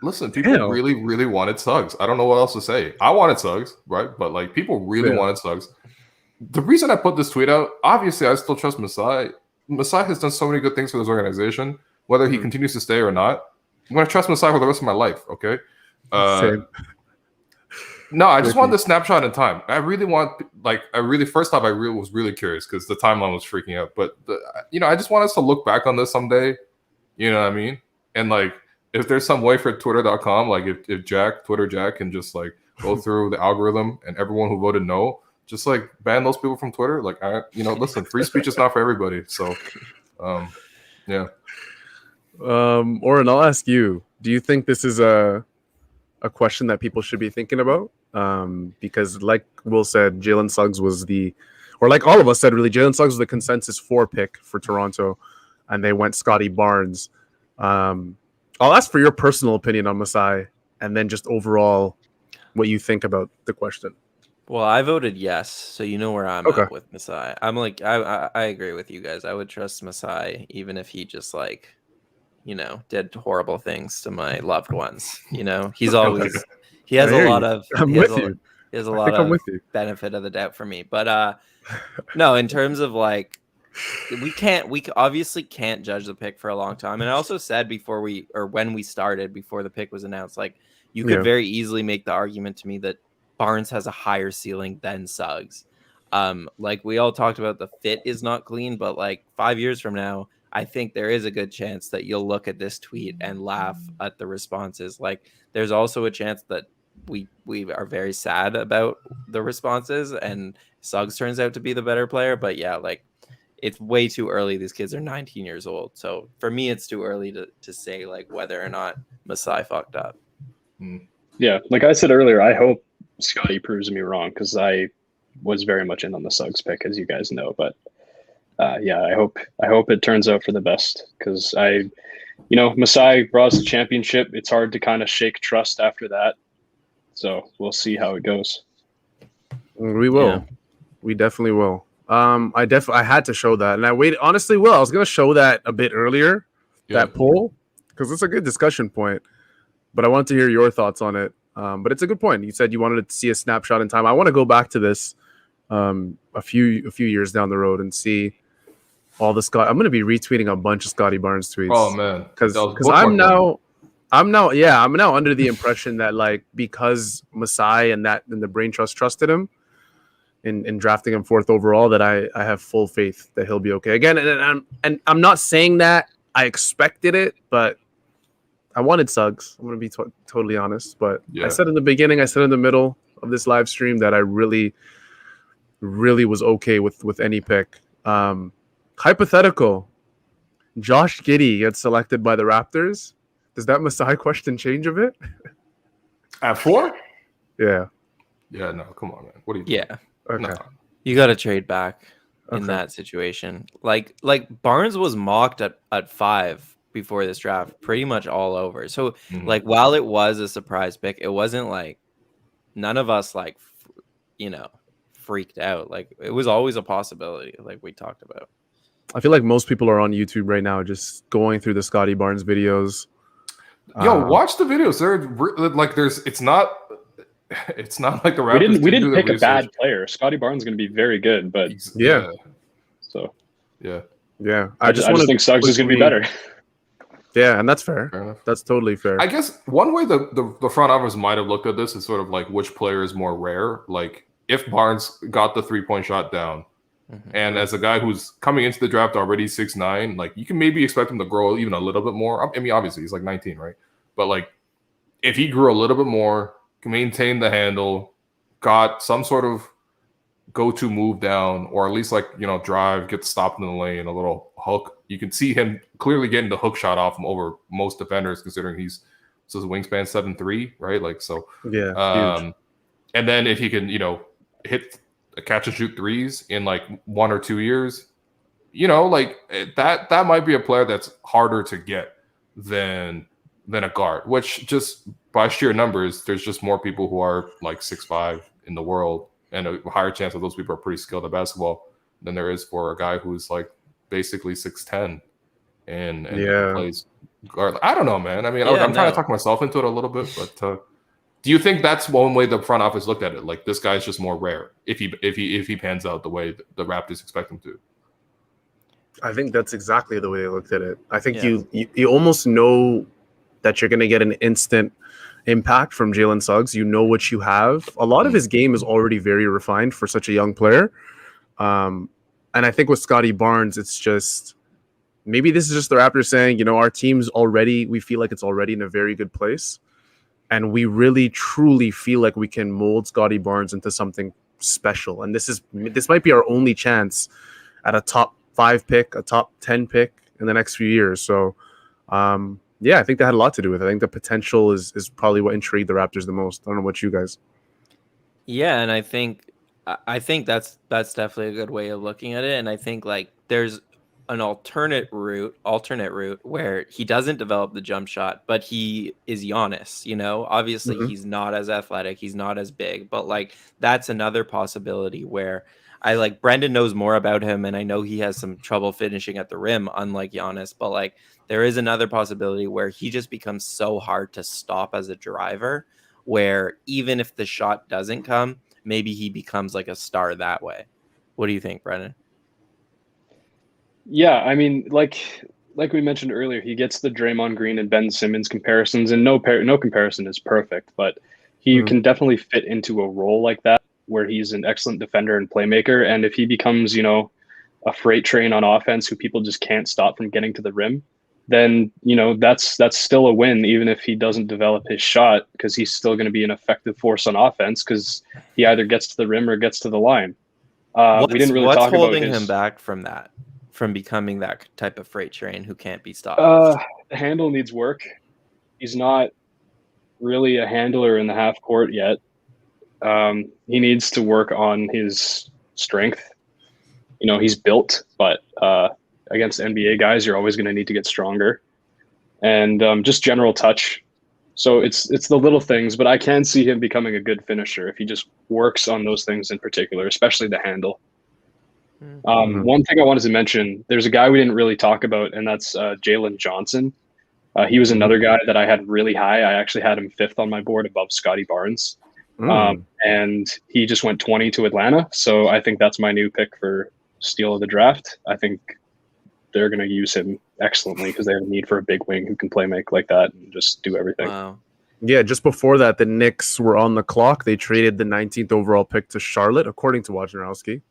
listen, people Damn. really, really wanted Suggs. I don't know what else to say. I wanted Suggs, right? But like people really Yeah. wanted Suggs. The reason I put this tweet out, obviously, I still trust Masai. Masai has done so many good things for this organization. Whether he Mhm. continues to stay or not, I'm going to trust Masai for the rest of my life. Okay. Same. No, I just With want you. the snapshot in time. I really want, like, first off, I really was really curious because the timeline was freaking out. But I just want us to look back on this someday. You know what I mean? And like, if there's some way for Twitter.com, like if Twitter Jack can just like go through the algorithm and everyone who voted no, just like ban those people from Twitter. Like, listen, free speech is not for everybody. So, yeah. Oren, I'll ask you. Do you think this is a question that people should be thinking about? Because like Will said, Jalen Suggs was or like all of us said, really, Jalen Suggs was the consensus 4 pick for Toronto, and they went Scotty Barnes. I'll ask for your personal opinion on Masai, and then just overall what you think about the question. Well, I voted yes, so you know where I'm Okay. at with Masai. I'm like, I agree with you guys. I would trust Masai even if he just like, did horrible things to my loved ones. He's always he has I a hear lot you. of I'm he has with a- you. he has a I lot think I'm of with you. benefit of the doubt for me. But no, in terms of like, we obviously can't judge the pick for a long time. And I also said when we started, before the pick was announced, like you could Yeah. very easily make the argument to me that Barnes has a higher ceiling than Suggs. Like we all talked about, the fit is not clean, but like 5 years from now, I think there is a good chance that you'll look at this tweet and laugh at the responses. Like there's also a chance that we are very sad about the responses and Suggs turns out to be the better player. But yeah, like it's way too early. These kids are 19 years old. So for me, it's too early to say like whether or not Masai fucked up. Yeah, like I said earlier, I hope Scotty proves me wrong because I was very much in on the Suggs pick, as you guys know. But yeah, I hope it turns out for the best because Masai brought us the championship. It's hard to kind of shake trust after that. So we'll see how it goes. We will. Yeah. We definitely will. I had to show that, and I waited. Honestly, Will, I was gonna show that a bit earlier, that poll, because it's a good discussion point. But I wanted to hear your thoughts on it. But it's a good point. You said you wanted to see a snapshot in time. I want to go back to this a few years down the road and see all the Scott. I'm going to be retweeting a bunch of Scotty Barnes tweets. Oh man, because That was I'm bookmark now under the impression that like because Masai and the Brain Trust trusted him in drafting him 4th overall, that I have full faith that he'll be okay. Again, and I'm not saying that I expected it, but I wanted Suggs. I'm going to be totally honest. But Yeah. I said in the beginning, I said in the middle of this live stream that I really, really was okay with any pick. Hypothetical. Josh Giddey gets selected by the Raptors. Does that Masai question change a bit? at 4. Yeah. Yeah, no, come on, man. What do you? Yeah. Okay. No. You got to trade back in Okay. that situation. Like Barnes was mocked at 5 before this draft, pretty much all over. So Mhm. like while it was a surprise pick, it wasn't like none of us like freaked out. Like it was always a possibility, like we talked about. I feel like most people are on YouTube right now just going through the Scotty Barnes videos. Yo, watch the videos. It's not like the Raptors. We do didn't their pick a bad research. player. Scotty Barnes is going to be very good, but Yeah. so yeah. Yeah. I just think Suggs is going to be better. Yeah, and that's fair. Fair enough. That's totally fair. I guess one way the front office might have looked at this is sort of like which player is more rare. Like if Barnes got the 3-point shot down, and as a guy who's coming into the draft already 6'9", like you can maybe expect him to grow even a little bit more. I mean, obviously he's like 19, right? But like if he grew a little bit more, can maintain the handle, got some sort of go-to move down, or at least like, you know, drive, get stopped in the lane, a little hook. You can see him clearly getting the hook shot off him over most defenders, considering his wingspan 7'3", right? Like, so yeah, huge. and then if he can, you know, hit catch and shoot threes in like 1 or 2 years, you know, like that might be a player that's harder to get than a guard, which just by sheer numbers, there's just more people who are like 6'5" in the world, and a higher chance of those people are pretty skilled at basketball than there is for a guy who's like basically 6'10" and plays guard. I don't know, man. I mean, I'm trying to talk myself into it a little bit, but do you think that's one way the front office looked at it? Like, this guy's just more rare if he pans out the way the Raptors expect him to. I think that's exactly the way they looked at it. I think you almost know that you're going to get an instant impact from Jalen Suggs. You know what you have. A lot of his game is already very refined for such a young player. And I think with Scottie Barnes, it's just maybe this is just the Raptors saying, you know, our team's already, we feel like it's already in a very good place. And we really, truly feel like we can mold Scottie Barnes into something special. And this might be our only chance at a top 5 pick, a top 10 pick in the next few years. So, I think that had a lot to do with it. I think the potential is probably what intrigued the Raptors the most. I don't know what you guys. Yeah, and I think that's definitely a good way of looking at it. And I think like there's an alternate route where he doesn't develop the jump shot, but he is Giannis, you know. Obviously he's not as athletic, he's not as big, but like that's another possibility where I like Brendan knows more about him, and I know he has some trouble finishing at the rim, unlike Giannis, but like there is another possibility where he just becomes so hard to stop as a driver, where even if the shot doesn't come, maybe he becomes like a star that way. What do you think, Brendan? Yeah, I mean, like we mentioned earlier, he gets the Draymond Green and Ben Simmons comparisons, and no comparison is perfect, but he can definitely fit into a role like that where he's an excellent defender and playmaker. And if he becomes, you know, a freight train on offense who people just can't stop from getting to the rim, then, you know, that's still a win, even if he doesn't develop his shot, because he's still going to be an effective force on offense because he either gets to the rim or gets to the line. We didn't really talk about what's holding him back from that, from becoming that type of freight train who can't be stopped. The handle needs work. He's not really a handler in the half court yet. He needs to work on his strength. You know, he's built, but against NBA guys, you're always going to need to get stronger. And just general touch. So it's the little things, but I can see him becoming a good finisher if he just works on those things in particular, especially the handle. One thing I wanted to mention, there's a guy we didn't really talk about, and that's Jalen Johnson. He was another guy that I had really high. I actually had him 5th on my board above Scottie Barnes. And he just went 20 to Atlanta. So I think that's my new pick for steal of the draft. I think they're going to use him excellently because they have a need for a big wing who can play make like that and just do everything. Wow. Yeah, just before that, the Knicks were on the clock. They traded the 19th overall pick to Charlotte, according to Wojnarowski.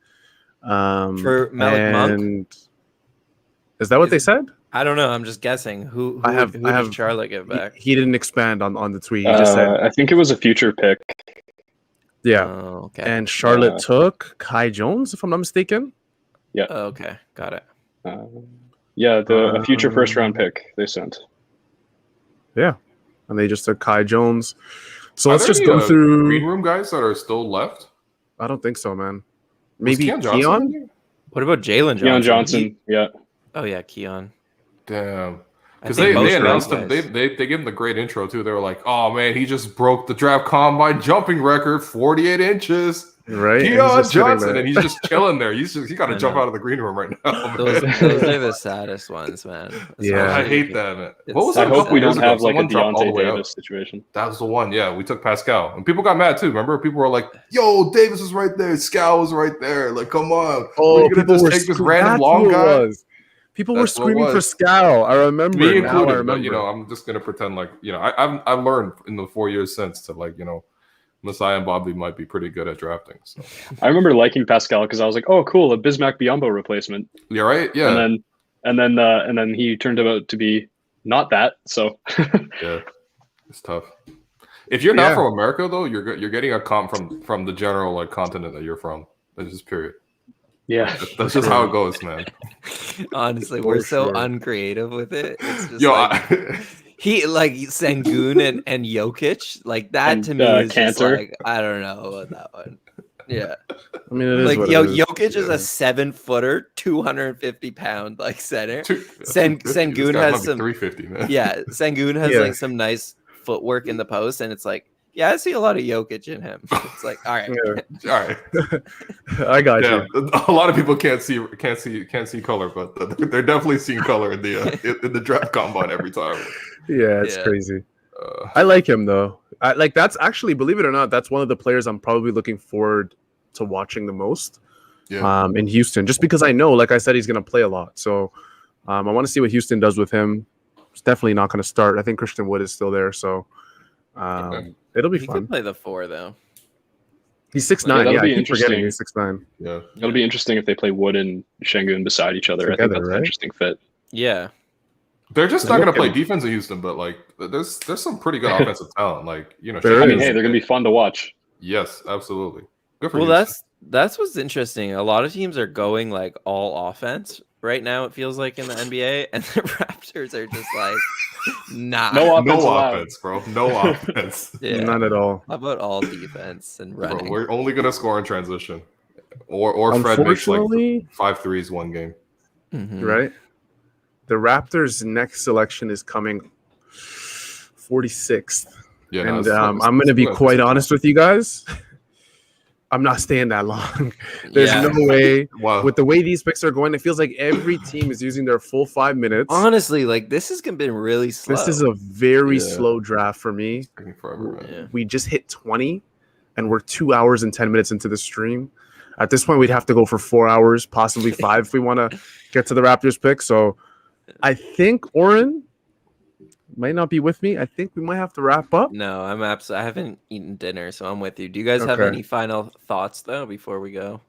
For Malik Monk? Is that what they said? I don't know. I'm just guessing. Who did Charlotte get back? He didn't expand on the tweet. He just said, I think it was a future pick. Yeah. Oh, okay. And Charlotte took Kai Jones, if I'm not mistaken. Yeah. Oh, okay. Got it. A future first round pick they sent. Yeah. And they just took Kai Jones. So let's there just any, go through. green room guys that are still left? I don't think so, man. Maybe Keon Keon? Johnson? What about Jalen Johnson? Keon Johnson, yeah. Oh yeah, Keon. Damn. I Because think most they announced of him. those guys- They gave him the great intro too. They were like, "Oh man, he just broke the draft combine jumping record, 48 inches." Right? And he's Keon just sitting Johnson, there. and he's just chilling there. He got to I jump know. out of the green room right now. Those Man. are the saddest ones, man. Yeah. I hate that, man. It's What was so I that? sad. a hope couple we years don't ago? have like a Someone dropped all the Deontay way out. Davis situation. That was the one. Yeah, we took Pascal, and people got mad too. Remember, people were like, "Yo, Davis is right there. Scal was right there. Like, come on. Oh, Are you gonna people just were take this screaming. random That's long who it guy?" was. People were That's what it screaming for was. Scal. I remember. Me Now I included, remember. but you know, I'm just gonna pretend like I've learned in the 4 years since to Masai and Bobby might be pretty good at drafting. So I remember liking Pascal because I was like, "Oh, cool, a Bismack Biyombo replacement." yeah, right, yeah, And then he turned out to be not that. So yeah, it's tough. If you're not Yeah. from America, though, you're getting a comp from the general continent that you're from. That's just period. Yeah. That's just how it goes, man. Honestly, For we're so sure. uncreative with it. It's just Yo, he like Sengun and Jokic, like that And, to me is just Cantor. like I don't know about that one. Yeah, I mean, it is like what yo, it is. Jokic is Yeah. a 7-footer, 250-pound like center. Sengun Sengun has some 350, man. Yeah, Sengun has Yeah. like some nice footwork in the post, and it's like, yeah, I see a lot of Jokic in him. It's like, all right, Yeah. All right. I got Yeah, you. a lot of people can't see color, but they're definitely seeing color in the draft combine every time. Yeah, it's Yeah. crazy. I like him though. That's actually, believe it or not, that's one of the players I'm probably looking forward to watching the most. Yeah. In Houston, just because I know, like I said, he's going to play a lot. So I want to see what Houston does with him. It's definitely not going to start. I think Christian Wood is still there, so Okay. it'll be he fun. could play the 4 though. He's 6'9". that'll Yeah, be I keep forgetting interesting. he's 6'9". Yeah. It'll be interesting if they play Wood and Şengün beside each other. I think Together, that's right? an interesting fit. Yeah, They're just not going to play Okay. defense in Houston, but like there's some pretty good offensive talent. Like, you know, There I mean, is. hey, they're gonna be fun to watch. Yes, absolutely. Good for well, Houston. that's what's interesting. A lot of teams are going like all offense right now. It feels like in the NBA, and the Raptors are just like, nah. No offense No allowed. offense, bro. No offense. Yeah. None at all. How about all defense and Bro, running? we're only gonna score in transition. Or Fred makes like Unfortunately, 5 threes one game. Mhm. right? The Raptors' next selection is coming 46th. Yeah, And it's- I'm going to be it's- quite honest with you guys. I'm not staying that long. There's Yeah. no way. Wow. With the way these picks are going, it feels like every team is using their full 5 minutes. Honestly, like this has been really slow. This is a very Yeah. slow draft for me. It's taking forever, man. Yeah. We just hit 20 and we're 2 hours and 10 minutes into the stream. At this point, we'd have to go for 4 hours, possibly 5 if we want to get to the Raptors pick. So I think Oren might not be with me. I think we might have to wrap up. No, I haven't eaten dinner, so I'm with you. Do you guys have Okay. any final thoughts though before we go?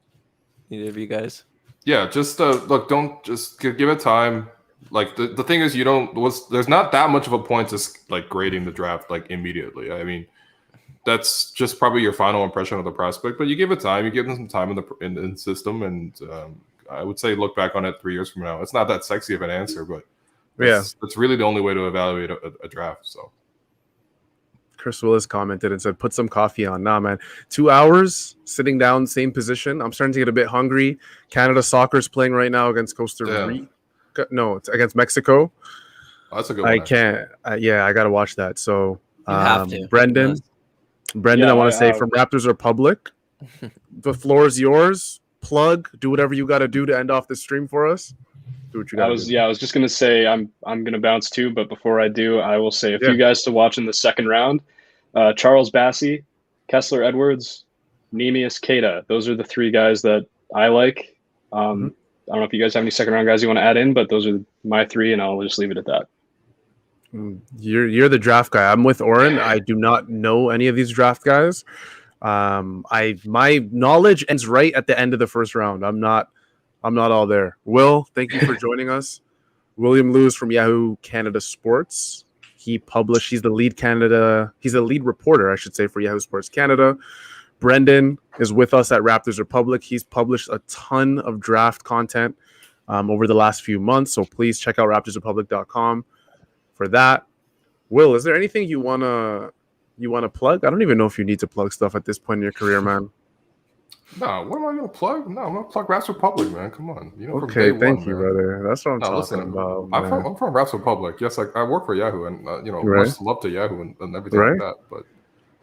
Either of you guys? Yeah, just look, don't just give it time. Like the thing is, there's not that much of a point to like grading the draft like immediately. I mean, that's just probably your final impression of the prospect. But you give it time. You give them some time in the system, and I would say look back on it 3 years from now. It's not that sexy of an answer, but that's really the only way to evaluate a draft. So Chris Willis commented and said, put some coffee on. Nah, man. 2 hours sitting down, same position. I'm starting to get a bit hungry. Canada soccer's playing right now against Costa Rica. No, it's against Mexico. oh, that's a good one. I can't. Yeah, I got to watch that. So, You have to. Brendan, Yeah, I want I to say have. from Raptors Republic, the floor is yours. Plug, do whatever you got to do to end off the stream for us. Do what you got to do. I was just gonna say I'm gonna bounce too, but before I do, I will say a Yeah. few guys to watch in the second round. Charles Bassey, Kessler Edwards, Neemias Queta. Those are the 3 guys that I like. I don't know if you guys have any second round guys you want to add in, but those are my 3, and I'll just leave it at that. You're the draft guy. I'm with Oren. I do not know any of these draft guys. My knowledge ends right at the end of the first round. I'm not all there. Will, thank you for joining us. William Lewis from Yahoo Canada Sports. He's the lead reporter, I should say, for Yahoo Sports Canada. Brendan is with us at Raptors Republic. He's published a ton of draft content over the last few months, so please check out raptorsrepublic.com for that. Will, is there anything you wanna plug? I don't even know if you need to plug stuff at this point in your career, man. No, what am I gonna plug? No, I'm gonna plug Raps Republic, man. Come on, from Okay, day thank one, you, man. brother. That's what I'm No, talking listen, about. I'm man. from Raps Republic. Yes, I work for Yahoo, and Right. much love to Yahoo and everything Right. like that. But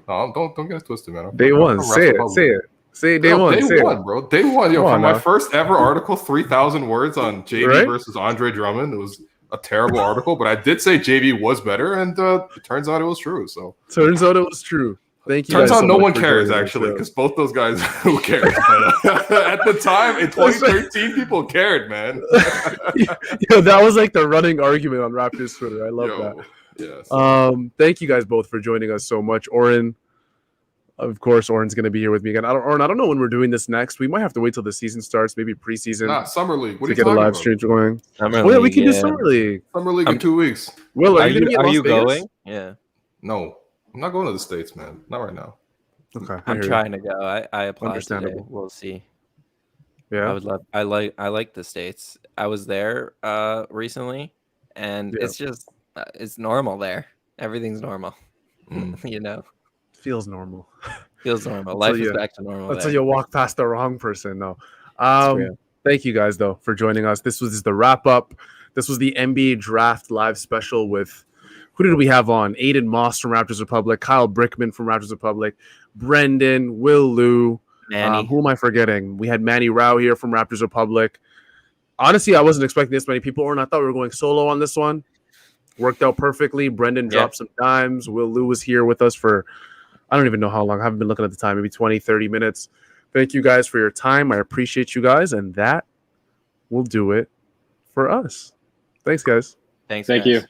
no, don't get it twisted, man. Day I'm one, from say Raps it. Republic. Say it. Day No, one, say day one, it. bro. Day one, yo, Come on from my now. first ever article, 3,000 words on JV Right. versus Andre Drummond. It was a terrible article, but I did say JV was better, and it turns out it was true. So Turns out it was true. Thank you. turns guys out so no much one for cares joining the actually, show. because both those guys who cares. But, at the time in 2013, people cared, man. Yo, that was like the running argument on Raptors Twitter. I love that. Yeah. So, Thank you guys both for joining us so much. Oren, of course, Oren's going to be here with me again. I don't know when we're doing this next. We might have to wait till the season starts, maybe preseason, Summer League. What to are you get a talking live about? stream going. Summer Oh yeah, we League, can do Summer League. Summer League in 2 weeks. Will, are you going to be in Are Las you Vegas? going? Yeah, No, I'm not going to the States, man. Not right now. Okay, I I'm hear you. trying to go. I applied today. Understandable. We'll see. Yeah. I would love. I like the States. I was there recently, and Yeah. it's just it's normal there. Everything's normal. You know, Feels normal. feels normal. Until Life is you- back to normal. Until there. you walk past the wrong person. No. It's true. Thank you guys though for joining us. This was the wrap up. This was the NBA Draft Live special with who did we have on? Aiden Moss from Raptors Republic, Kyle Brickman from Raptors Republic, Brendan, Will Liu. Manny. Who am I forgetting? We had Manny Rao here from Raptors Republic. Honestly, I wasn't expecting this many people, and I thought we were going solo on this one. Worked out perfectly. Brendan dropped some dimes. Will Liu was here with us for, I don't even know how long. I haven't been looking at the time, maybe 20, 30 minutes. Thank you guys for your time. I appreciate you guys, and that will do it for us. Thanks, guys. Thanks. Thank guys. you.